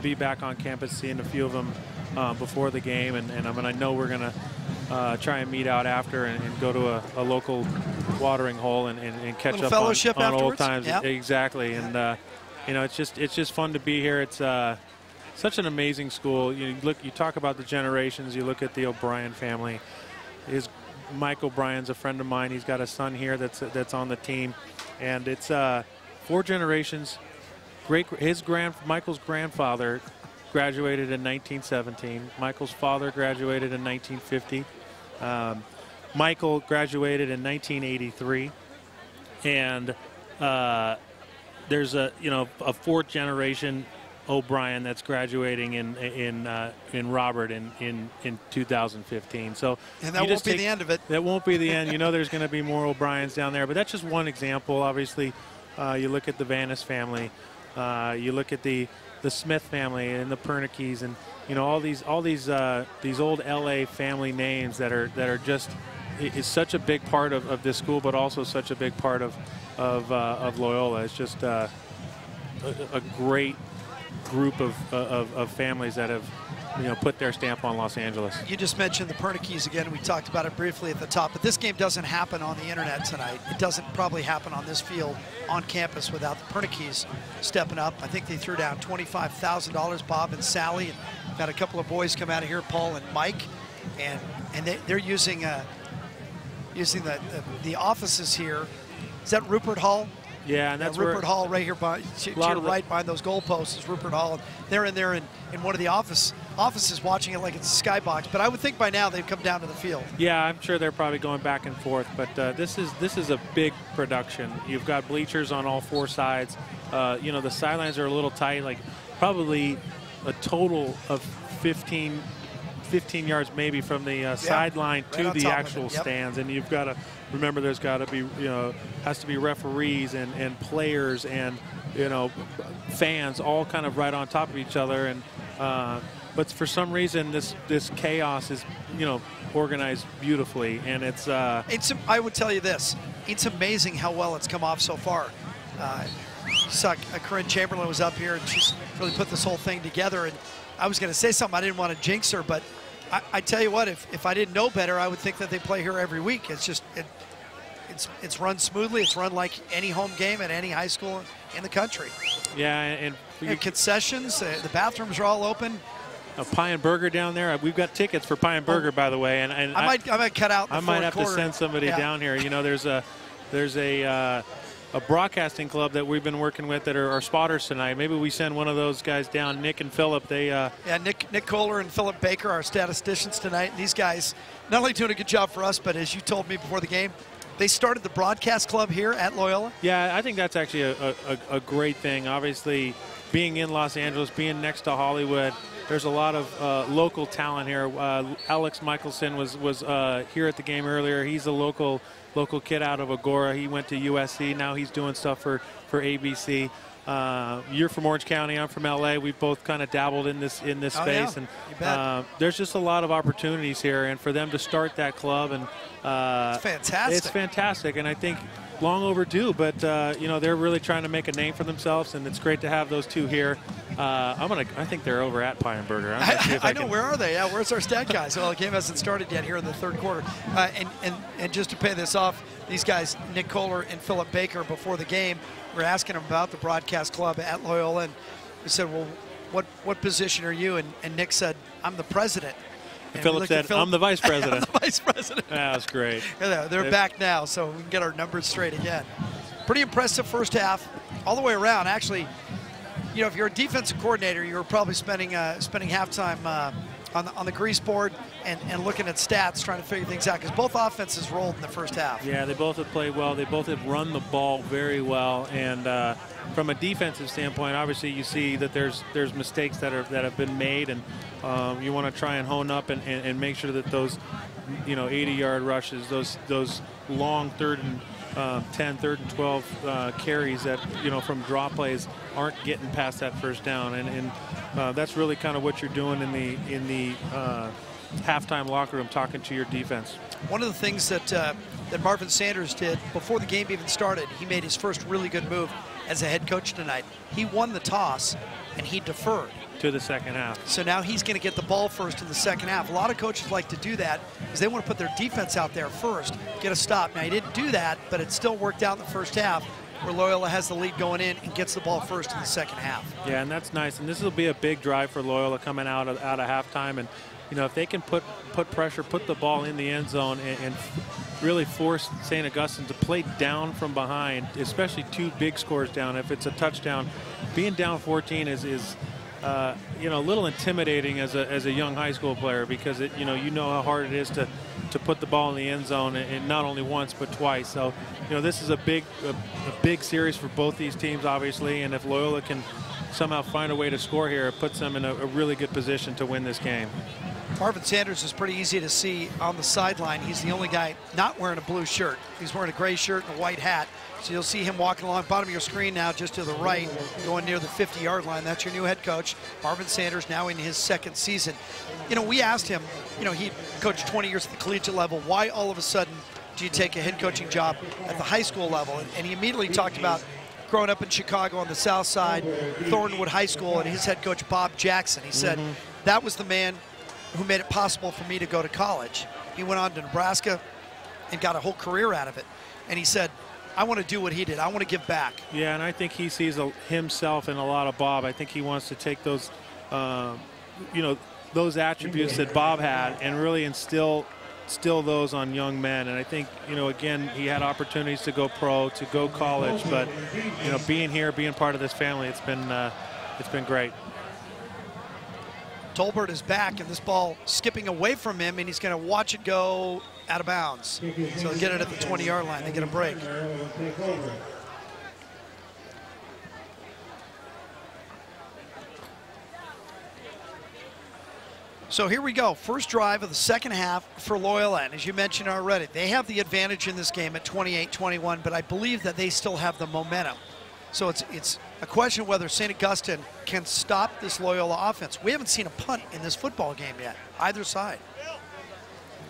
be back on campus, seeing a few of them before the game, and I know we're gonna try and meet out after and go to a local watering hole and catch up fellowship on old afterwards? times. Yeah. Exactly. And you know, it's just fun to be here. It's such an amazing school. You talk about the generations. You look at the O'Brien family. Mike O'Brien's a friend of mine. He's got a son here that's on the team, and it's 4 generations. Michael's grandfather graduated in 1917. Michael's father graduated in 1950. Michael graduated in 1983, and there's a 4th generation O'Brien that's graduating in Robert in 2015. So and that won't be the end of it. That won't be the end. You know, there's going to be more O'Briens down there, but that's just one example. Obviously, you look at the Vanis family, you look at the Smith family and the Pernickes, and you know all these old LA family names that are just is such a big part of this school, but also such a big part of Loyola. It's just a great group of families that have put their stamp on Los Angeles. You just mentioned the Pernickes again. We talked about it briefly at the top, but this game doesn't happen on the internet tonight. It doesn't probably happen on this field on campus without the Pernickes stepping up. I think they threw down $25,000, Bob and Sally, and got a couple of boys come out of here, Paul and Mike, and they're using the offices here. Is that Rupert Hall? Yeah, and that's Rupert Hall right here to your right behind those goalposts is Rupert Hall. They're in there in one of the offices watching it like it's a skybox. But I would think by now they've come down to the field. Yeah, I'm sure they're probably going back and forth. But this is a big production. You've got bleachers on all 4 sides. The sidelines are a little tight, like probably a total of 15 yards maybe from the sideline to the actual stands. And you've got to remember there's got to be, has to be referees and players and, fans all kind of right on top of each other. And but for some reason this chaos is, organized beautifully. And it's I would tell you this, it's amazing how well it's come off so far. Corinne Chamberlain was up here and she's really put this whole thing together. And I was going to say something, I didn't want to jinx her, but I tell you what, if I didn't know better, I would think that they play here every week. It's just it's run smoothly. It's run like any home game at any high school in the country. Yeah, and concessions, the bathrooms are all open. A Pie and Burger down there. We've got tickets for Pie and Burger, by the way, and I might cut out. I might have to send somebody down here. There's a broadcasting club that we've been working with that are our spotters tonight. Maybe we send one of those guys down, Nick and Philip. Nick Kohler and Philip Baker, our statisticians tonight. These guys not only doing a good job for us, but as you told me before the game, they started the broadcast club here at Loyola. Yeah, I think that's actually a great thing. Obviously, being in Los Angeles, being next to Hollywood, there's a lot of local talent here. Alex Michelson was here at the game earlier. He's a local kid out of Agora. He went to USC. Now he's doing stuff for ABC. You're from Orange County. I'm from LA. We've both kind of dabbled in this space, and there's just a lot of opportunities here. And for them to start that club, and it's fantastic. It's fantastic, and I think long overdue. But they're really trying to make a name for themselves, and it's great to have those two here. I think they're over at Pie and Burger. I know. Where are they? Yeah, where's our stat guys? Well, the game hasn't started yet here in the third quarter. And just to pay this off, these guys, Nick Kohler and Philip Baker, before the game, we're asking them about the broadcast club at Loyola, and we said, well, what position are you? And Nick said, I'm the president. And Philip said, I'm the vice president. I'm the vice president. That was great. Yeah, they're back now, so we can get our numbers straight again. Pretty impressive first half, all the way around. Actually, if you're a defensive coordinator, you're probably spending halftime on the grease board and looking at stats, trying to figure things out, because both offenses rolled in the first half. Yeah, they both have played well. They both have run the ball very well. And from a defensive standpoint, obviously you see that there's mistakes that have been made, and you want to try and hone up and make sure that those 80-yard rushes, those long 3rd and 10, 3rd and 12 carries that from draw plays aren't getting past that first down, and that's really kind of what you're doing in the halftime locker room, talking to your defense. One of the things that Marvin Sanders did before the game even started, he made his first really good move as a head coach tonight. He won the toss and he deferred to the second half. So now he's going to get the ball first in the second half. A lot of coaches like to do that because they want to put their defense out there first, get a stop. Now, he didn't do that, but it still worked out in the first half where Loyola has the lead going in and gets the ball first in the second half. Yeah, and that's nice. And this will be a big drive for Loyola coming out of halftime. And, you know, if they can put pressure, put the ball in the end zone and really force St. Augustine to play down from behind, especially 2 big scores down. If it's a touchdown, being down 14 is you know, a little intimidating as a young high school player, because you know how hard it is to put the ball in the end zone, and not only once but twice. So, you know, this is a big series for both these teams, obviously, and if Loyola can somehow find a way to score here, it puts them in a really good position to win this game. Marvin Sanders is pretty easy to see on the sideline. He's the only guy not wearing a blue shirt. He's wearing a gray shirt and a white hat. So you'll see him walking along bottom of your screen now, just to the right, going near the 50-yard line. That's your new head coach, Marvin Sanders, now in his 2nd season. You know, we asked him, you know, he coached 20 years at the collegiate level. Why all of a sudden do you take a head coaching job at the high school level? And he immediately talked about growing up in Chicago on the south side, Thornwood High School, and his head coach, Bob Jackson. He said, that was the man who made it possible for me to go to college. He went on to Nebraska and got a whole career out of it. And he said, I want to do what he did. I want to give back. Yeah, and I think he sees himself in a lot of Bob. I think he wants to take those, you know, those attributes that Bob had and really instill those on young men. And I think, you know, again, he had opportunities to go pro, to go college, but, you know, being here, being part of this family, it's been great. Tolbert is back, and this ball skipping away from him, and he's going to watch it go out of bounds. So they'll get it at the 20-yard line. They get a break. So here we go. First drive of the second half for Loyola. And as you mentioned already, they have the advantage in this game at 28-21, but I believe that they still have the momentum. So it's a question of whether St. Augustine can stop this Loyola offense. We haven't seen a punt in this football game yet, either side.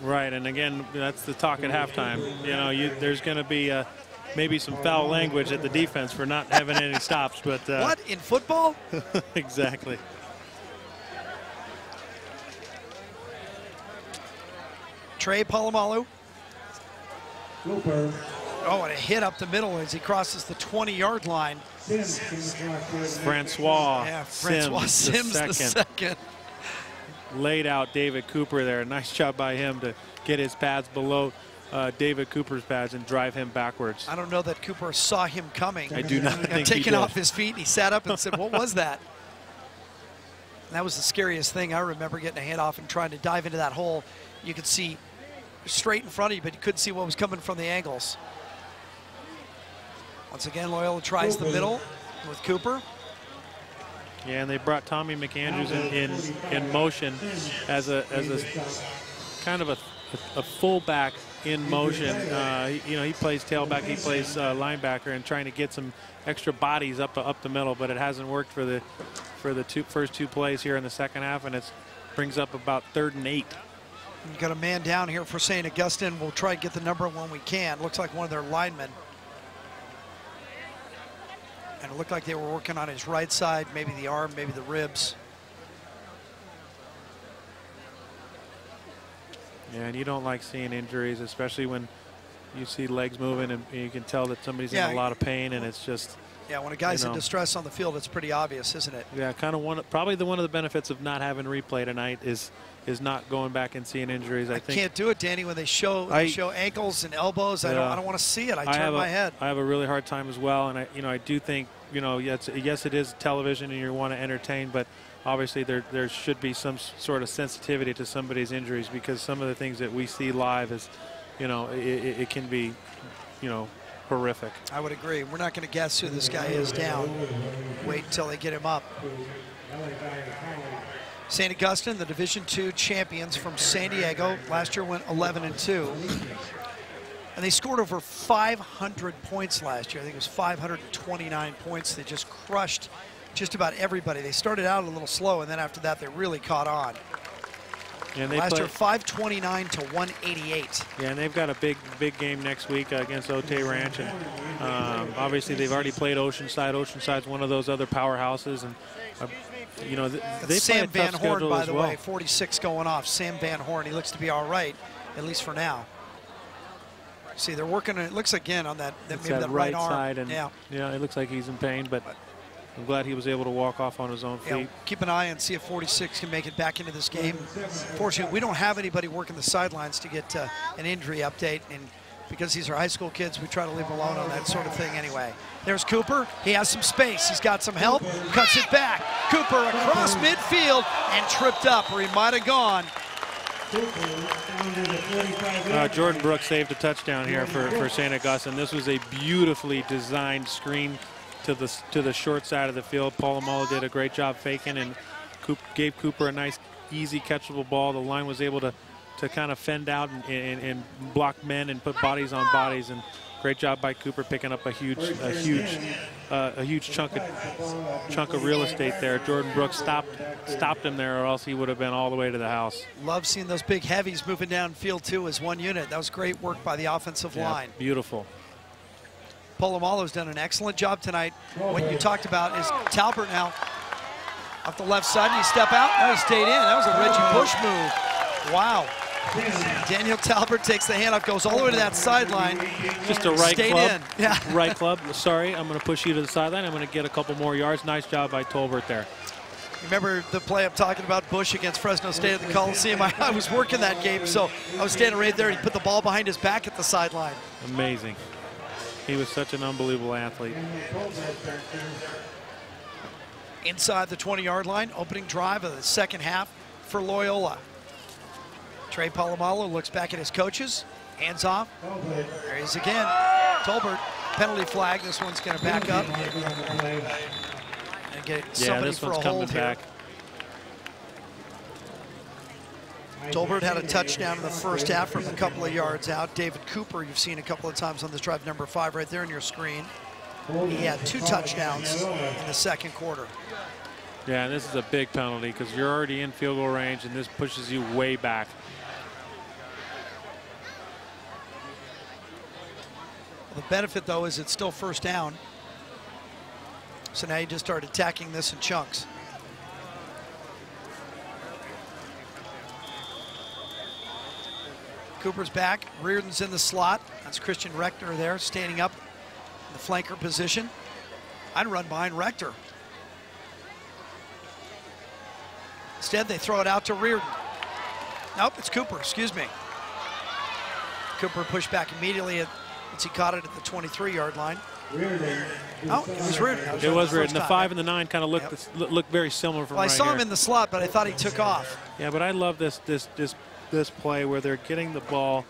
Right, and again, that's the talk at halftime. You know, there's going to be maybe some foul language at the defense for not having any stops. But what, in football? Exactly. Trey Palomalu. Oh, and a hit up the middle as he crosses the 20-yard line. Francois, yeah, Francois Sims the second. Laid out David Cooper there. Nice job by him to get his pads below David Cooper's pads and drive him backwards. I don't know that Cooper saw him coming. I do not think he did. Taken off his feet, and he sat up and said, what was that? And that was the scariest thing. I remember getting a handoff and trying to dive into that hole. You could see straight in front of you, but you couldn't see what was coming from the angles. Once again, Loyola tries the middle with Cooper. Yeah, and they brought Tommy McAndrews in motion as a kind of a fullback in motion. You know, he plays tailback, he plays linebacker, and trying to get some extra bodies up the middle, but it hasn't worked for the first two plays here in the second half, and it brings up about 3rd and 8. We've got a man down here for St. Augustine. We'll try to get the number when we can. Looks like one of their linemen. And it looked like they were working on his right side, maybe the arm, maybe the ribs. Yeah, and you don't like seeing injuries, especially when you see legs moving and you can tell that somebody's in a lot of pain, and it's just... Yeah, when a guy's in distress on the field, it's pretty obvious, isn't it? Yeah, kind of probably one of the benefits of not having replay tonight is not going back and seeing injuries. I think can't do it, Danny, when they show ankles and elbows. I don't want to see it. I turn my head. I have a really hard time as well, and I do think, you know, yes, it is television and you want to entertain, but obviously there should be some sort of sensitivity to somebody's injuries, because some of the things that we see live is, you know, it can be, you know, horrific. I would agree. We're not going to guess who this guy is down. Wait until they get him up. St. Augustine, the Division II champions from San Diego. Last year went 11-2. And they scored over 500 points last year. I think it was 529 points. They just crushed just about everybody. They started out a little slow, and then after that, they really caught on. And they last year, 529 to 188. Yeah, and they've got a big game next week against Otay Ranch, and obviously they've already played Oceanside. Oceanside's one of those other powerhouses, and You know, they Sam play a Van tough Horn, schedule by as the well. way, 46 going off. Sam Van Horn, he looks to be all right, at least for now. See, they're working, it looks again on that, It's maybe that right arm. side, and yeah, it looks like he's in pain, but I'm glad he was able to walk off on his own feet. Yeah, keep an eye and see if 46 can make it back into this game. Fortunately, we don't have anybody working the sidelines to get an injury update, and because these are high school kids, we try to leave them alone on that sort of thing anyway. There's Cooper. He has some space. He's got some help. Cuts it back. Cooper across midfield and tripped up, or he might have gone. Jordan Brooks saved a touchdown here for St. Augustine. This was a beautifully designed screen to the short side of the field. Polamalu did a great job faking and gave Cooper a nice, easy, catchable ball. The line was able to kind of fend out and block men and put bodies on bodies. And great job by Cooper picking up a huge chunk of real estate there. Jordan Brooks stopped him there, or else he would have been all the way to the house. Love seeing those big heavies moving downfield too as one unit. That was great work by the offensive line. Beautiful. Polamalu's done an excellent job tonight. What you talked about is Talbert now off the left side, and he step out. No, he stayed in. That was a Reggie Bush move. Wow. Daniel Talbert takes the handoff, goes all the way to that sideline. Just a right stayed club. In. Yeah. Right club. Sorry, I'm going to push you to the sideline. I'm going to get a couple more yards. Nice job by Tolbert there. Remember the play I'm talking about, Bush against Fresno State at the Coliseum? I was working that game, so I was standing right there, and he put the ball behind his back at the sideline. Amazing. He was such an unbelievable athlete. Inside the 20-yard line, opening drive of the second half for Loyola. Trey Polamalu looks back at his coaches, hands off. There he is again. Tolbert, penalty flag. This one's going to back up and get somebody this for one's a hold coming here. back. Tolbert had a touchdown in the first half from a couple of yards out. David Cooper, you've seen a couple of times on this drive, number 5 right there on your screen. He had 2 touchdowns in the second quarter. Yeah, and this is a big penalty because you're already in field goal range, and this pushes you way back. The benefit, though, is it's still first down. So now you just start attacking this in chunks. Cooper's back. Reardon's in the slot. That's Christian Rector there, standing up in the flanker position. I'd run behind Rector. Instead, they throw it out to Reardon. Nope, it's Cooper, excuse me. Cooper pushed back immediately once he caught it at the 23-yard line. Oh, it was Reardon. It was Reardon. The 5 and the 9 kind of looked very similar from well, right I saw here. him in the slot, but I thought he took off. Yeah, but I love this play where they're getting the ball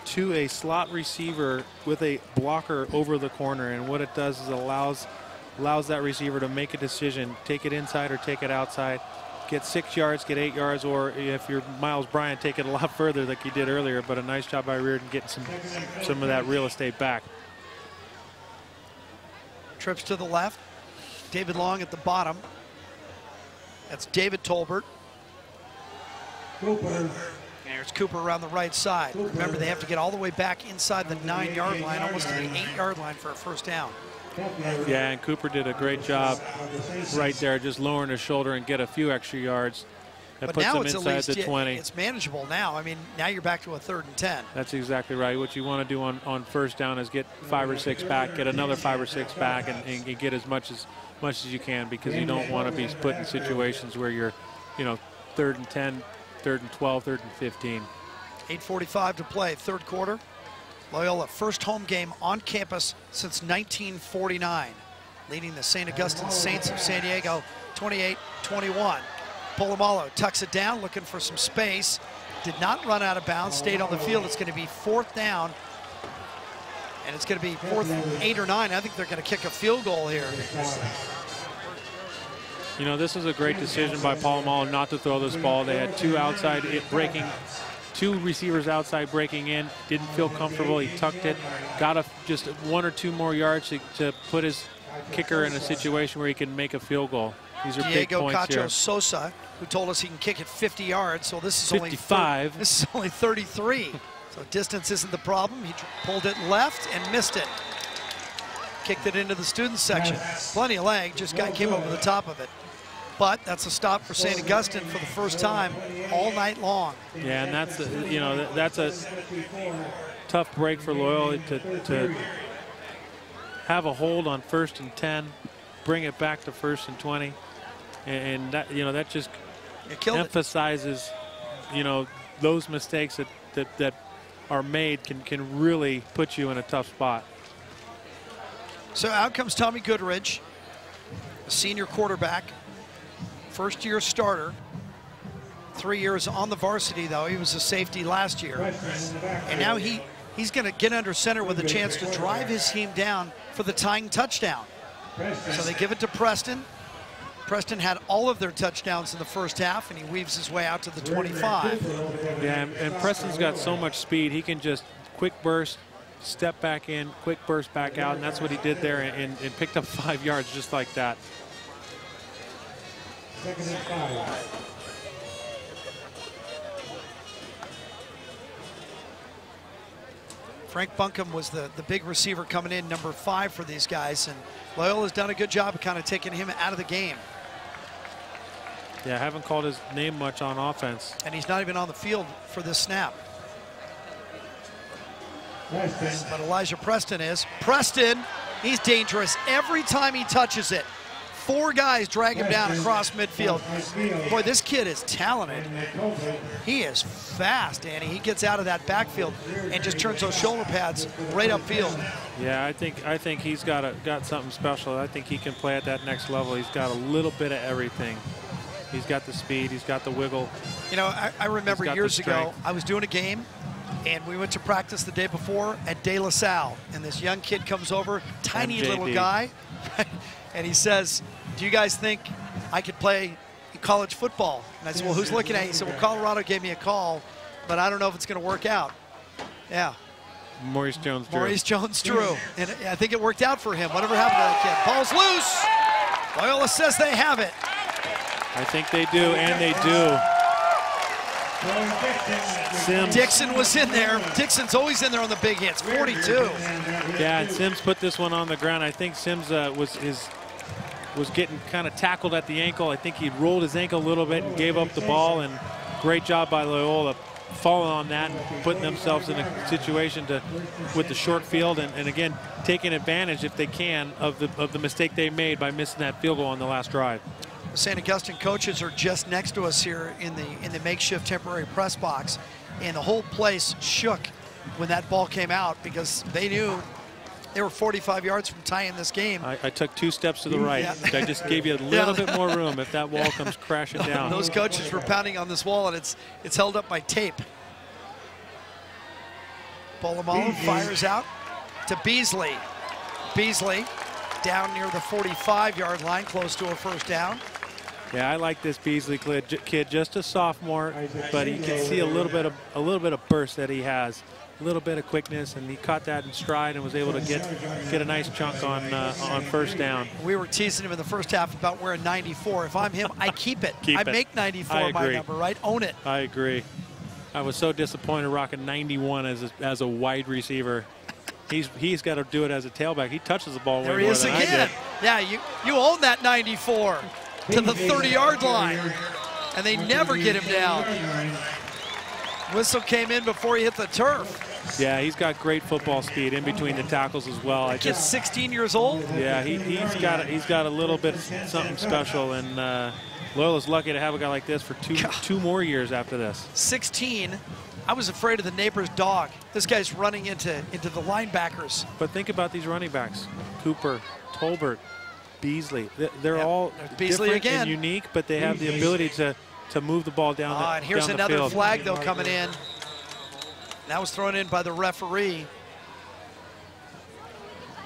to a slot receiver with a blocker over the corner, and what it does is allows that receiver to make a decision, take it inside or take it outside, get 6 yards, get 8 yards, or if you're Miles Bryant, take it a lot further like he did earlier. But a nice job by Reardon getting some of that real estate back. Trips to the left. David Long at the bottom. That's David Tolbert. Cooper. There's Cooper around the right side. Remember, they have to get all the way back inside the 9-yard line, almost to the 8-yard line for a first down. Yeah, and Cooper did a great job right there, just lowering his shoulder and get a few extra yards. That But puts now them it's inside at least the 20. It's manageable now. I mean, now you're back to a 3rd and 10. That's exactly right. What you want to do on first down is get 5 or 6 back, get another 5 or 6 back, and get as much as you can, because you don't want to be put in situations where you're, 3rd and 10, 3rd and 12, 3rd and 15. 8:45 to play, third quarter. Loyola, first home game on campus since 1949, leading the St. Augustine Saints of San Diego 28-21. Polamalu tucks it down, looking for some space. Did not run out of bounds, stayed on the field. It's going to be 4th down, and it's going to be 4th, 8 or 9. I think they're going to kick a field goal here. This is a great decision by Polamalu not to throw this ball. They had 2 outside breaking, 2 receivers outside breaking in. Didn't feel comfortable. He tucked it, got just 1 or 2 more yards to put his kicker in a situation where he can make a field goal. These are big Diego points Cacho here. Sosa, who told us he can kick it 50 yards, so this is 55. This is only 33. So distance isn't the problem. He pulled it left and missed it. Kicked it into the student section. Plenty of leg, just came over the top of it. But that's a stop for St. Augustine for the first time all night long. Yeah, and that's that's a tough break for Loyola to have a hold on 1st and 10, bring it back to 1st and 20, and that that just emphasizes those mistakes that are made can really put you in a tough spot. So out comes Tommy Goodridge, a senior quarterback, first-year starter. 3 years on the varsity, though. He was a safety last year. And now he's going to get under center with a chance to drive his team down for the tying touchdown. So they give it to Preston. Preston had all of their touchdowns in the first half, and he weaves his way out to the 25. Yeah, and Preston's got so much speed. He can just quick burst, step back in, quick burst back out, and that's what he did there and picked up 5 yards just like that. Frank Buncombe was the big receiver coming in, number 5 for these guys, and Loyola's done a good job of kind of taking him out of the game. Yeah, I haven't called his name much on offense. And he's not even on the field for this snap. But Elijah Preston is. Preston, he's dangerous every time he touches it. 4 guys drag him down across midfield. Boy, this kid is talented. He is fast, Danny. He gets out of that backfield and just turns those shoulder pads right upfield. Yeah, I think he's got something special. I think he can play at that next level. He's got a little bit of everything. He's got the speed. He's got the wiggle. You know, I remember years ago, I was doing a game, and we went to practice the day before at De La Salle, and this young kid comes over, tiny MJD. little guy, and he says, "Do you guys think I could play college football?" And I said, "Well, who's looking at you?" He said, "Well, Colorado gave me a call, but I don't know if it's going to work out." Yeah. Maurice Jones-Drew. Maurice Jones-Drew. And I think it worked out for him. Whatever happened to that kid. Ball's loose. Loyola says they have it. I think they do, and they do. Sims. Dixon was in there. Dixon's always in there on the big hits. 42. Yeah, and Sims put this one on the ground. I think Sims was getting kind of tackled at the ankle. I think he rolled his ankle a little bit and gave up the ball, and great job by Loyola falling on that and putting themselves in a situation with the short field and again taking advantage, if they can, of the mistake they made by missing that field goal on the last drive. The St. Augustine coaches are just next to us here in the makeshift temporary press box, and the whole place shook when that ball came out because they knew they were 45 yards from tying this game. I took 2 steps to the right. Yeah. I just gave you a little bit more room if that wall comes crashing down. Those coaches were pounding on this wall, and it's held up by tape. Polamalu fires out to Beasley. Beasley down near the 45-yard line, close to a first down. Yeah, I like this Beasley kid, just a sophomore, but you can see a little bit of burst that he has, a little bit of quickness, and he caught that in stride and was able to get a nice chunk on first down. We were teasing him in the first half about wearing 94. If I'm him, I keep it. I make 94 my number, right? Own it. I agree. I was so disappointed rocking 91 as a wide receiver. He's got to do it as a tailback. He touches the ball way more than I did. Yeah, you own that 94 to the 30-yard line, and they never get him down. Whistle came in before he hit the turf. Yeah, he's got great football speed in between the tackles as well. Kid's 16 years old. Yeah, he's got a little bit of something special, and Loyola's lucky to have a guy like this for two more years after this. 16. I was afraid of the neighbor's dog. This guy's running into the linebackers. But think about these running backs: Cooper, Tolbert, Beasley. They're all Beasley different again. and unique, but they have the ability to move the ball down and here's down the another field. flag, though, coming in. That was thrown in by the referee.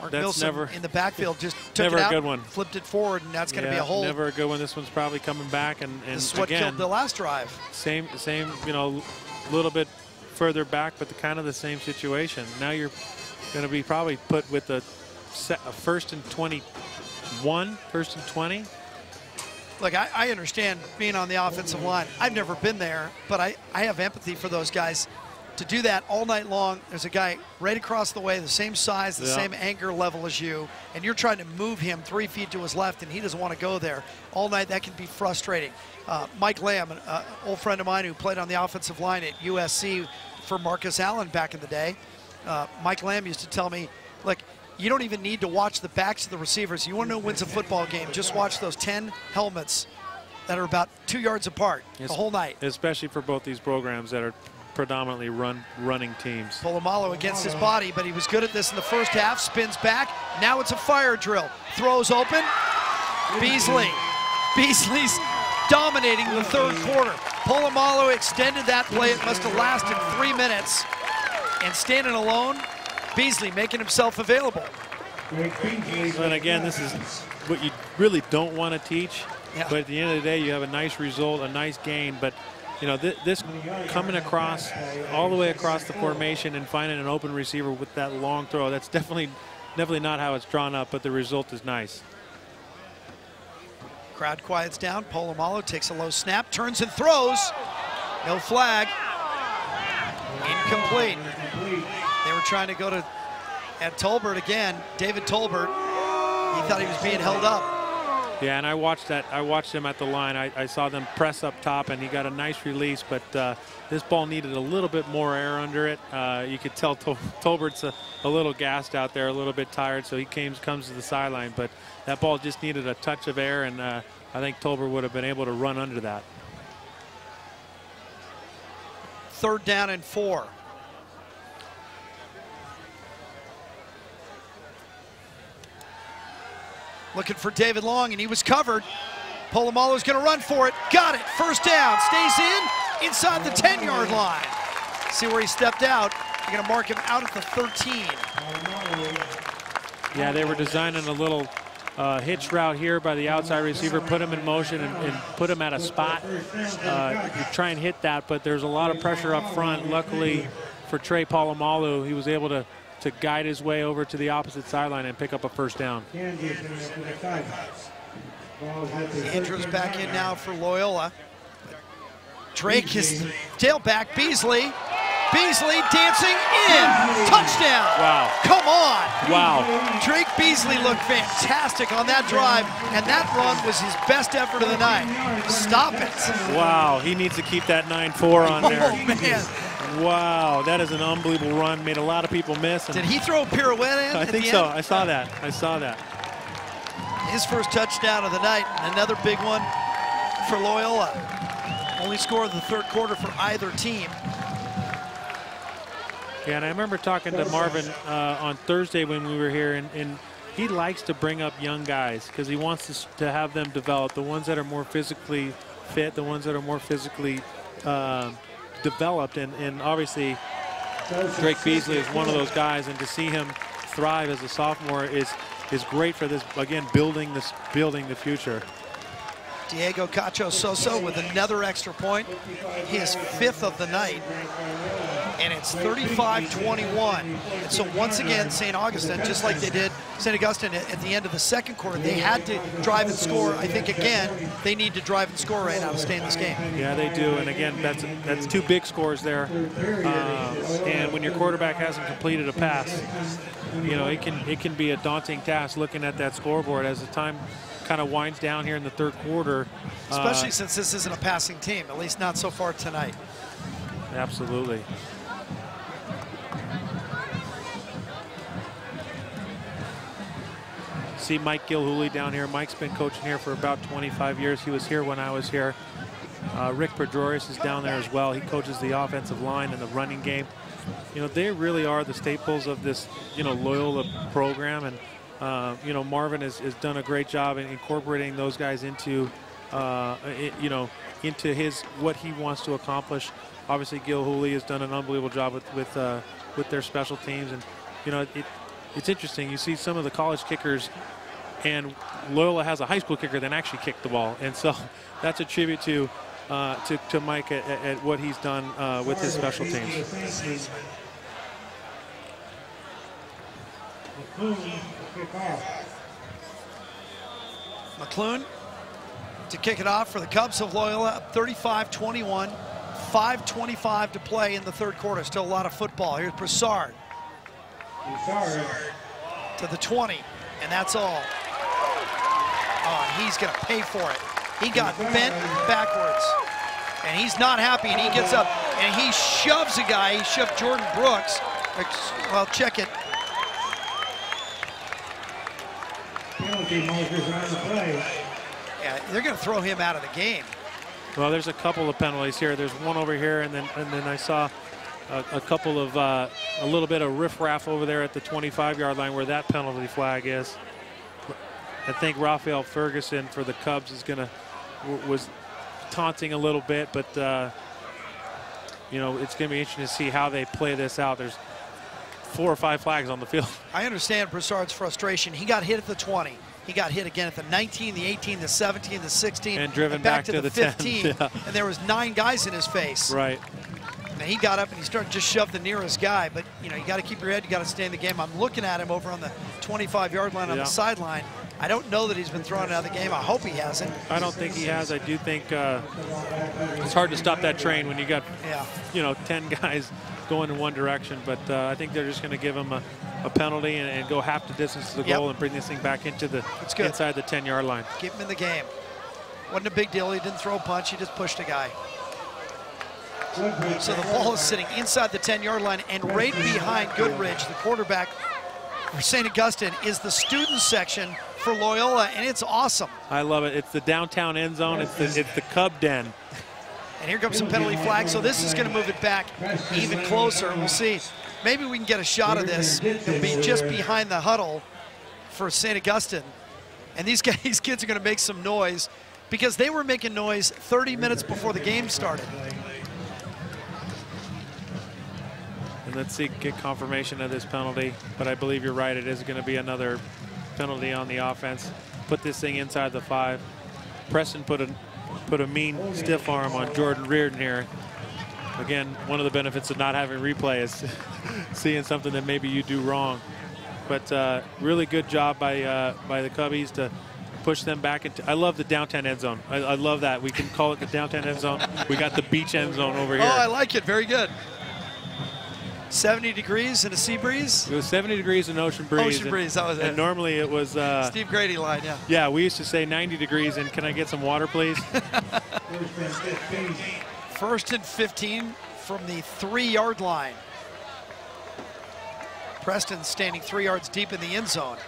Mark That's Milsom in the backfield just took it out, a good one. Flipped it forward, and that's going to be a hold. Never a good one. This one's probably coming back, and this is what killed the last drive. Same, a little bit further back, but kind of the same situation. Now you're going to be probably put with a first and 21, first and 20. Look, I understand being on the offensive line. I've never been there, but I have empathy for those guys. to do that all night long, there's a guy right across the way, the same size, the Yeah. same anger level as you, and you're trying to move him 3 feet to his left, and he doesn't want to go there. All night, that can be frustrating. Mike Lamb, an old friend of mine who played on the offensive line at USC for Marcus Allen back in the day, Mike Lamb used to tell me, look, you don't even need to watch the backs of the receivers. You want to know who wins a football game, just watch those 10 helmets that are about 2 yards apart the whole night. Especially for both these programs that are predominantly running teams. Polamalu against his body, but he was good at this in the first half. Spins back. Now it's a fire drill. Throws open. Beasley. Beasley's dominating the third quarter. Polamalu extended that play. It must have lasted 3 minutes. And standing alone, Beasley making himself available. And again, this is what you really don't want to teach. Yeah. But at the end of the day, you have a nice result, a nice gain. But you know, this coming across all the way across the formation and finding an open receiver with that long throw, that's definitely not how it's drawn up, but the result is nice. Crowd quiets down. Polamalu takes a low snap, turns and throws. No flag. Incomplete. They were trying to go to at Tolbert again. David Tolbert. He thought he was being held up. Yeah, and I watched that. I watched him at the line. I saw them press up top, and he got a nice release. But this ball needed a little bit more air under it. You could tell Tolbert's a little gassed out there, a little bit tired, so he comes to the sideline. But that ball just needed a touch of air, and I think Tolbert would have been able to run under that. 3rd down and 4. Looking for David Long, and he was covered. Polamalu's going to run for it. Got it. 1st down. Stays in inside the 10-yard line. See where he stepped out. They're going to mark him out at the 13. Yeah, they were designing a little hitch route here by the outside receiver, put him in motion and put him at a spot. You try and hit that, but there's a lot of pressure up front. Luckily for Trey Polamalu, he was able to guide his way over to the opposite sideline and pick up a 1st down. Andrews back in now for Loyola. Drake is tailback. Beasley. Beasley dancing in. Touchdown. Wow. Come on. Wow. Drake Beasley looked fantastic on that drive, and that run was his best effort of the night. Stop it. Wow. He needs to keep that 9-4 on there. Oh, man. Wow, that is an unbelievable run. Made a lot of people miss. Did he throw a pirouette in? I think so. I saw that. I saw that. His first touchdown of the night, and another big one for Loyola. Only score of the 3rd quarter for either team. Yeah, and I remember talking to Marvin on Thursday when we were here, and he likes to bring up young guys because he wants to have them develop. The ones that are more physically fit, the ones that are more physically developed, and obviously Drake Beasley is one of those guys, and to see him thrive as a sophomore is great for this, again, building the future. Diego Cacho Soso with another extra point, his 5th of the night, and it's 35-21. And so once again, St. Augustine, just like they did St. Augustine at the end of the 2nd quarter, they had to drive and score. I think again, they need to drive and score right now to stay in this game. Yeah, they do, and again, that's 2 big scores there. And when your quarterback hasn't completed a pass, you know, it can be a daunting task looking at that scoreboard as the time kind of winds down here in the 3rd quarter. Especially since this isn't a passing team, at least not so far tonight. Absolutely. See Mike Gilhooly down here. Mike's been coaching here for about 25 years. He was here when I was here. Rick Pedroris is down there as well. He coaches the offensive line and the running game. You know, they really are the staples of this, you know, Loyola program. And, you know, Marvin has done a great job in incorporating those guys into, you know, into what he wants to accomplish. Obviously, Gilhooly has done an unbelievable job with their special teams. And, you know, it's interesting. You see some of the college kickers, and Loyola has a high school kicker that actually kicked the ball. And so that's a tribute to Mike at what he's done with his special teams. McClune to kick it off for the Cubs of Loyola, up 35-21. 5:25 to play in the third quarter. Still a lot of football. Here's Broussard. To the 20, and that's all. Oh, he's going to pay for it. He got bent backwards, and he's not happy, and he gets up, and he shoves a guy. He shoved Jordan Brooks. Well, check it. Penalty markers on the play. Yeah, they're going to throw him out of the game. Well, there's a couple of penalties here. There's one over here, and then I saw a couple of a little bit of riffraff over there at the 25-yard line where that penalty flag is. I think Raphael Ferguson for the Cubs is was taunting a little bit, but you know, it's going to be interesting to see how they play this out. There's 4 or 5 flags on the field. I understand Broussard's frustration. He got hit at the 20. He got hit again at the 19, the 18, the 17, the 16, and driven and back to the 10. 15. Yeah. And there was 9 guys in his face. Right. And he got up and he started to just shove the nearest guy. But you know, you got to keep your head. You got to stay in the game. I'm looking at him over on the 25-yard line on the sideline. I don't know that he's been thrown out of the game. I hope he hasn't. I don't think he has. I do think it's hard to stop that train when you got, you know, 10 guys going in one direction. But I think they're just going to give him a penalty and go half the distance to the goal and bring this thing back into the inside the 10-yard line. Keep him in the game. Wasn't a big deal. He didn't throw a punch. He just pushed a guy. So the ball is sitting inside the 10-yard line, and right behind Goodridge, the quarterback for St. Augustine, is the student section for Loyola, and it's awesome. I love it. It's the downtown end zone. It's the Cub Den. And here comes some penalty flag. So this is going to move it back even closer. We'll see. Maybe we can get a shot of this. It'll be just behind the huddle for St. Augustine. And these kids are going to make some noise because they were making noise 30 minutes before the game started. And let's see, get confirmation of this penalty. But I believe you're right. It is going to be another penalty on the offense. Put this thing inside the 5. Preston put a mean stiff arm on Jordan Reardon here. Again, one of the benefits of not having replay is seeing something that maybe you do wrong. But really good job by the Cubbies to push them back into. I love the downtown end zone. I love that. We can call it the downtown end zone. We got the beach end zone over here. Oh, I like it. Very good. 70 degrees and a sea breeze? It was 70 degrees and ocean breeze. Ocean breeze, that was it. And normally it was... Steve Grady line, yeah. Yeah, we used to say 90 degrees and can I get some water, please? First and 15 from the 3-yard line. Preston standing 3 yards deep in the end zone.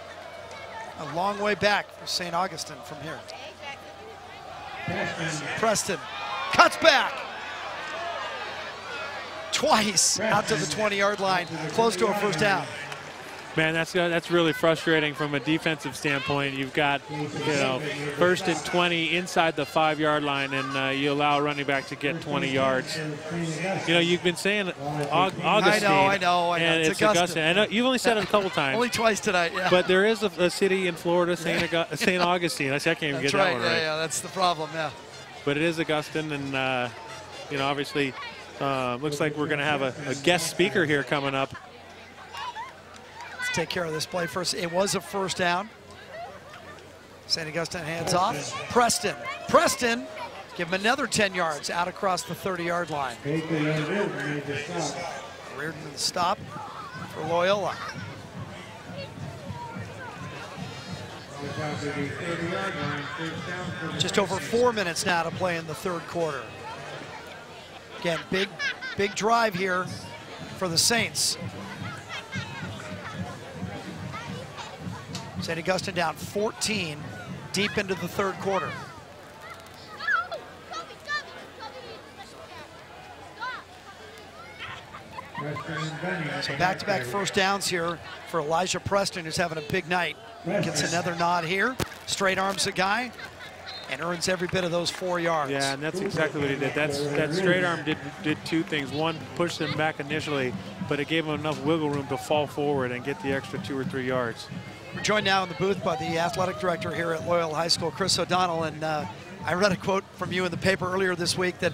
A long way back for St. Augustine from here. Preston cuts back. Twice out to the 20-yard line, close to a first down. Man, that's really frustrating from a defensive standpoint. You've got, you know, 1st and 20 inside the 5-yard line, and you allow a running back to get 20 yards. You know, you've been saying Augustine. I know. And it's Augustine. I know you've only said it a couple times. Only twice tonight, yeah. But there is a city in Florida, St. Augustine. I can't even get that one right. Yeah, that's the problem, yeah. But it is Augustine, and you know, obviously, looks like we're going to have a guest speaker here coming up. Let's take care of this play first. It was a first down. St. Augustine hands off. Preston, give him another 10 yards out across the 30-yard line. Reardon the stop for Loyola. Just over 4 minutes now to play in the third quarter. Again, big drive here for the Saints. St. Augustine down 14 deep into the third quarter. So back-to-back first downs here for Elijah Preston, who's having a big night. Gets another nod here, straight arms a guy, and earns every bit of those 4 yards. Yeah, and that's exactly what he did. That straight arm did 2 things. One, pushed him back initially, but it gave him enough wiggle room to fall forward and get the extra 2 or 3 yards. We're joined now in the booth by the athletic director here at Loyola High School, Chris O'Donnell, and I read a quote from you in the paper earlier this week that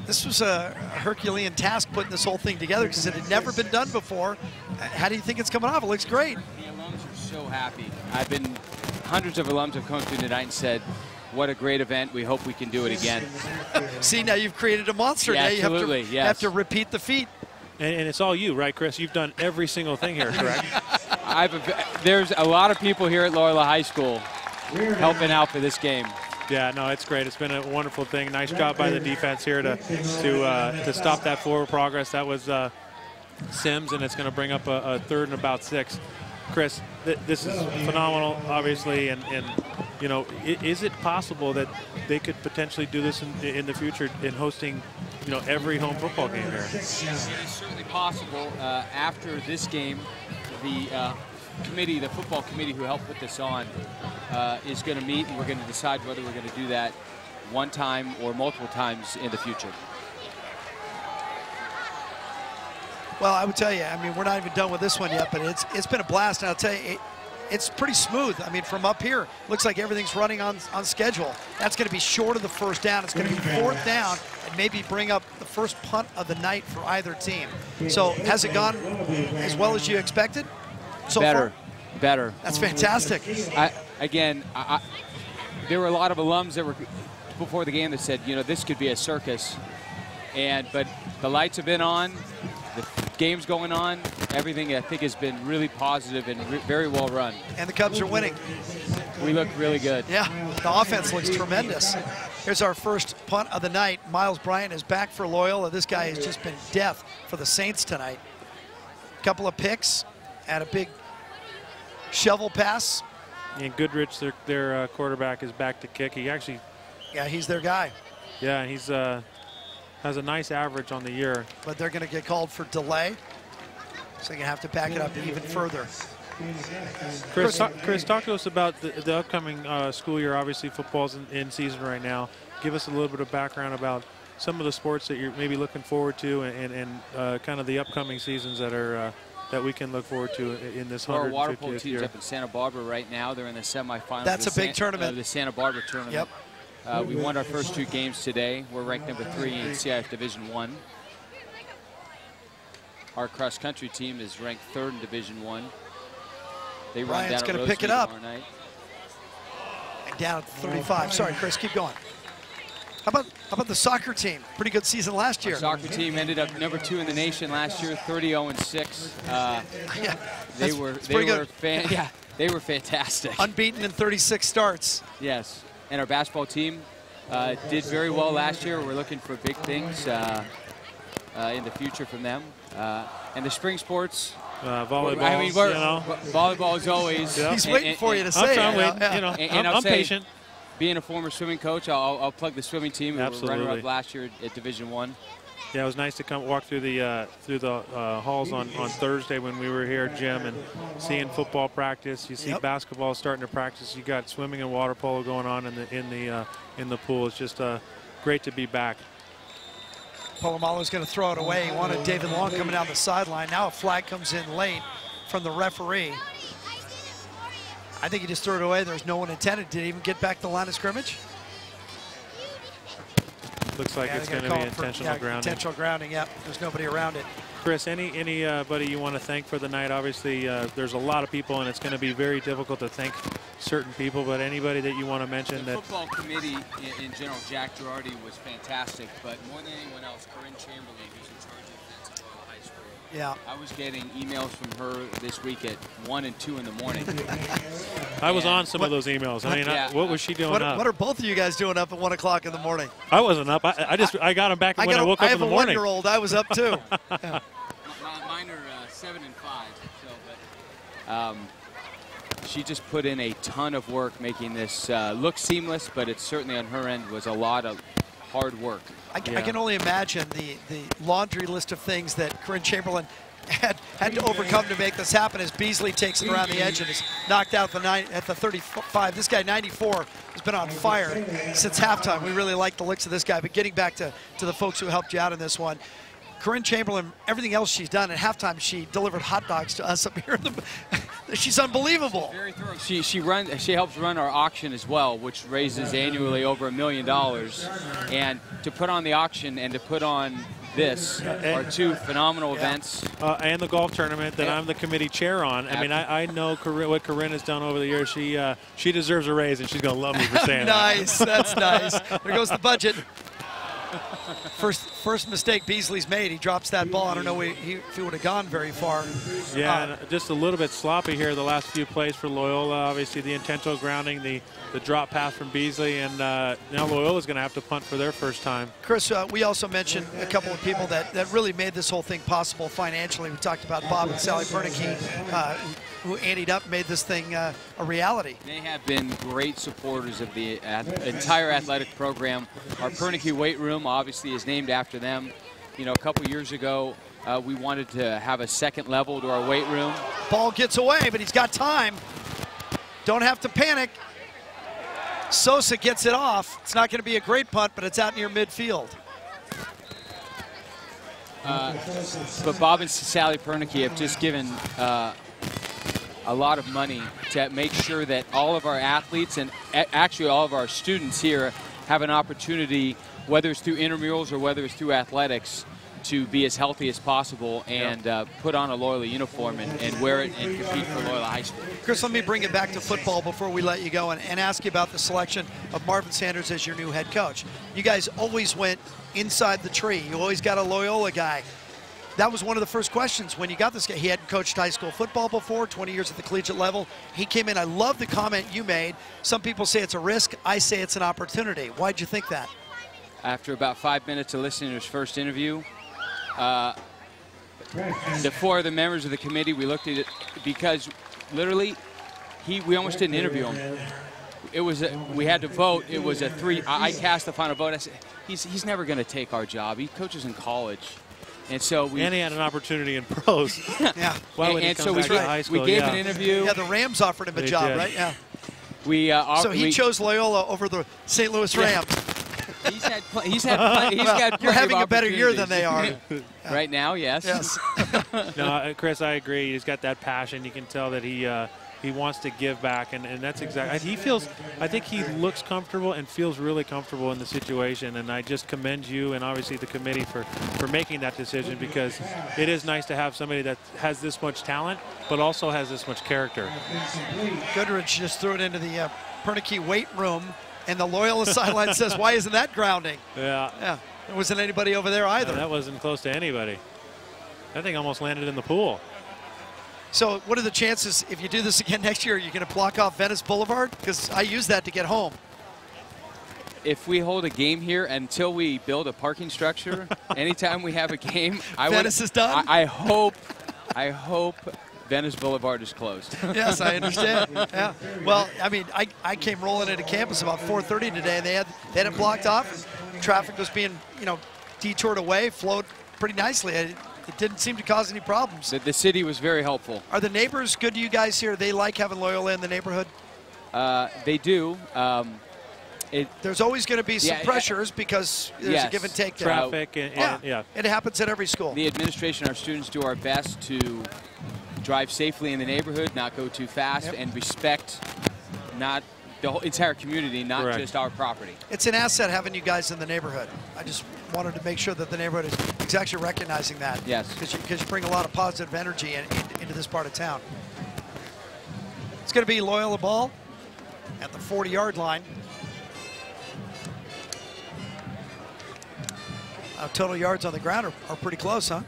this was a Herculean task putting this whole thing together because it had never been done before. How do you think it's coming off? It looks great. The alums are so happy. Hundreds of alums have come through tonight and said, what a great event. We hope we can do it again. See, now you've created a monster. Yeah, now you absolutely, have to repeat the feat. And it's all you, right, Chris? You've done every single thing here, correct? There's a lot of people here at Loyola High School helping out for this game. Yeah, no, it's great. It's been a wonderful thing. Nice job by the defense here to stop that forward progress. That was Sims, and it's going to bring up a third and about 6. Chris, this is phenomenal, obviously, and you know, is it possible that they could potentially do this in the future in hosting, you know, every home football game here? It is certainly possible. After this game, the committee, the football committee who helped put this on, is going to meet, and we're going to decide whether we're going to do that one time or multiple times in the future. Well, I would tell you, I mean, we're not even done with this one yet, but it's been a blast, and I'll tell you, it's pretty smooth. I mean, from up here, looks like everything's running on schedule. That's going to be short of the first down. It's going to be 4th down, and maybe bring up the first punt of the night for either team. So has it gone as well as you expected so far? Better. That's fantastic. There were a lot of alums that were before the game that said, you know, this could be a circus, but the lights have been on, the game's going on, everything I think has been really positive and very well run. And the Cubs are winning. We look really good. Yeah, the offense looks tremendous. Here's our first punt of the night. Miles Bryant is back for Loyola. This guy has just been death for the Saints tonight. Couple of picks and a big shovel pass. And Goodrich, their quarterback, is back to kick. He actually... Yeah, he's their guy. Yeah, he's has a nice average on the year. But they're going to get called for delay, so they're going to have to back it up even further. Chris, talk to us about the upcoming school year. Obviously, football's in season right now. Give us a little bit of background about some of the sports that you're maybe looking forward to, and kind of the upcoming seasons that are that we can look forward to in this 150th year. Our water polo team's up in Santa Barbara right now. They're in the semifinals. That's a big tournament. The Santa Barbara tournament. Yep. We won our first 2 games today. We're ranked number 3 in CIF Division I. Our cross country team is ranked 3rd in Division I. They run Ryan's down going to pick it up. Night. And down at 35. Sorry, Chris, keep going. How about the soccer team? Pretty good season last year. Our soccer team ended up number 2 in the nation last year, 30-0-6. They were fantastic. Unbeaten in 36 starts. Yes, and our basketball team did very well last year. We're looking for big things in the future from them. And the spring sports. Volleyball. I mean, volleyball is always. Yep. He's waiting for you to say it. I'm patient. Being a former swimming coach, I'll plug the swimming team. Absolutely. We were runner-up last year at Division I. Yeah, it was nice to come walk through the halls on Thursday when we were here, Jim, and seeing football practice. You see basketball starting to practice. You got swimming and water polo going on in the pool. It's just great to be back. Polamalu's going to throw it away. He wanted David Long coming down the sideline. Now a flag comes in late from the referee. I think he just threw it away. There's no one intended. Did he even get back to the line of scrimmage? Looks like it's going to be intentional grounding. Intentional grounding, yep. There's nobody around it. Chris, anybody you want to thank for the night? Obviously, there's a lot of people, and it's going to be very difficult to thank certain people, but anybody that you want to mention? The football committee in general, Jack Girardi was fantastic, but more than anyone else, Corinne Chamberlain, who's in charge of defense at Loyola High School. Yeah. I was getting emails from her this week at 1 and 2 in the morning. I was on some of those emails. I mean, what was she doing up? What are both of you guys doing up at 1 o'clock in the morning? I wasn't up. I got them back when I woke up in the morning. I have a 1-year-old. I was up too. Yeah. Mine are 7 and 5. But she just put in a ton of work making this look seamless, but it certainly on her end was a lot of hard work. I can only imagine the laundry list of things that Corinne Chamberlain had to overcome to make this happen as Beasley takes it around the edge and is knocked out at the 35. This guy, 94, has been on fire since halftime. We really like the looks of this guy. But getting back to the folks who helped you out in this one, Corinne Chamberlain, everything else she's done, at halftime she delivered hot dogs to us up here. She's unbelievable. Very thorough. She helps run our auction as well, which raises annually over $1 million. And to put on the auction and to put on this are two phenomenal events. And the golf tournament that I'm the committee chair on. I mean, I know what Corinne has done over the years. She deserves a raise, and she's going to love me for saying nice. that. That's nice. There goes the budget. First mistake Beasley's made. He drops that ball. I don't know if he would have gone very far. Yeah, and just a little bit sloppy here the last few plays for Loyola. Obviously, the intentional grounding, the drop pass from Beasley, and now Loyola's going to have to punt for their first time. Chris, we also mentioned a couple of people that really made this whole thing possible financially. We talked about Bob and Sally Pernicke, who anteed up, made this thing a reality. They have been great supporters of the entire athletic program. Our Pernicke weight room obviously is named after them. You know, a couple years ago, we wanted to have a second level to our weight room. Ball gets away, but he's got time. Don't have to panic. Sosa gets it off. It's not going to be a great punt, but it's out near midfield. But Bob and Sally Pernicke have just given a lot of money to make sure that all of our athletes and actually all of our students here have an opportunity, whether it's through intramurals or whether it's through athletics, to be as healthy as possible and put on a Loyola uniform and wear it and compete for Loyola High School. Chris, let me bring it back to football before we let you go and ask you about the selection of Marvin Sanders as your new head coach. You guys always went inside the tree. You always got a Loyola guy. That was one of the first questions when you got this guy. He hadn't coached high school football before, 20 years at the collegiate level. He came in. I love the comment you made. Some people say it's a risk. I say it's an opportunity. Why'd you think that? After about 5 minutes of listening to his first interview, the four of the members of the committee, we looked at it because literally we almost didn't interview him. It was we had to vote. It was a 3. I cast the final vote. I said, he's never going to take our job. He coaches in college. And so he had an opportunity in pros. Yeah. Why would he come back to high school? We gave an interview. Yeah, the Rams offered him a job, right? Yeah. So he chose Loyola over the St. Louis Rams. He's got You're having a better year than they are. Right now, yes. No, Chris, I agree. He's got that passion. You can tell that he wants to give back, and that's exactly. I think he looks comfortable and feels really comfortable in the situation, and I just commend you and obviously the committee for making that decision, because it is nice to have somebody that has this much talent but also has this much character. Goodrich just threw it into the Pernicke weight room, and the Loyola sideline says, why isn't that grounding? Yeah. There wasn't anybody over there either. No, that wasn't close to anybody. That thing almost landed in the pool. So what are the chances, if you do this again next year, you're going to block off Venice Boulevard? Because I use that to get home. If we hold a game here until we build a parking structure, anytime we have a game, Venice is done? I hope Venice Boulevard is closed. Yes, I understand. Yeah. Well, I mean, I came rolling into campus about 4:30 today, and they had it blocked off. Traffic was being, detoured away, flowed pretty nicely. It didn't seem to cause any problems. The city was very helpful. Are the neighbors good to you guys here? They like having Loyola in the neighborhood? They do. There's always going to be some pressures because there's a give and take there. Traffic, and it happens at every school. The administration, our students do our best to drive safely in the neighborhood, not go too fast, and respect not the whole entire community, not just our property. It's an asset having you guys in the neighborhood. I just wanted to make sure that the neighborhood is actually recognizing that. Yes. Because you bring a lot of positive energy into this part of town. It's going to be Loyola ball at the 40-yard line. Total yards on the ground are pretty close, huh?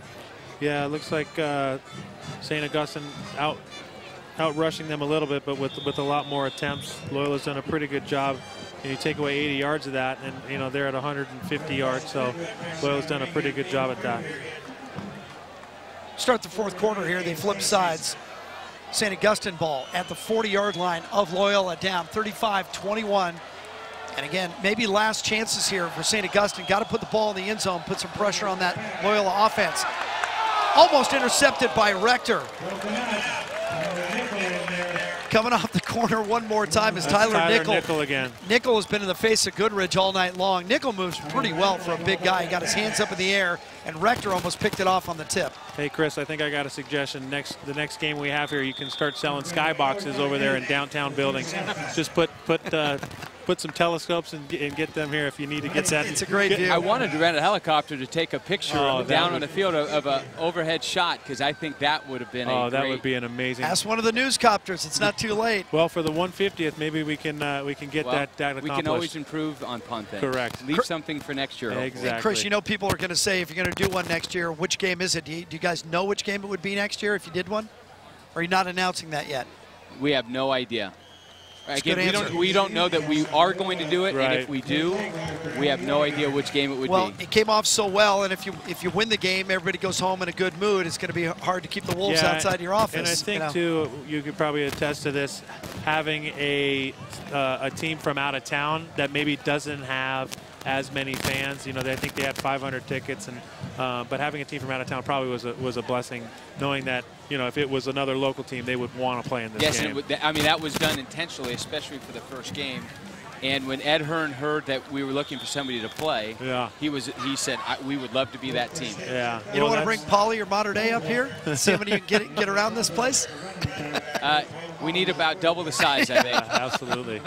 Yeah, it looks like St. Augustine out rushing them a little bit, but with a lot more attempts. Loyola's done a pretty good job. And you take away 80 yards of that, and they're at 150 yards, so Loyola's done a pretty good job at that. Start the fourth quarter here. They flip sides. St. Augustine ball at the 40-yard line of Loyola, down 35-21. And again, maybe last chances here for St. Augustine. Got to put the ball in the end zone, put some pressure on that Loyola offense. Almost intercepted by Rector. Coming off the corner one more time is Tyler Nickel. Nickel again. Nickel has been in the face of Goodrich all night long. Nickel moves pretty well for a big guy. He got his hands up in the air, and Rector almost picked it off on the tip. Hey, Chris, I think I got a suggestion. The next game we have here, you can start selling skyboxes over there in downtown buildings. Just put put some telescopes and get them here if you need to get that. It's a great view. I wanted to rent a helicopter to take a picture down on the field of an overhead shot, because I think that would have been that would be an amazing. Ask one of the newscopters. It's not too late. Well, for the 150th, maybe we can get that accomplished. We can always improve on punting. Correct. Leave something for next year. Exactly. And Chris, you know people are going to say if you're going to do one next year, which game is it? Do you guys know which game it would be next year if you did one? Or are you not announcing that yet? We have no idea. Again, we don't know that we are going to do it, right. And if we do, we have no idea which game it would be. Well, it came off so well, and if you win the game, everybody goes home in a good mood. It's going to be hard to keep the Wolves outside your office. And I think too, you could probably attest to this, having a team from out of town that maybe doesn't have as many fans. You know, I think they had 500 tickets, and but having a team from out of town probably was a blessing, knowing that, you know, if it was another local team, they would want to play in this game. Yes, I mean, that was done intentionally, especially for the first game. And when Ed Hearn heard that we were looking for somebody to play, he said, we would love to be that team. Yeah. You don't want to bring Paulie or Mater Dei up here? See how many you can get around this place? We need about double the size, I think. Absolutely.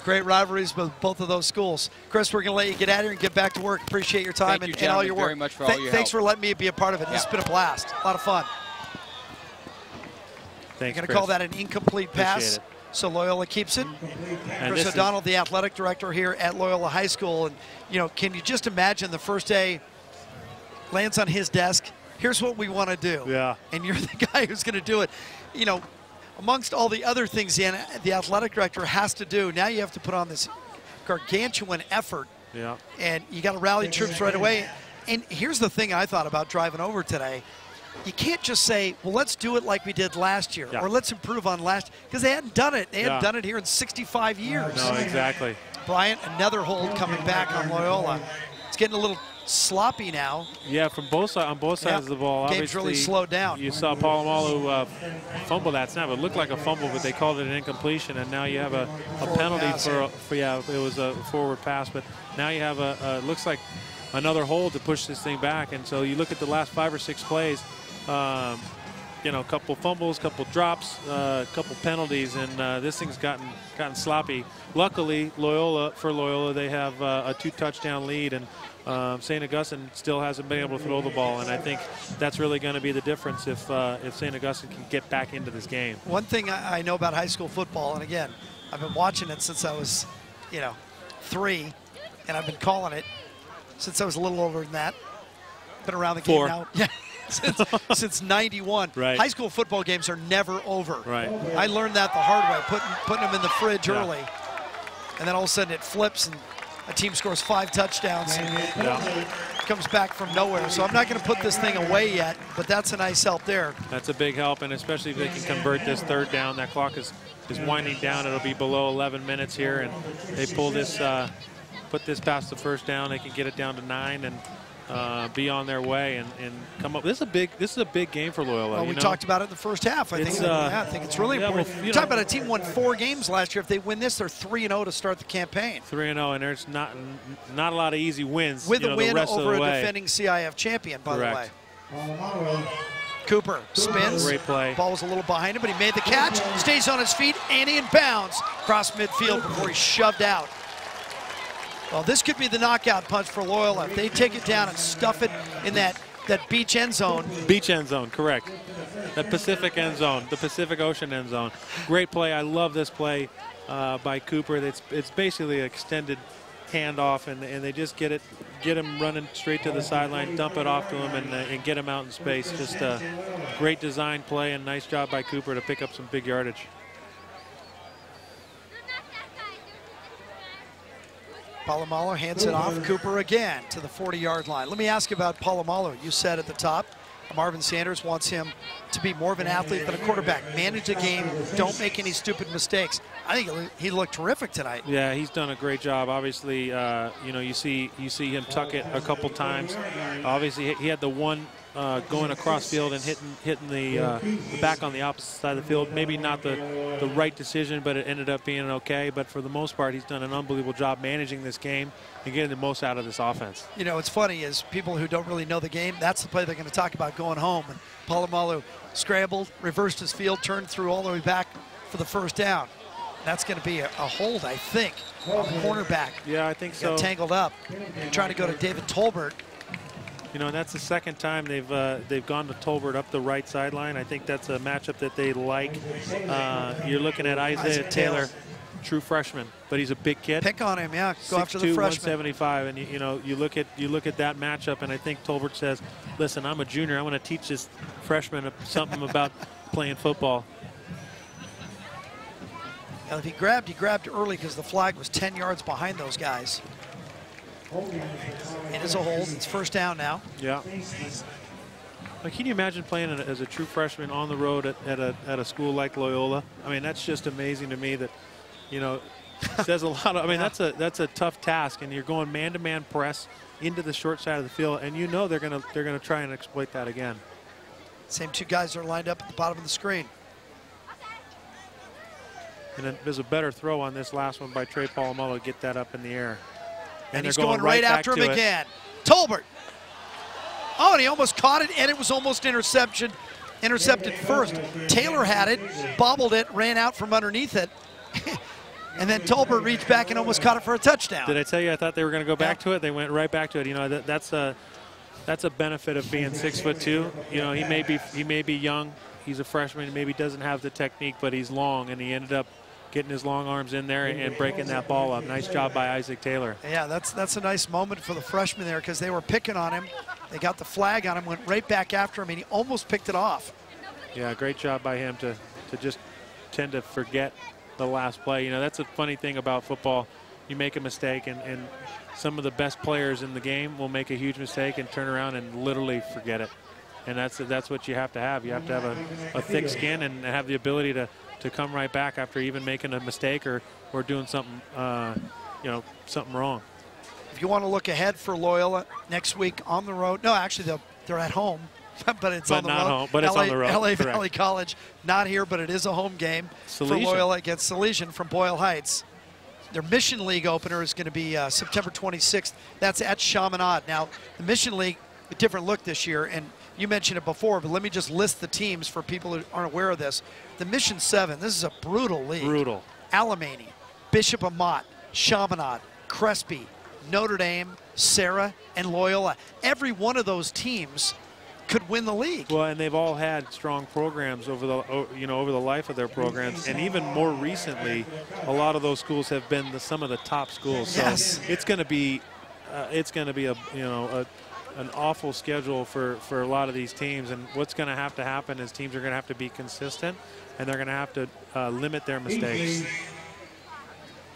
Great rivalries with both of those schools. Chris, we're going to let you get out of here and get back to work. Appreciate your time and all your work. very much for all your Thanks help. for letting me be a part of it. This has been a blast. A lot of fun. Thanks, You're going to call that an incomplete pass. So Loyola keeps it. Chris O'Donnell, the athletic director here at Loyola High School. And, you know, can you just imagine the first day lands on his desk? Here's what we want to do. Yeah. And you're the guy who's going to do it. You know, amongst all the other things the athletic director has to do, now you have to put on this gargantuan effort. Yeah. And you got to rally troops right away. And here's the thing I thought about driving over today. You can't just say, well, let's do it like we did last year, or let's improve on last, because they hadn't done it. They hadn't done it here in 65 years. No, exactly. Bryant, another hold coming back on Loyola. It's getting a little sloppy now. Yeah, from both sides, on both sides of the ball. Game's Obviously, really slowed down. You saw Palomalu fumble that snap. It looked like a fumble, but they called it an incompletion, and now you have a penalty for it was a forward pass, but now you have looks like another hold to push this thing back. And so you look at the last 5 or 6 plays, you know, a couple fumbles, couple drops, a couple penalties, and this thing's gotten sloppy. Luckily, for Loyola, they have a 2-touchdown lead, and St. Augustine still hasn't been able to throw the ball, and I think that's really going to be the difference if St. Augustine can get back into this game. One thing I know about high school football, and again, I've been watching it since I was, 3, and I've been calling it since I was a little older than that. Been around the game now. Yeah. Since 91. Right. High school football games are never over. Right. I learned that the hard way, putting them in the fridge early. And then all of a sudden it flips and a team scores 5 touchdowns and comes back from nowhere. So I'm not going to put this thing away yet, but that's a nice help there. That's a big help, and especially if they can convert this 3rd down. That clock is winding down. It'll be below 11 minutes here, and they pull this, put this past the 1st down. They can get it down to 9 and be on their way and come up. This is a big game for Loyola. Well, we talked about it in the first half. I think it's really important. Well, talk about a team won 4 games last year. If they win this, they're 3-0 to start the campaign. 3-0, and there's not a lot of easy wins. With a win the rest over of the a way. defending CIF champion, by Correct. the way. Cooper spins. Great play. Ball was a little behind him, but he made the catch. Stays on his feet and in bounds. Cross midfield before he's shoved out. Well, this could be the knockout punch for Loyola. If they take it down and stuff it in that beach end zone. Beach end zone, correct. The Pacific end zone, the Pacific Ocean end zone. Great play. I love this play by Cooper. It's basically an extended handoff, and they just get him running straight to the sideline, dump it off to him, and get him out in space. Just a great design play, and nice job by Cooper to pick up some big yardage. Palomalu hands it off. Cooper again to the 40-yard line. Let me ask you about Palomalu. You said at the top, Marvin Sanders wants him to be more of an athlete than a quarterback. Manage the game. Don't make any stupid mistakes. I think he looked terrific tonight. Yeah, he's done a great job. Obviously, you see him tuck it a couple times. Obviously, he had the one going across field and hitting the back on the opposite side of the field. Maybe not the right decision, but it ended up being okay. But for the most part, he's done an unbelievable job managing this game and getting the most out of this offense. You know, it's funny is people who don't really know the game, that's the play they're going to talk about going home. And Palomalu scrambled, reversed his field, turned through all the way back for the 1st down. That's going to be a hold, I think, on the cornerback. Yeah, I think so. Got tangled up. They're trying to go to David Tolbert. You know, and that's the second time they've gone to Tolbert up the right sideline. I think that's a matchup that they like. You're looking at Isaiah Taylor, true freshman, but he's a big kid. Pick on him, yeah. Go after the 6'2", freshman. 175, and you know, you look at that matchup, and I think Tolbert says, "Listen, I'm a junior. I want to teach this freshman something about playing football." Now, if he grabbed early because the flag was 10 yards behind those guys. It is a hold. It's first down now. Yeah. Like, can you imagine playing as a true freshman on the road at a school like Loyola? I mean, that's just amazing to me. That, you know, says a lot. I mean, that's a tough task, and you're going man-to-man press into the short side of the field, and you know they're gonna try and exploit that again. Same two guys are lined up at the bottom of the screen. And then there's a better throw on this last one by Trey Polamalu to get that up in the air. And he's going right after him again. Tolbert. Oh, and he almost caught it, and it was almost intercepted first. Taylor had it, bobbled it, ran out from underneath it. And then Tolbert reached back and almost caught it for a touchdown. Did I tell you I thought they were going to go back to it? They went right back to it. You know, that's a benefit of being 6'2". You know, he may be young. He's a freshman. He maybe doesn't have the technique, but he's long, and he ended up getting his long arms in there and breaking that ball up. Nice job by Isaac Taylor. Yeah, that's a nice moment for the freshman there because they were picking on him. They got the flag on him, went right back after him, and he almost picked it off. Yeah, great job by him to just tend to forget the last play. You know, that's a funny thing about football. You make a mistake, and some of the best players in the game will make a huge mistake and turn around and literally forget it. And that's what you have to have. You have to have a thick skin and have the ability to come right back after even making a mistake or doing something, you know, something wrong. If you want to look ahead for Loyola next week on the road, no, actually they're at home, but it's on the road. Home, but it's on the road. LA Correct. Valley College, not here, but it is a home game for Loyola against Salesian from Boyle Heights. Their Mission League opener is going to be September 26th. That's at Chaminade. Now, the Mission League, a different look this year, and you mentioned it before, but let me just list the teams for people who aren't aware of this. The Mission 7, this is a brutal league. Brutal. Alamany, Bishop Amat, Chaminade, Crespi, Notre Dame, Sarah, and Loyola. Every one of those teams could win the league. Well, and they've all had strong programs over the life of their programs, and even more recently, a lot of those schools have been some of the top schools. So yes. It's going to be an awful schedule for a lot of these teams, and what's going to happen is teams are going to have to be consistent, and they're going to have to limit their mistakes.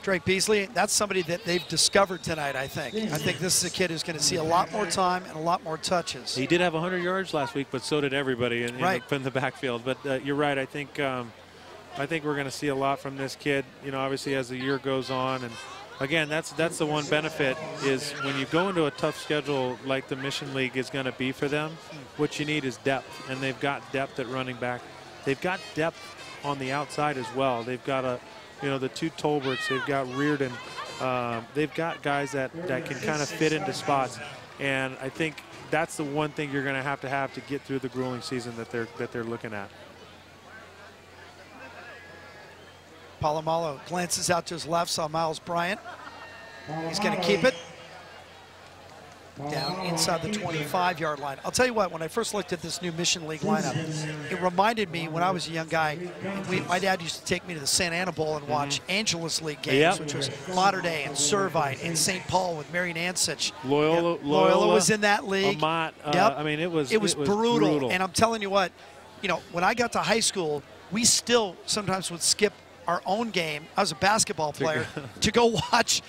Drake Beasley, that's somebody that they've discovered tonight, I think. I think this is a kid who's going to see a lot more time and a lot more touches. He did have 100 yards last week, but so did everybody in the backfield. But you're right. I think we're going to see a lot from this kid, you know, obviously as the year goes on. And again, that's the one benefit is when you go into a tough schedule like the Mission League is going to be for them, what you need is depth, and they've got depth at running back. They've got depth on the outside as well. They've got the two Tolberts, they've got Reardon, they've got guys that can kind of fit into spots, and I think that's the one thing you're going to have to get through the grueling season that they're looking at. Polamalu glances out to his left, saw Miles Bryant. He's going to keep it down inside the 25-yard line. I'll tell you what, when I first looked at this new Mission League lineup, it reminded me when I was a young guy, my dad used to take me to the Santa Ana Bowl and watch Angeles League games, which was Mater Dei and Servite and St. Paul with Mary Nansich. Loyola was in that league. Amat, I mean, it was brutal. And I'm telling you what, you know, when I got to high school, we still sometimes would skip our own game. I was a basketball player to go watch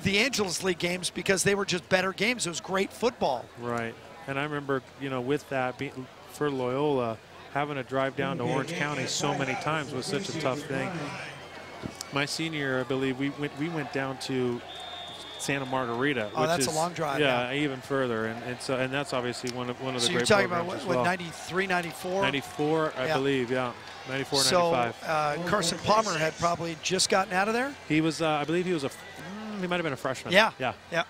the Angeles League games because they were just better games. It was great football. Right. And I remember, you know, with that, for Loyola, having to drive down to Orange County so many times was such a tough thing. My senior year, I believe, we went down to Santa Margarita. Oh, which that's is, a long drive. Yeah, even further. And that's obviously one of the great programs. So you're talking about, what 93, 94? 94, I believe, yeah. 94, so, 95. Carson Palmer had probably just gotten out of there? He was, I believe he might have been a freshman. Yeah. Yeah. Yeah.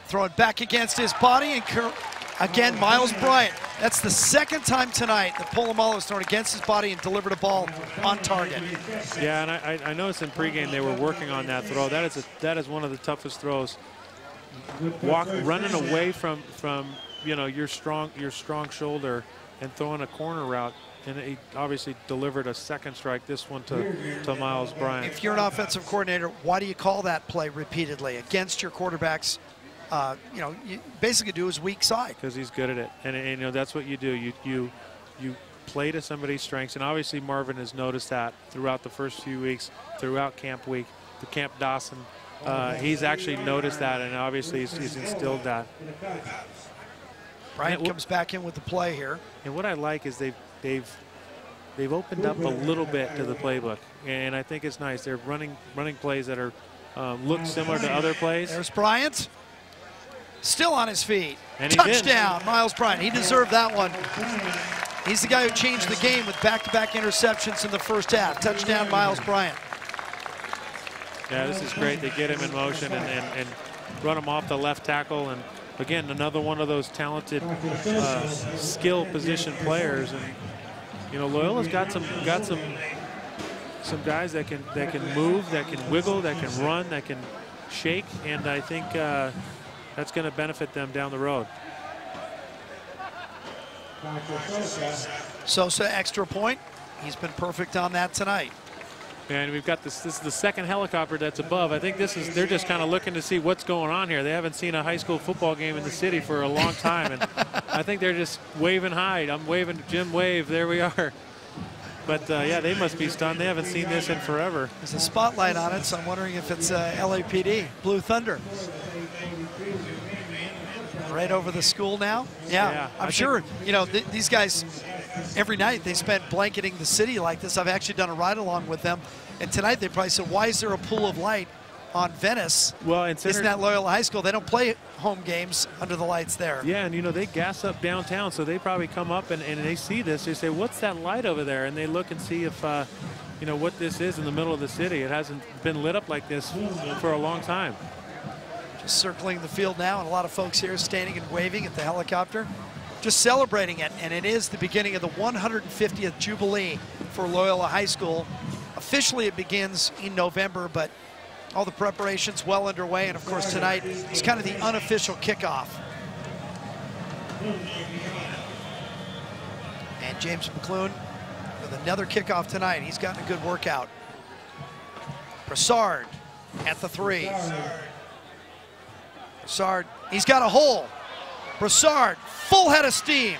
Throw it back against his body, and Again, Miles Bryant. That's the second time tonight that Polamalu's thrown against his body and delivered a ball on target. Yeah, and I noticed in pregame they were working on that throw. That is one of the toughest throws. Running away from your strong shoulder and throwing a corner route. And he obviously delivered a second strike, this one to Miles Bryant. If you're an offensive coordinator, why do you call that play repeatedly against your quarterback's, you basically do his weak side? Because he's good at it. And that's what you do. You play to somebody's strengths. And obviously Marvin has noticed that throughout the first few weeks, throughout camp week, the Camp Dawson. He's actually noticed that, and obviously he's instilled that. Bryant comes back in with the play here. And what I like is they've opened up a little bit to the playbook, and I think it's nice. They're running plays that are look similar to other plays. There's Bryant, still on his feet. And he touchdown, Miles Bryant. He deserved that one. He's the guy who changed the game with back-to-back interceptions in the first half. Touchdown, Miles Bryant. Yeah, this is great. They get him in motion and run him off the left tackle, and again, another one of those talented skill position players. And Loyola's got some guys that can move, that can wiggle, that can run, that can shake, and I think that's going to benefit them down the road. Sosa extra point. He's been perfect on that tonight. And we've got this is the second helicopter that's above. I think they're just kind of looking to see what's going on here. They haven't seen a high school football game in the city for a long time, and I think they're just waving hi. I'm waving, Jim wave, there we are. But yeah, they must be stunned. They haven't seen this in forever. There's a spotlight on it, so I'm wondering if it's LAPD, Blue Thunder. Right over the school now? Yeah, I'm sure, these guys, every night they spend blanketing the city like this. I've actually done a ride-along with them. And tonight they probably said, why is there a pool of light on Venice? Well, isn't that Loyola High School? They don't play home games under the lights there. Yeah, and they gas up downtown, so they probably come up and they see this. They say, what's that light over there? And they look and see if, what this is in the middle of the city. It hasn't been lit up like this for a long time. Just circling the field now, and a lot of folks here standing and waving at the helicopter, just celebrating it. And it is the beginning of the 150th Jubilee for Loyola High School. Officially it begins in November, but all the preparations well underway, and of course tonight is kind of the unofficial kickoff. And James McClune with another kickoff tonight. He's gotten a good workout. Broussard at the 3. Broussard, he's got a hole. Broussard, full head of steam.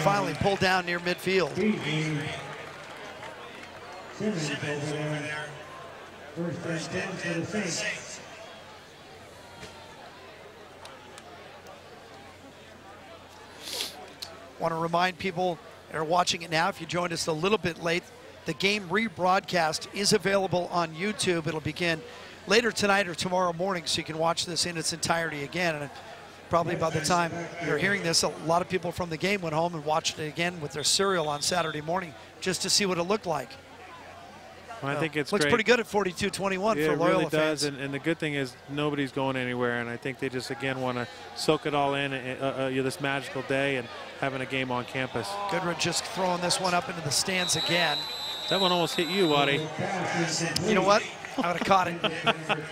Finally pulled down near midfield. Want to remind people that are watching it now, if you joined us a little bit late, the game rebroadcast is available on YouTube. It'll begin later tonight or tomorrow morning, so you can watch this in its entirety again. And probably by the time you're hearing this, a lot of people from the game went home and watched it again with their cereal on Saturday morning just to see what it looked like. Well, I think it's looks great. pretty good at 42-21 for Loyola it really fans. does, and the good thing is nobody's going anywhere, and I think they just, again, want to soak it all in this magical day and having a game on campus. Goodrich just throwing this one up into the stands again. That one almost hit you, Waddy. You know what? I would have caught it.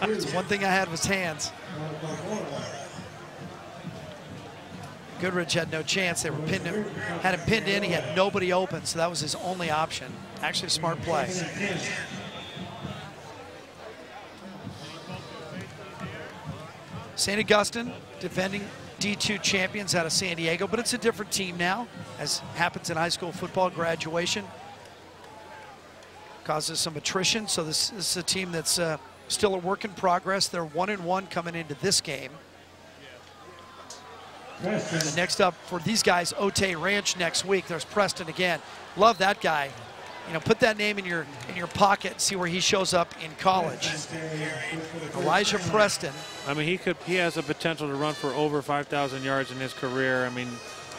It's one thing I had was hands. Goodrich had no chance. They were had him pinned in. He had nobody open, so that was his only option. Actually, a smart play. St. Augustine, defending D2 champions out of San Diego, but it's a different team now, as happens in high school football. Graduation causes some attrition, so this is a team that's still a work in progress. They're 1-1 coming into this game. And next up for these guys, Otay Ranch next week. There's Preston again. Love that guy. Put that name in your pocket and see where he shows up in college. Elijah Preston. I mean, he has the potential to run for over 5,000 yards in his career. I mean,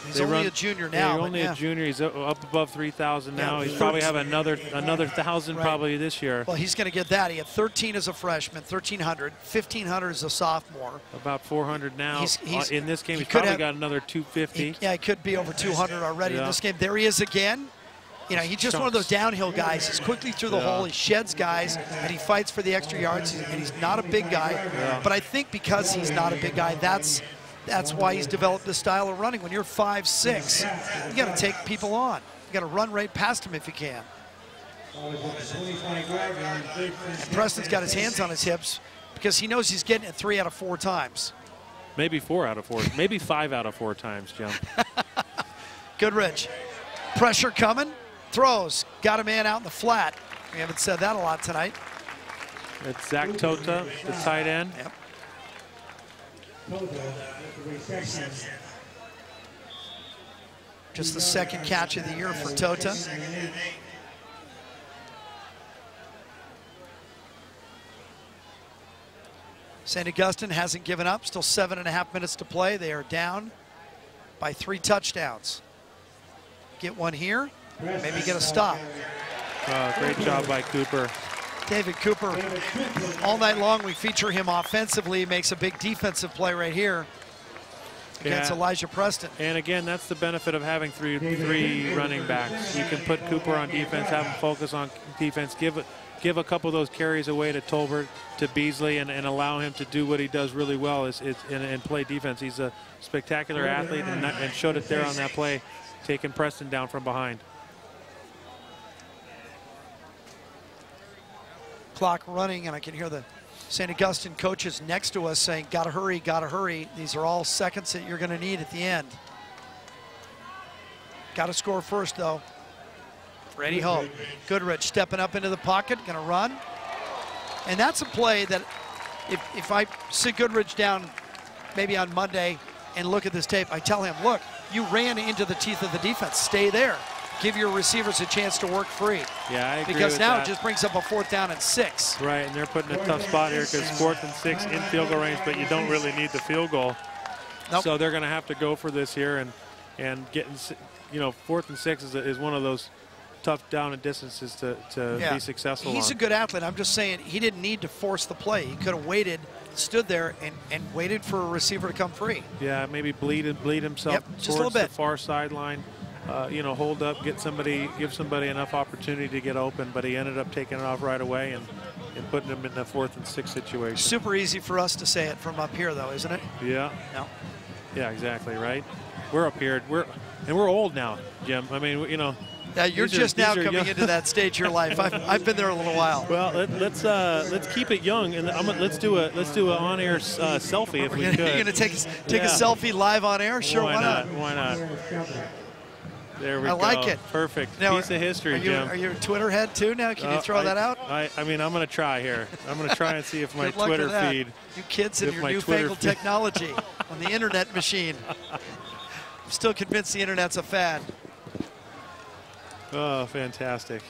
He's only a junior now. Yeah, only a junior. He's up above 3,000 now. He's probably have another 1,000 probably this year. Well, he's going to get that. He had 13 as a freshman, 1,300, 1,500 as a sophomore. About 400 now. In this game, he's could probably got another 250. He could be over 200 already in this game. There he is again. You know, he's just one of those downhill guys. He's quickly through the hole. He sheds guys, and he fights for the extra yards. And he's not a big guy. But I think because he's not a big guy, that's why he's developed this style of running. When you're 5'6", you got to take people on. You got to run right past him if you can. And Preston's got his hands on his hips because he knows he's getting it 3 out of 4 times. Maybe 4 out of 4. Maybe 5 out of 4 times, Jim. Goodrich. Pressure coming. Throws. Got a man out in the flat. We haven't said that a lot tonight. It's Zach Tota, the tight end. Yep. Just the second catch of the year for Tota. St. Augustine hasn't given up. Still 7.5 minutes to play. They are down by 3 touchdowns. Get one here. Maybe get a stop. Great job by Cooper. David Cooper, all night long we feature him offensively. He makes a big defensive play right here against Elijah Preston. And again, that's the benefit of having three running backs. You can put Cooper on defense, have him focus on defense, give a couple of those carries away to Tolbert, to Beasley, and allow him to do what he does really well and play defense. He's a spectacular athlete and showed it there on that play, taking Preston down from behind. Clock running, and I can hear the St. Augustine coaches next to us saying, gotta hurry, gotta hurry. These are all seconds that you're gonna need at the end. Gotta score first though. Ready, ho. Goodrich stepping up into the pocket, gonna run. And that's a play that if I sit Goodrich down maybe on Monday and look at this tape, I tell him, look, you ran into the teeth of the defense, stay there. Give your receivers a chance to work free. Yeah, I agree because with now that. it just brings up a 4th down and 6. Right, and they're putting a tough spot here because 4th and 6 in field goal range, but you don't really need the field goal. Nope. So they're going to have to go for this here, and getting, 4th and 6 is one of those tough down and distances to be successful. He's a good athlete. I'm just saying he didn't need to force the play. He could have waited, stood there, and waited for a receiver to come free. Yeah, maybe bleed himself just a little towards bit. the far sideline. Hold up, give somebody enough opportunity to get open, but he ended up taking it off right away and putting him in the 4th and 6 situation. Super easy for us to say it from up here, though, isn't it? Yeah. No. Yeah, exactly, right? We're up here. We're old now, Jim. I mean, Yeah, you're just now coming into that stage of your life. I've been there a little while. Well, let's keep it young, and let's do an on-air selfie if we could. You're gonna take a selfie live on air? Sure, why not? Why not? There we go. I like it. Perfect. Now, piece of history, Jim. Are you a Twitter head too now? Can you throw that out? I mean, I'm going to try here. I'm going to try and see if my Good luck Twitter with that. feed. You kids and your newfangled technology on the internet machine. I'm still convinced the internet's a fad. Oh, fantastic.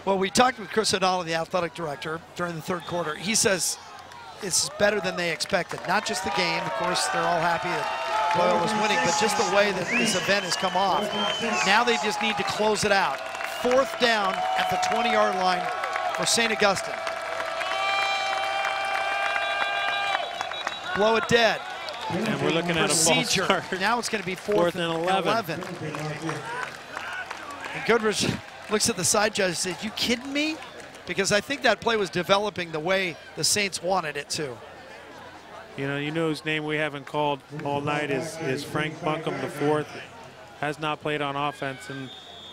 Well, we talked with Chris O'Donnell, the athletic director, during the 3rd quarter. He says it's better than they expected. Not just the game. Of course, they're all happy that Loyola was winning, but just the way that this event has come off. Now they just need to close it out. 4th down at the 20-yard line for St. Augustine. Blow it dead. And we're looking at a false start. Now it's going to be 4th and 11. And Goodrich looks at the side judge and says, you kidding me? Because I think that play was developing the way the Saints wanted it to. You know whose name we haven't called all night is Frank Buncombe IV. Has not played on offense, and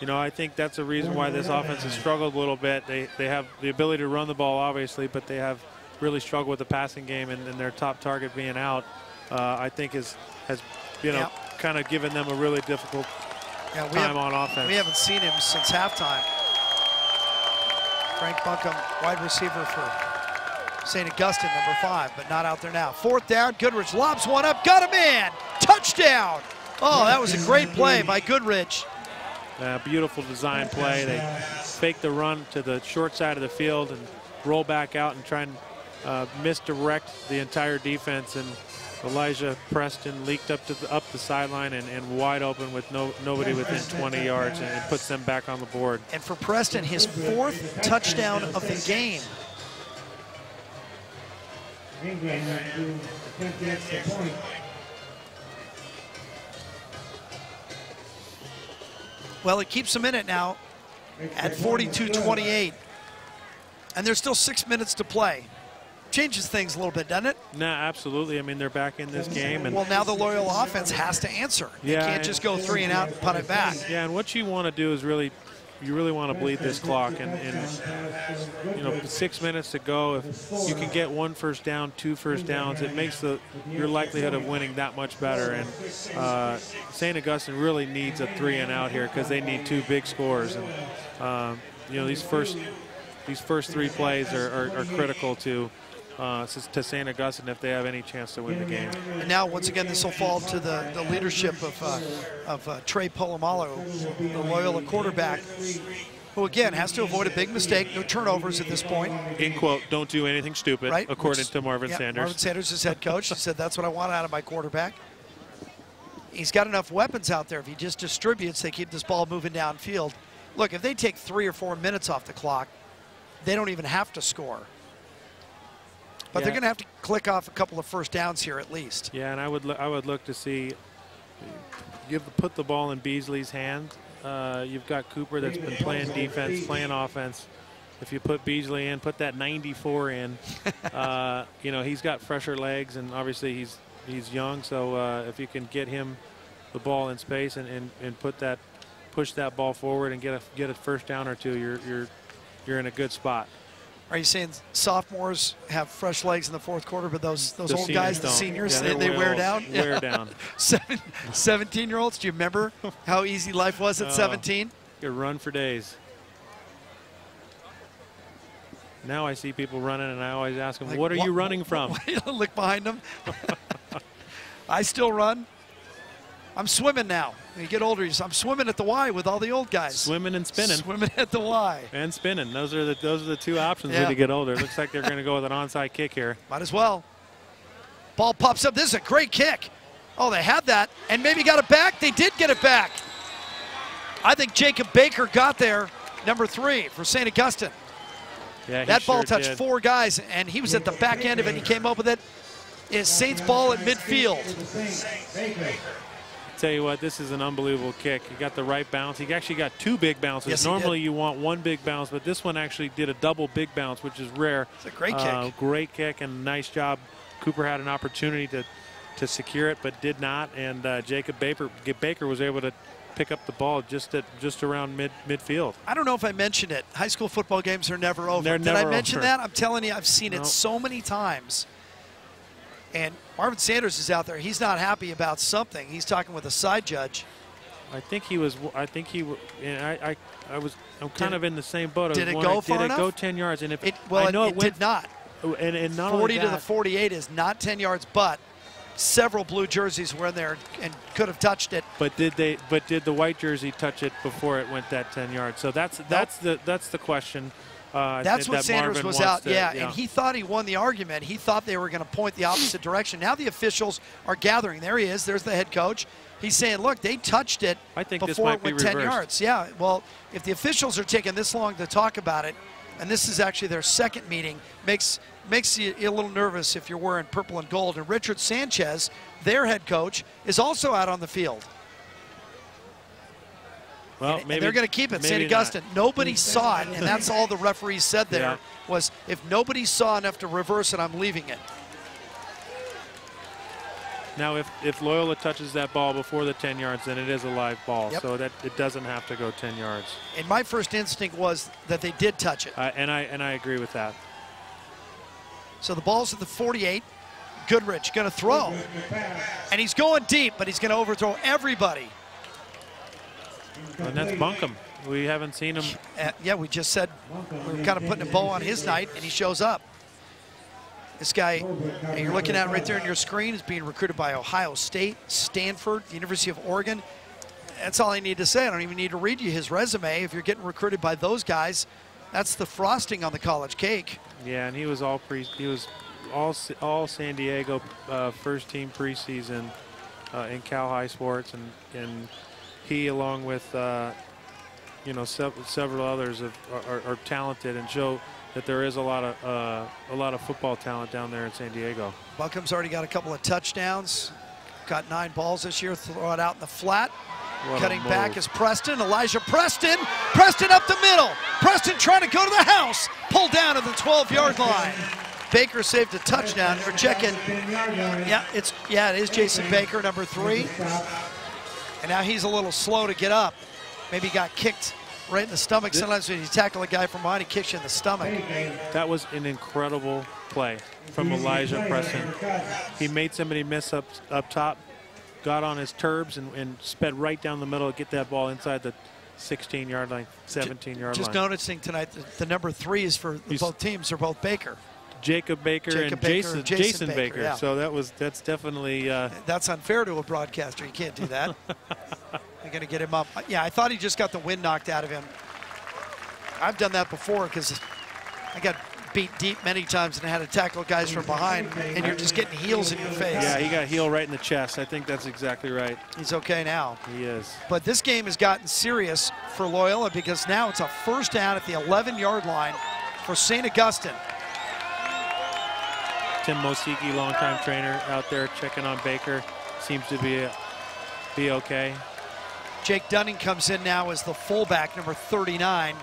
I think that's a reason why this offense has struggled a little bit. They have the ability to run the ball, obviously, but they have really struggled with the passing game, and their top target being out, I think has kind of given them a really difficult time on offense. We haven't seen him since halftime. Frank Buncombe, wide receiver for St. Augustine, number 5, but not out there now. 4th down, Goodrich lobs one up, got a man, touchdown. Oh, that was a great play by Goodrich. Beautiful design play. They fake the run to the short side of the field and roll back out and try and misdirect the entire defense. And Elijah Preston leaked up the sideline and wide open with nobody within 20 yards, and puts them back on the board. And for Preston, his 4th touchdown of the game. Well, it keeps them in it now at 42-28. And there's still 6 minutes to play. Changes things a little bit, doesn't it? No, absolutely. I mean, they're back in this game. And well, now the Loyola offense has to answer. They can't just go 3 and out and punt it back. Yeah, and what you want to do is you really want to bleed this clock. And you know, 6 minutes to go. If you can get 1 first down, 2 first downs, it makes your likelihood of winning that much better. And St. Augustine really needs a 3 and out here because they need 2 big scores. And you know, these first 3 plays are critical to St. Augustine if they have any chance to win the game. And now, once again, this will fall to the leadership of Trey Polamalu, the Loyola quarterback, who, again, has to avoid a big mistake. No turnovers at this point. In quote, don't do anything stupid, right? According to Marvin Sanders. Marvin Sanders is head coach. He said, that's what I want out of my quarterback. He's got enough weapons out there. If he just distributes, they keep this ball moving downfield. Look, if they take 3 or 4 minutes off the clock, they don't even have to score. But they're going to have to click off a couple of first downs here at least. Yeah, and I would look to see put the ball in Beasley's hand. You've got Cooper that's been playing defense, playing offense. If you put Beasley in, put that 94 in. You know, he's got fresher legs, and obviously he's young. So if you can get him the ball in space and push that ball forward and get a first down or 2, you're in a good spot. Are you saying sophomores have fresh legs in the 4th quarter, but those old guys, the seniors, yeah, they wear down? Wear down. 17-year-olds, do you remember how easy life was at 17? You run for days. Now I see people running, and I always ask them, what are you running from? Look behind them. I still run. I'm swimming now. When you get older, I'm swimming at the Y with all the old guys. Swimming and spinning. Swimming at the Y. And spinning. Those are the 2 options when you get older. Looks like they're going to go with an onside kick here. Might as well. Ball pops up. This is a great kick. Oh, they had that and maybe got it back. They did get it back. I think Jacob Baker got there, number 3 for St. Augustine. Yeah, that ball touched 4 guys, and he was at the back end of it. He came up with it. It's Saints ball at midfield. Tell you what, this is an unbelievable kick. He got the right bounce. He actually got 2 big bounces. Yes, normally you want 1 big bounce, but this one actually did a double big bounce, which is rare. It's a great kick. Great kick and nice job. Cooper had an opportunity to secure it, but did not. And Jacob Baker was able to pick up the ball just around midfield. I don't know if I mentioned it. High school football games are never over. Did I mention that? I'm telling you, I've seen it so many times. And Marvin Sanders is out there. He's not happy about something. He's talking with a side judge. I think he was. I'm kind of in the same boat. Did it go far enough? Did it go 10 yards? And if it did not. And not 40 only to the 48 is not 10 yards, but several blue jerseys were in there and could have touched it. But did the white jersey touch it before it went that 10 yards? So that's the question. That's what Sanders was out, yeah. And he thought he won the argument. He thought they were going to point the opposite direction. Now the officials are gathering. There he is. There's the head coach. He's saying, look, they touched it before it went 10 yards. Yeah, well, if the officials are taking this long to talk about it, and this is actually their 2nd meeting, makes you a little nervous if you're wearing purple and gold. And Richard Sanchez, their head coach, is also out on the field. Well, maybe they're going to keep it. St. Augustine, nobody saw it, and that's all the referees said there was, if nobody saw enough to reverse it, I'm leaving it. Now, if Loyola touches that ball before the 10 yards, then it is a live ball, so that it doesn't have to go 10 yards. And my first instinct was that they did touch it. And I agree with that. So the ball's at the 48. Goodrich going to throw, and he's going deep, but he's going to overthrow everybody. And that's Bunkum. We haven't seen him. Yeah, we just said we were kind of putting a bow on his night, and he shows up. This guy, you're looking at right there on your screen, is being recruited by Ohio State, Stanford, the University of Oregon. That's all I need to say. I don't even need to read you his resume. If you're getting recruited by those guys, that's the frosting on the college cake. Yeah, and he was all San Diego first team preseason in Cal High sports, and he, along with several others, are talented and show that there is a lot of football talent down there in San Diego. Buckham's already got a couple of touchdowns. Got 9 balls this year. Throw it out in the flat. Cutting back is Preston. Elijah Preston. Preston up the middle. Preston trying to go to the house. Pulled down at the 12-yard line. Baker saved a touchdown. We're checking. Yeah, it is Jason Baker, number 3. And now he's a little slow to get up. Maybe he got kicked right in the stomach. Sometimes when you tackle a guy from behind, he kicks you in the stomach. That was an incredible play from Elijah Preston. He made somebody miss up top, got on his turbs and sped right down the middle to get that ball inside the 16-yard line, 17-yard line. Just noticing tonight the number 3 is for both teams, are both Baker. Jacob Baker and Jason Baker. Yeah. So that's definitely that's unfair to a broadcaster. You can't do that. You're going to get him up. Yeah, I thought he just got the wind knocked out of him. I've done that before because I got beat deep many times and had to tackle guys from behind, and you're just getting heels in your face. Yeah, he got heel right in the chest. I think that's exactly right. He's okay now. He is. But this game has gotten serious for Loyola because now it's a first down at the 11-yard line for St. Augustine. Tim Mosiki, longtime trainer, out there checking on Baker. Seems to be okay. Jake Dunning comes in now as the fullback, number 39.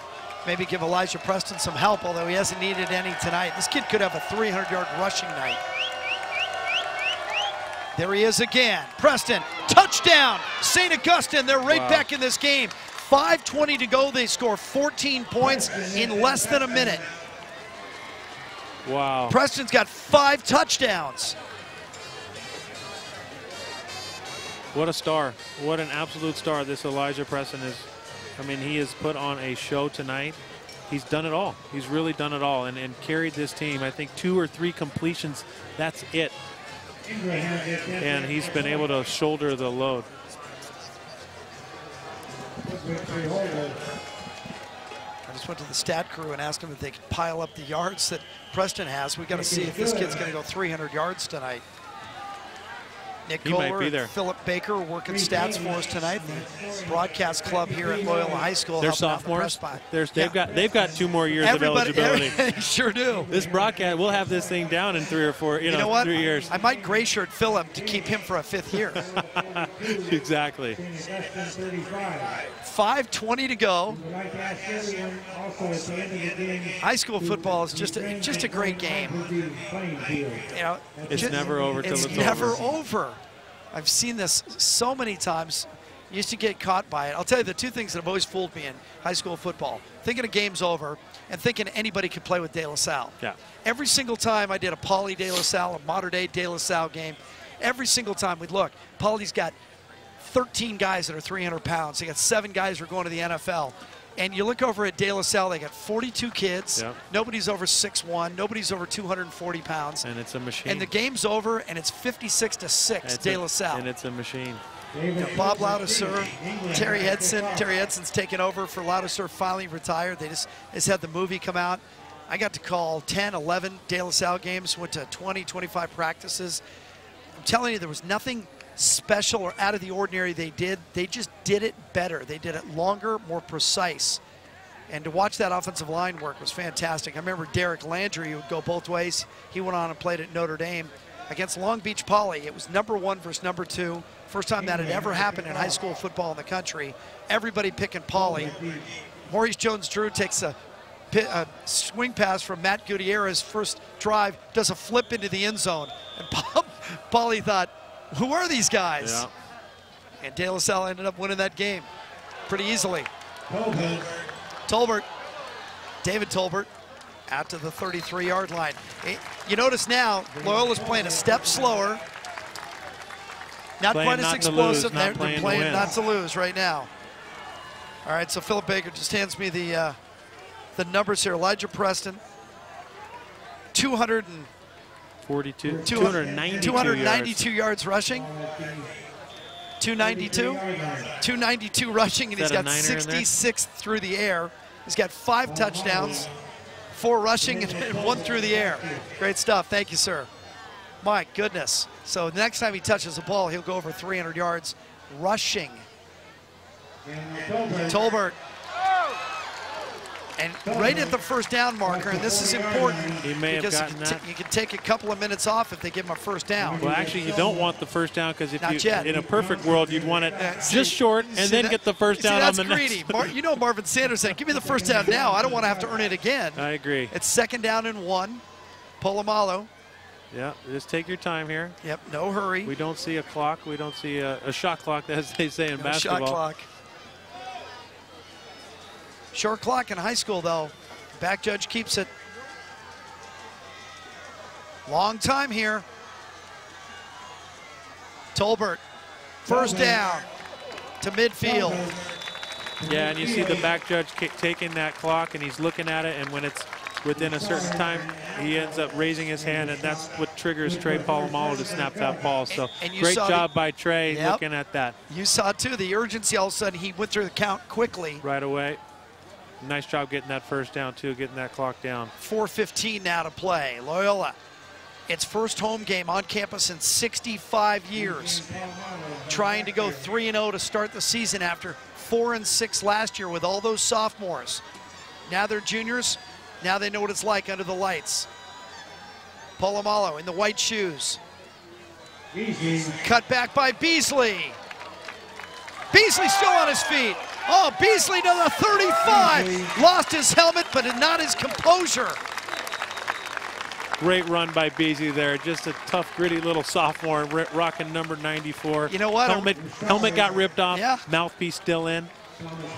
Maybe give Elijah Preston some help, although he hasn't needed any tonight. This kid could have a 300-yard rushing night. There he is again. Preston, touchdown! St. Augustine, they're right back in this game. 5:20 to go. They score 14 points in less than a minute. Wow. Preston's got 5 touchdowns. What a star. What an absolute star this Elijah Preston is. I mean, he has put on a show tonight. He's done it all. He's really done it all and carried this team. I think 2 or 3 completions, that's it. And he's been able to shoulder the load. I just went to the stat crew and asked them if they could pile up the yards that Preston has. We've got to see if this kid's going to go 300 yards tonight. Nick Kohler and Philip Baker are working stats for us tonight. The broadcast club here at Loyola High School. They're sophomores. They've got 2 more years of eligibility. Sure do. This broadcast, we'll have this thing down in 3 or 4. You know what? 3 years. I might gray shirt Philip to keep him for a 5th year. Exactly. 5:20 to go. High school football is just a great game. You know, it's never over till it's never over. I've seen this so many times. Used to get caught by it. I'll tell you the 2 things that have always fooled me in high school football: thinking a game's over and thinking anybody could play with De La Salle. Yeah. Every single time I did a Poly De La Salle, a modern day De La Salle game, every single time we'd look, Poly's got 13 guys that are 300 pounds. They got 7 guys who are going to the NFL. And you look over at De La Salle, they got 42 kids. Yep. Nobody's over 6'1". Nobody's over 240 pounds. And it's a machine. And the game's over, and it's 56-6, De La Salle. And it's a machine. Bob Loudesir, Terry Edson. Terry Edson's taken over for Loudesir, finally retired. They just had the movie come out. I got to call 10, 11 De La Salle games, went to 20, 25 practices. I'm telling you, there was nothing special or out of the ordinary they did. They just did it better. They did it longer, more precise. And to watch that offensive line work was fantastic. I remember Derek Landry, who would go both ways. He went on and played at Notre Dame against Long Beach Poly. It was number 1 versus number 2. First time that had ever happened in high school football in the country. Everybody picking Poly. Maurice Jones-Drew takes a swing pass from Matt Gutierrez. First drive, does a flip into the end zone. And Poly thought, who are these guys? Yeah. And De La Salle ended up winning that game pretty easily. Tolbert, David Tolbert, out to the 33-yard line. You notice now, Loyola's playing a step slower. Not quite as explosive. They're playing not to lose right now. All right, so Philip Baker just hands me the numbers here. Elijah Preston, 292 yards rushing. 292 rushing, and he's got 66 through the air. He's got 5 touchdowns, 4 rushing and 1 through the air. Great stuff. Thank you, sir. My goodness. So next time he touches the ball, he'll go over 300 yards rushing. Tolbert. And right at the first down marker, and this is important he may have because gotten that. you can take a couple of minutes off if they give him a first down. Well, actually, you don't want the first down because if Not yet. in a perfect world, you'd want it just short and then get the first down on the greedy. next. You know Marvin Sanders said, give me the first down now. I don't want to have to earn it again. I agree. It's 2nd down and 1. Polamalu. Yeah, just take your time here. Yep, no hurry. We don't see a clock. We don't see a shot clock, as they say in basketball. Shot clock. Short clock in high school, though. Back judge keeps it. Long time here. Tolbert, first down to midfield. Yeah, and you see the back judge taking that clock, and he's looking at it, and when it's within a certain time, he ends up raising his hand, and that's what triggers Trey Polamalu to snap that ball. So and great job by Trey Yep. looking at that. You saw, too, the urgency. All of a sudden, he went through the count quickly. Right away. Nice job getting that first down, too, getting that clock down. 4:15 now to play. Loyola, its first home game on campus in 65 years. Trying to go 3-0 to start the season after 4-6 last year with all those sophomores. Now they're juniors. Now they know what it's like under the lights. Polamalu in the white shoes. Cut back by Beasley. Beasley still on his feet. Oh, Beasley to the 35. Lost his helmet, but not his composure. Great run by Beasley there. Just a tough, gritty little sophomore rocking number 94. You know what? Helmet got ripped off. Yeah. Mouthpiece still in.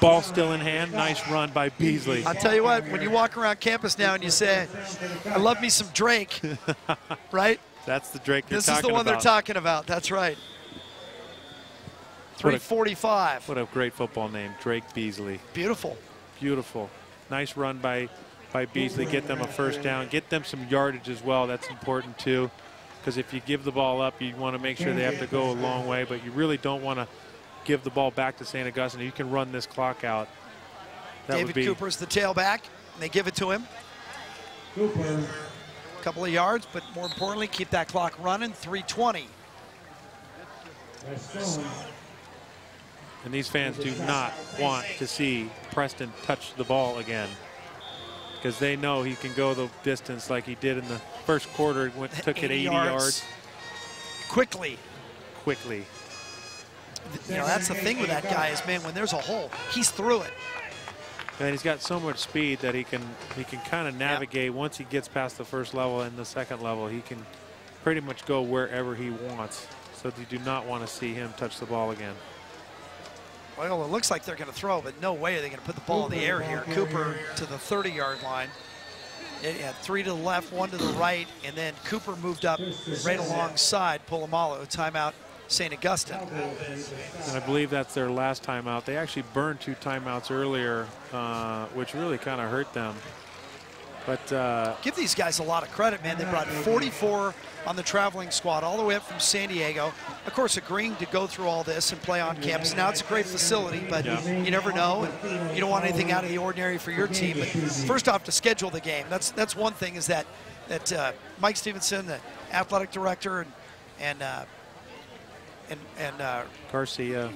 Ball still in hand. Nice run by Beasley. I'll tell you what, when you walk around campus now and you say, I love me some Drake, right? That's the Drake you're This talking is the one about. they're talking about. That's right. 345. What a great football name, Drake Beasley. Beautiful. Beautiful. Nice run by Beasley. Get them a first down. Get them some yardage as well. That's important too, because if you give the ball up, you want to make sure they have to go a long way, but you really don't want to give the ball back to St. Augustine. You can run this clock out. David Cooper's the tailback, and they give it to him. Cooper. A couple of yards, but more importantly, keep that clock running. 3:20. And these fans do not want to see Preston touch the ball again, because they know he can go the distance like he did in the first quarter. Took it 80 yards. Quickly. Quickly. You know, that's the thing with that guy is, man, when there's a hole, he's through it. And he's got so much speed that he can kind of navigate. Yep. Once he gets past the first level and the second level, he can pretty much go wherever he wants. So you do not want to see him touch the ball again. Well, it looks like they're going to throw, but no way are they going to put the ball in the air here. Cooper to the 30-yard line. It had 3 to the left, 1 to the right, and then Cooper moved up right alongside Polamalu. Timeout, St. Augustine. And I believe that's their last timeout. They actually burned 2 timeouts earlier, which really kind of hurt them. But give these guys a lot of credit, man. They brought 44 on the traveling squad all the way up from San Diego. Of course, agreeing to go through all this and play on campus. Now it's a great facility, but you never know. And you don't want anything out of the ordinary for your team. But first off, to schedule the game. That's one thing, is that Mike Stevenson, the athletic director, and Garcia.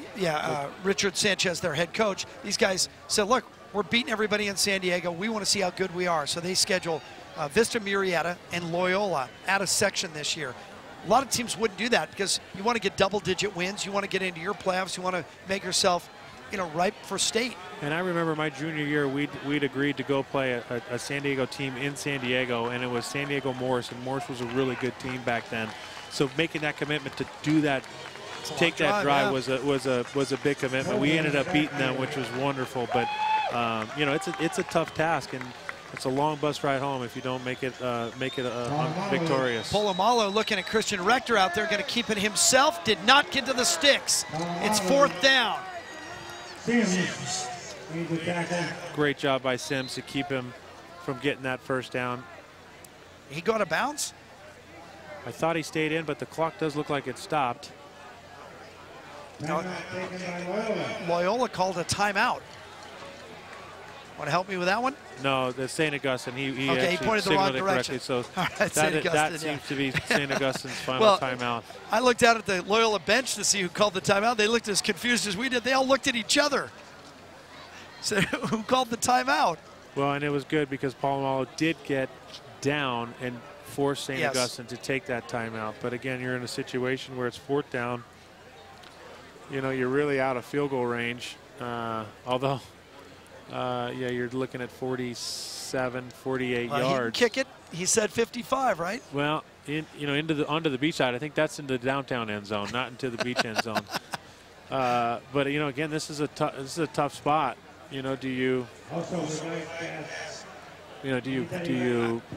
Richard Sanchez, their head coach. These guys said, look, we're beating everybody in San Diego. We want to see how good we are. So they schedule Vista Murrieta and Loyola out of section this year. A lot of teams wouldn't do that because you want to get double-digit wins. You want to get into your playoffs. You want to make yourself, ripe for state. And I remember my junior year, we'd agreed to go play a San Diego team in San Diego, and it was San Diego Morse, and Morse was a really good team back then. So making that commitment to do that, to take that drive, was a big commitment. We ended up beating them, which was wonderful. But it's a tough task, and it's a long bus ride home if you don't make it victorious. Polamalu looking at Christian Rector out there, going to keep it himself. Did not get to the sticks. It's 4th down. Great job by Sims to keep him from getting that first down. He got a bounce? I thought he stayed in, but the clock does look like it stopped. Loyola called a timeout. Want to help me with that one? No, the St. Augustine. He Okay, he actually pointed the wrong signaled it direction. correctly. So All right, St. that Augustine, seems yeah. to be St. Augustine's final Well, timeout. I looked out at the Loyola bench to see who called the timeout. They looked as confused as we did. They all looked at each other. So who called the timeout? Well, and it was good because Palomalo did get down and force St. Yes. Augustine to take that timeout. But again, you're in a situation where it's 4th down. You know, you're really out of field goal range. Although, yeah, you're looking at 47, 48 He yards. can kick it. He said 55, right? Well, onto the beach side. I think that's into the downtown end zone, not into the beach end zone. But you know, again, this is a tough spot. You know, do you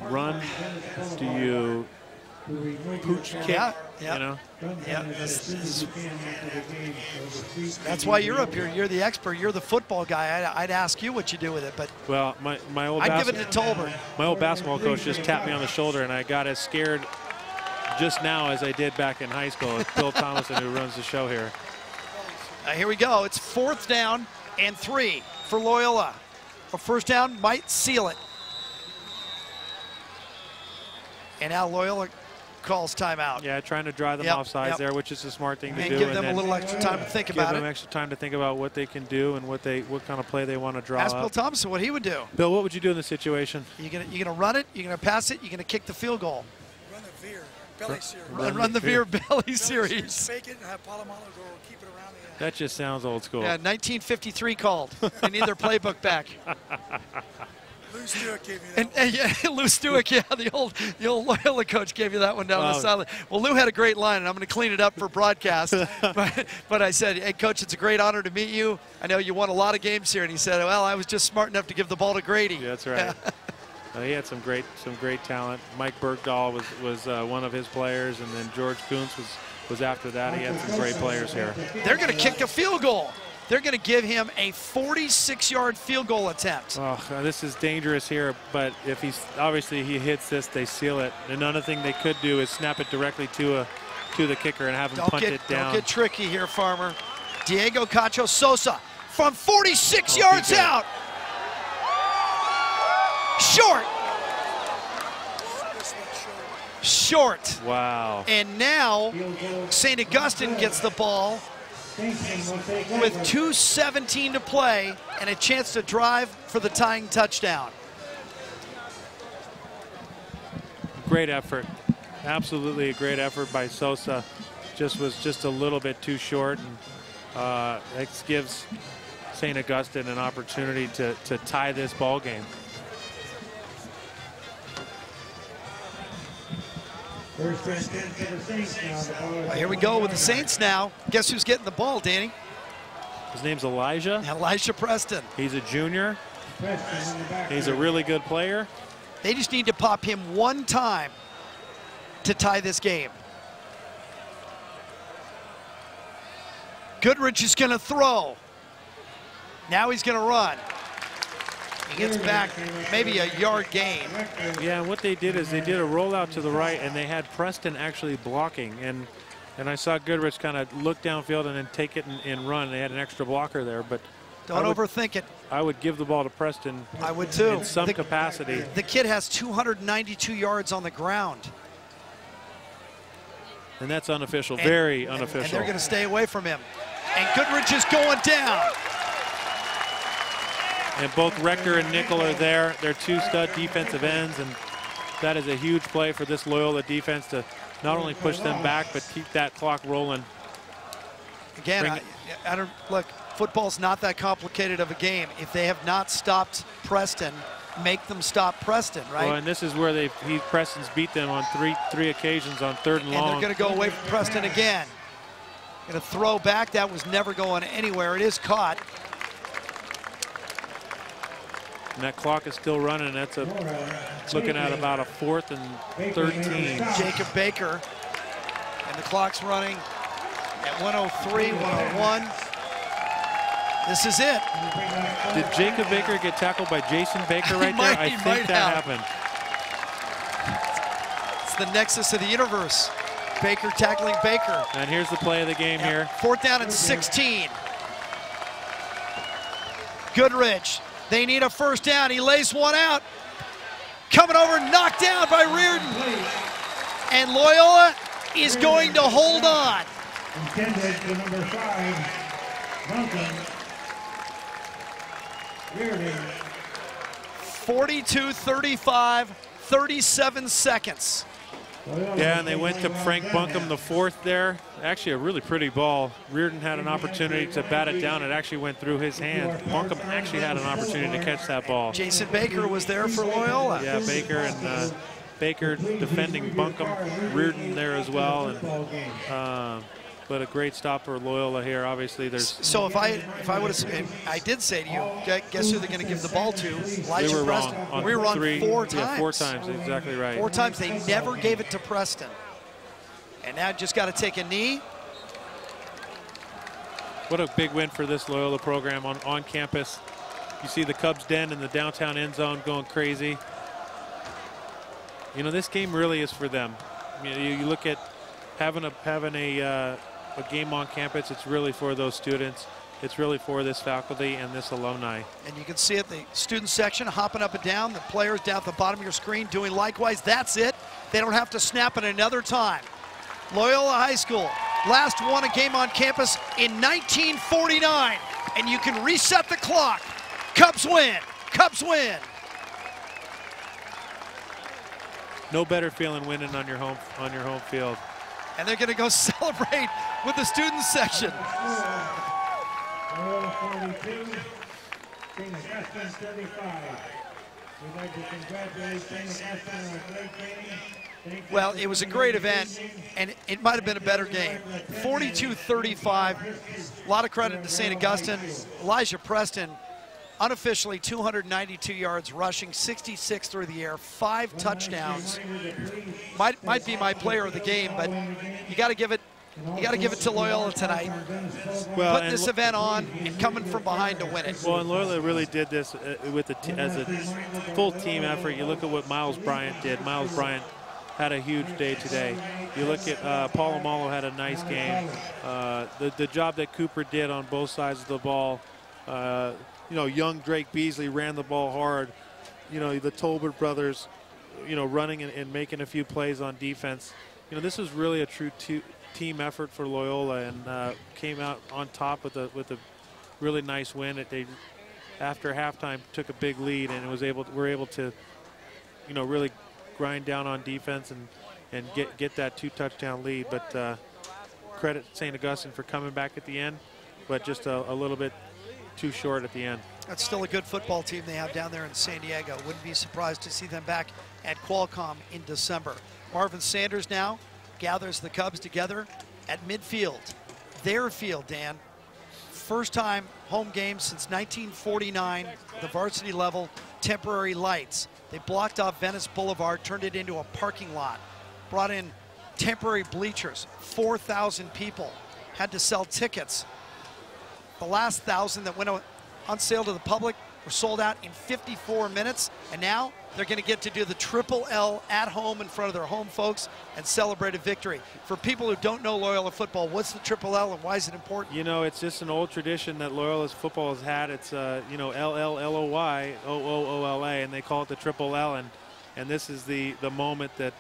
run? Do you pooch kick? Yeah. You know. Yeah. That's why you're up here. You're the expert. You're the football guy. I'd ask you what you do with it, but well, my old I'd give it to Tolbert. My old basketball coach just tapped me on the shoulder, and I got as scared just now as I did back in high school. It's Bill Thomason who runs the show here. Here we go. It's 4th down and 3 for Loyola. A first down might seal it. And now Loyola calls timeout. Yeah, trying to dry them off sides there, which is a smart thing to and do. Give them a little extra time to think about it. Give them extra time to think about what they can do and what kind of play they want to draw Ask up. Bill Thompson what he would do. Bill, what would you do in this situation? You're gonna run it. You're gonna pass it. You're gonna kick the field goal. Run the veer, belly series. Run the veer belly series. Fake it and have Palomalo go keep it around the That just sounds old school. Yeah, 1953 called. They need their playbook back. Lou Stewart gave me that and yeah, Lou Stewart, yeah, the old Loyola coach gave you that one down the sideline. Well, Lou had a great line, and I'm going to clean it up for broadcast. but I said, hey, Coach, it's a great honor to meet you. I know you won a lot of games here. And he said, well, I was just smart enough to give the ball to Grady. Yeah, that's right. He had some great talent. Mike Bergdahl was one of his players, and then George Kuntz was after that. He had some great players here. They're going to kick a field goal. They're going to give him a 46-yard field goal attempt. Oh, this is dangerous here, but if he hits this, they seal it. Another thing they could do is snap it directly to the kicker and have him punt it down. Don't get tricky here, Farmer. Diego Cacho Sosa from 46 yards out. Short. Wow. And now St. Augustine gets the ball with 2:17 to play and a chance to drive for the tying touchdown. Great effort. Absolutely a great effort by Sosa. Was just a little bit too short, and it gives St. Augustine an opportunity to tie this ball game. Here we go with the Saints now. Guess who's getting the ball, Danny? His name's Elijah. Elijah Preston. He's a junior. He's a really good player. They just need to pop him one time to tie this game. Goodrich is going to throw. Now he's going to run. He gets back maybe a yard gain. Yeah, and what they did is they did a rollout to the right, and they had Preston actually blocking. And I saw Goodrich kind of look downfield and then take it and run. They had an extra blocker there, but don't overthink it. I would give the ball to Preston. I would too. In some capacity. The kid has 292 yards on the ground. And that's unofficial, very unofficial. And they're going to stay away from him. And Goodrich is going down. And both Rector and Nickel are there. They're two stud defensive ends, and that is a huge play for this Loyola defense to not only push them back, but keep that clock rolling. Again, I don't look. Football's not that complicated of a game. If they have not stopped Preston, make them stop Preston, right? Well, and this is where Preston's beat them on three occasions on 3rd and long. And they're going to go away from Preston again. Going to throw back. That was never going anywhere. It is caught. And that clock is still running. That's looking at about a 4th and 13. Jacob Baker. And the clock's running at 103, 101. This is it. Did Jacob Baker get tackled by Jason Baker right there? I think that happened. It's the nexus of the universe. Baker tackling Baker. And here's the play of the game here. 4th down and 16. Goodrich They need a first down. He lays one out. Coming over, knocked down by Reardon. And Loyola is going to hold on. Intended to number 5, Duncan. Reardon. 42-35, 37 seconds. Yeah, and they went to Frank Buncombe, the fourth there. Actually, a really pretty ball. Reardon had an opportunity to bat it down. It actually went through his hand. Buncombe actually had an opportunity to catch that ball. Jason Baker was there for Loyola. Yeah, Baker and Baker defending Buncombe. Reardon there as well. And but a great stop for Loyola here. Obviously, there's. So if I would have, I did say to you, guess who they're going to give the ball to? Elijah we were Preston. wrong. We were wrong 4 times. Yeah, 4 times. Exactly right. 4 times. They never gave it to Preston. And now just got to take a knee. What a big win for this Loyola program on campus. You see the Cubs den in the downtown end zone going crazy. You know, this game really is for them. You look at having a game on campus. It's really for those students. It's really for this faculty and this alumni. And you can see it, the student section hopping up and down. The players down at the bottom of your screen doing likewise. That's it. They don't have to snap it another time. Loyola High School last won a game on campus in 1949. And you can reset the clock. Cubs win. Cubs win. No better feeling winning on your home field. And they're going to go celebrate with the student section. Loyola 42, St. Augustine 35. We'd like to congratulate St. Augustine on a great game. Well, it was a great event, and it might have been a better game. 42-35. A lot of credit to St. Augustine. Elijah Preston, unofficially 292 yards rushing, 66 through the air, 5 touchdowns. Might be my player of the game, but you got to give it. You got to give it to Loyola tonight. Well, putting this event on and coming from behind to win it. Well, and Loyola really did this as a full team effort. You look at what Miles Bryant did. Miles Bryant had a huge day today. You look at Paul Amalo had a nice game. The job that Cooper did on both sides of the ball. You know, young Drake Beasley ran the ball hard. You know, the Tolbert brothers, you know, running and making a few plays on defense. You know, this was really a true team effort for Loyola, and came out on top with a really nice win. They after halftime took a big lead and were able to, you know, really grind down on defense and get that 2-touchdown lead. But credit St. Augustine for coming back at the end, but just a little bit too short at the end. That's still a good football team they have down there in San Diego. Wouldn't be surprised to see them back at Qualcomm in December. Marvin Sanders now gathers the Cubs together at midfield. Their field, Dan. First time home game since 1949, the varsity level, temporary lights. They blocked off Venice Boulevard, turned it into a parking lot, brought in temporary bleachers, 4,000 people, had to sell tickets. The last 1,000 that went on sale to the public were sold out in 54 minutes, and now they're going to get to do the Triple L at home in front of their home folks and celebrate a victory. For people who don't know Loyola football, what's the Triple L and why is it important? You know, it's just an old tradition that Loyola's football has had. It's, you know, LLLOY, OOOLA, and they call it the Triple L. And this is the moment that,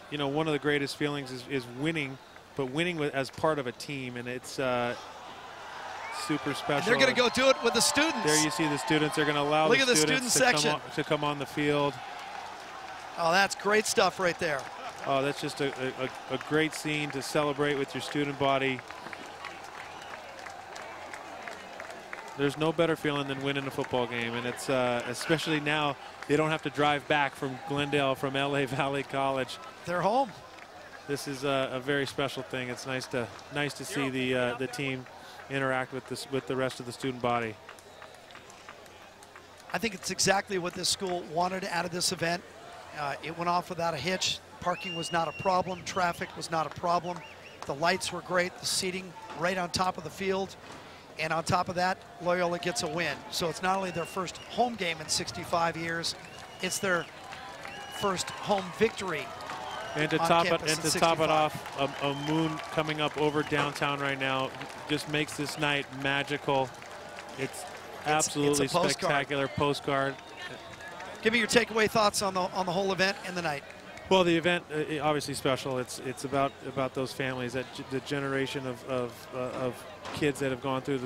you know, one of the greatest feelings is winning, but winning as part of a team. And it's super special. And they're going to go do it with the students. There you see the students. They're going to allow the students to come on the field. Oh, that's great stuff right there. Oh, that's just a great scene to celebrate with your student body. There's no better feeling than winning a football game, and it's especially now they don't have to drive back from Glendale, from LA Valley College. They're home. This is a very special thing. It's nice to see the team interact with the rest of the student body. I think it's exactly what this school wanted out of this event. It went off without a hitch. Parking was not a problem. Traffic was not a problem. The lights were great. The seating right on top of the field. And on top of that, Loyola gets a win. So it's not only their first home game in 65 years, it's their first home victory. And to top it off, a moon coming up over downtown right now just makes this night magical. It's Absolutely it's a postcard. spectacular postcard. Give me your takeaway thoughts on the whole event and the night. Well, the event obviously special. It's about those families, the generation of kids that have gone through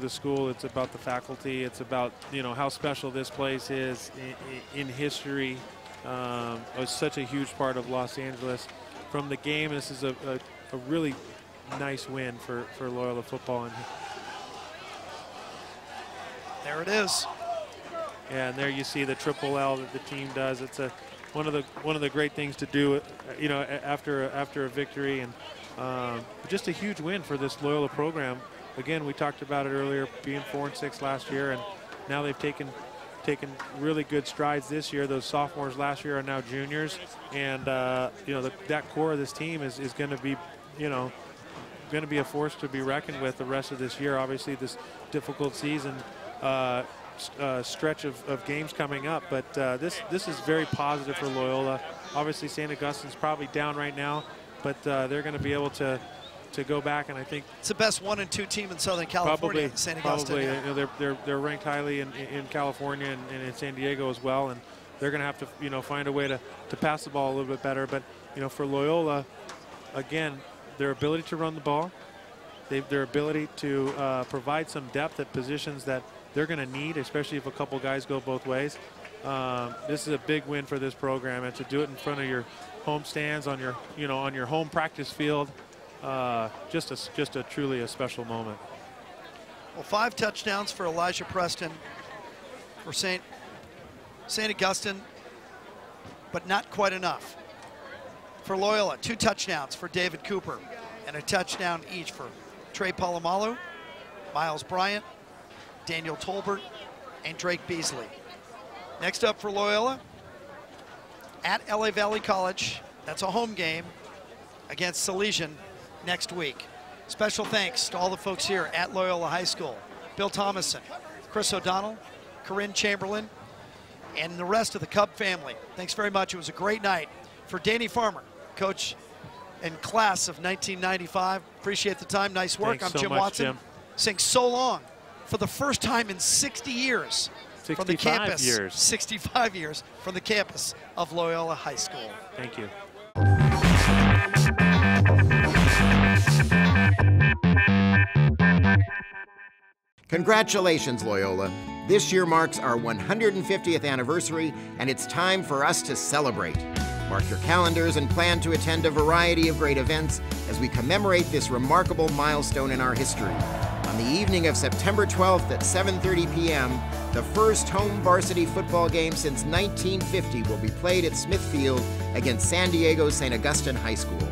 the school. It's about the faculty. It's about how special this place is in history. It was such a huge part of Los Angeles. From the game, this is a really nice win for Loyola football. And there it is. Yeah, and there you see the triple L that the team does. It's one of the great things to do, after a victory, and just a huge win for this Loyola program. Again, we talked about it earlier, being 4-6 last year, and now they've taken really good strides this year. Those sophomores last year are now juniors, and that core of this team is going to be, going to be a force to be reckoned with the rest of this year. Obviously, this difficult season stretch of games coming up, but this is very positive for Loyola. Obviously, St. Augustine's probably down right now, but they're going to be able to go back, and I think it's the best 1 and 2 team in Southern California. St. Augustine. Probably, they're ranked highly in California and in San Diego as well, and they're going to have to find a way to pass the ball a little bit better. But for Loyola, again, their ability to run the ball, their ability to provide some depth at positions that they're going to need, especially if a couple guys go both ways. This is a big win for this program, and to do it in front of your home stands, on your home practice field. Just a truly a special moment. Well, 5 touchdowns for Elijah Preston for St. Augustine, but not quite enough. For Loyola, 2 touchdowns for David Cooper, and a touchdown each for Trey Palomalu, Miles Bryant, Daniel Tolbert, and Drake Beasley. Next up for Loyola, at LA Valley College. That's a home game against Salesian next week. Special thanks to all the folks here at Loyola High School. Bill Thomason, Chris O'Donnell, Corinne Chamberlain, and the rest of the Cub family. Thanks very much. It was a great night. For Danny Farmer, coach and class of 1995, appreciate the time. Nice work. Thanks I'm so Jim much, Watson. Jim. Saying so long for the first time in 60 years from the campus. 65 years from the campus of Loyola High School. Thank you. Congratulations, Loyola. This year marks our 150th anniversary, and it's time for us to celebrate. Mark your calendars and plan to attend a variety of great events as we commemorate this remarkable milestone in our history. On the evening of September 12th at 7:30 p.m., the first home varsity football game since 1950 will be played at Smithfield against San Diego's St. Augustine High School.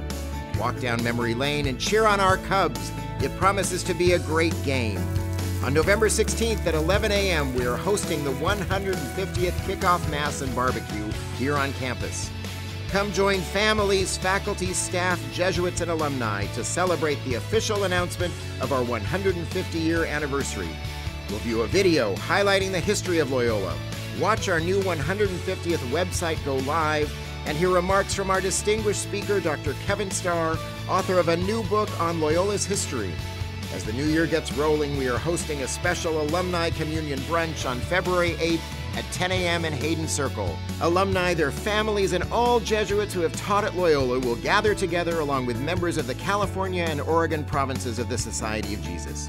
Walk down memory lane and cheer on our Cubs. It promises to be a great game. On November 16th at 11 a.m., we are hosting the 150th Kickoff Mass and Barbecue here on campus. Come join families, faculty, staff, Jesuits, and alumni to celebrate the official announcement of our 150-year anniversary. We'll view a video highlighting the history of Loyola, watch our new 150th website go live, and hear remarks from our distinguished speaker, Dr. Kevin Starr, author of a new book on Loyola's history. As the new year gets rolling, we are hosting a special alumni communion brunch on February 8th at 10 a.m. in Hayden Circle. Alumni, their families, and all Jesuits who have taught at Loyola will gather together along with members of the California and Oregon provinces of the Society of Jesus.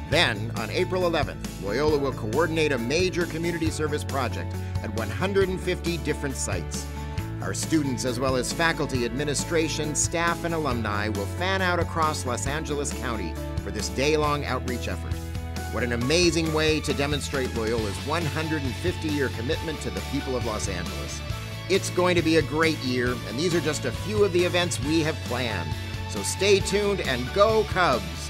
Then, on April 11th, Loyola will coordinate a major community service project at 150 different sites. Our students, as well as faculty, administration, staff, and alumni, will fan out across Los Angeles County for this day-long outreach effort. What an amazing way to demonstrate Loyola's 150-year commitment to the people of Los Angeles. It's going to be a great year, and these are just a few of the events we have planned. So stay tuned and go Cubs!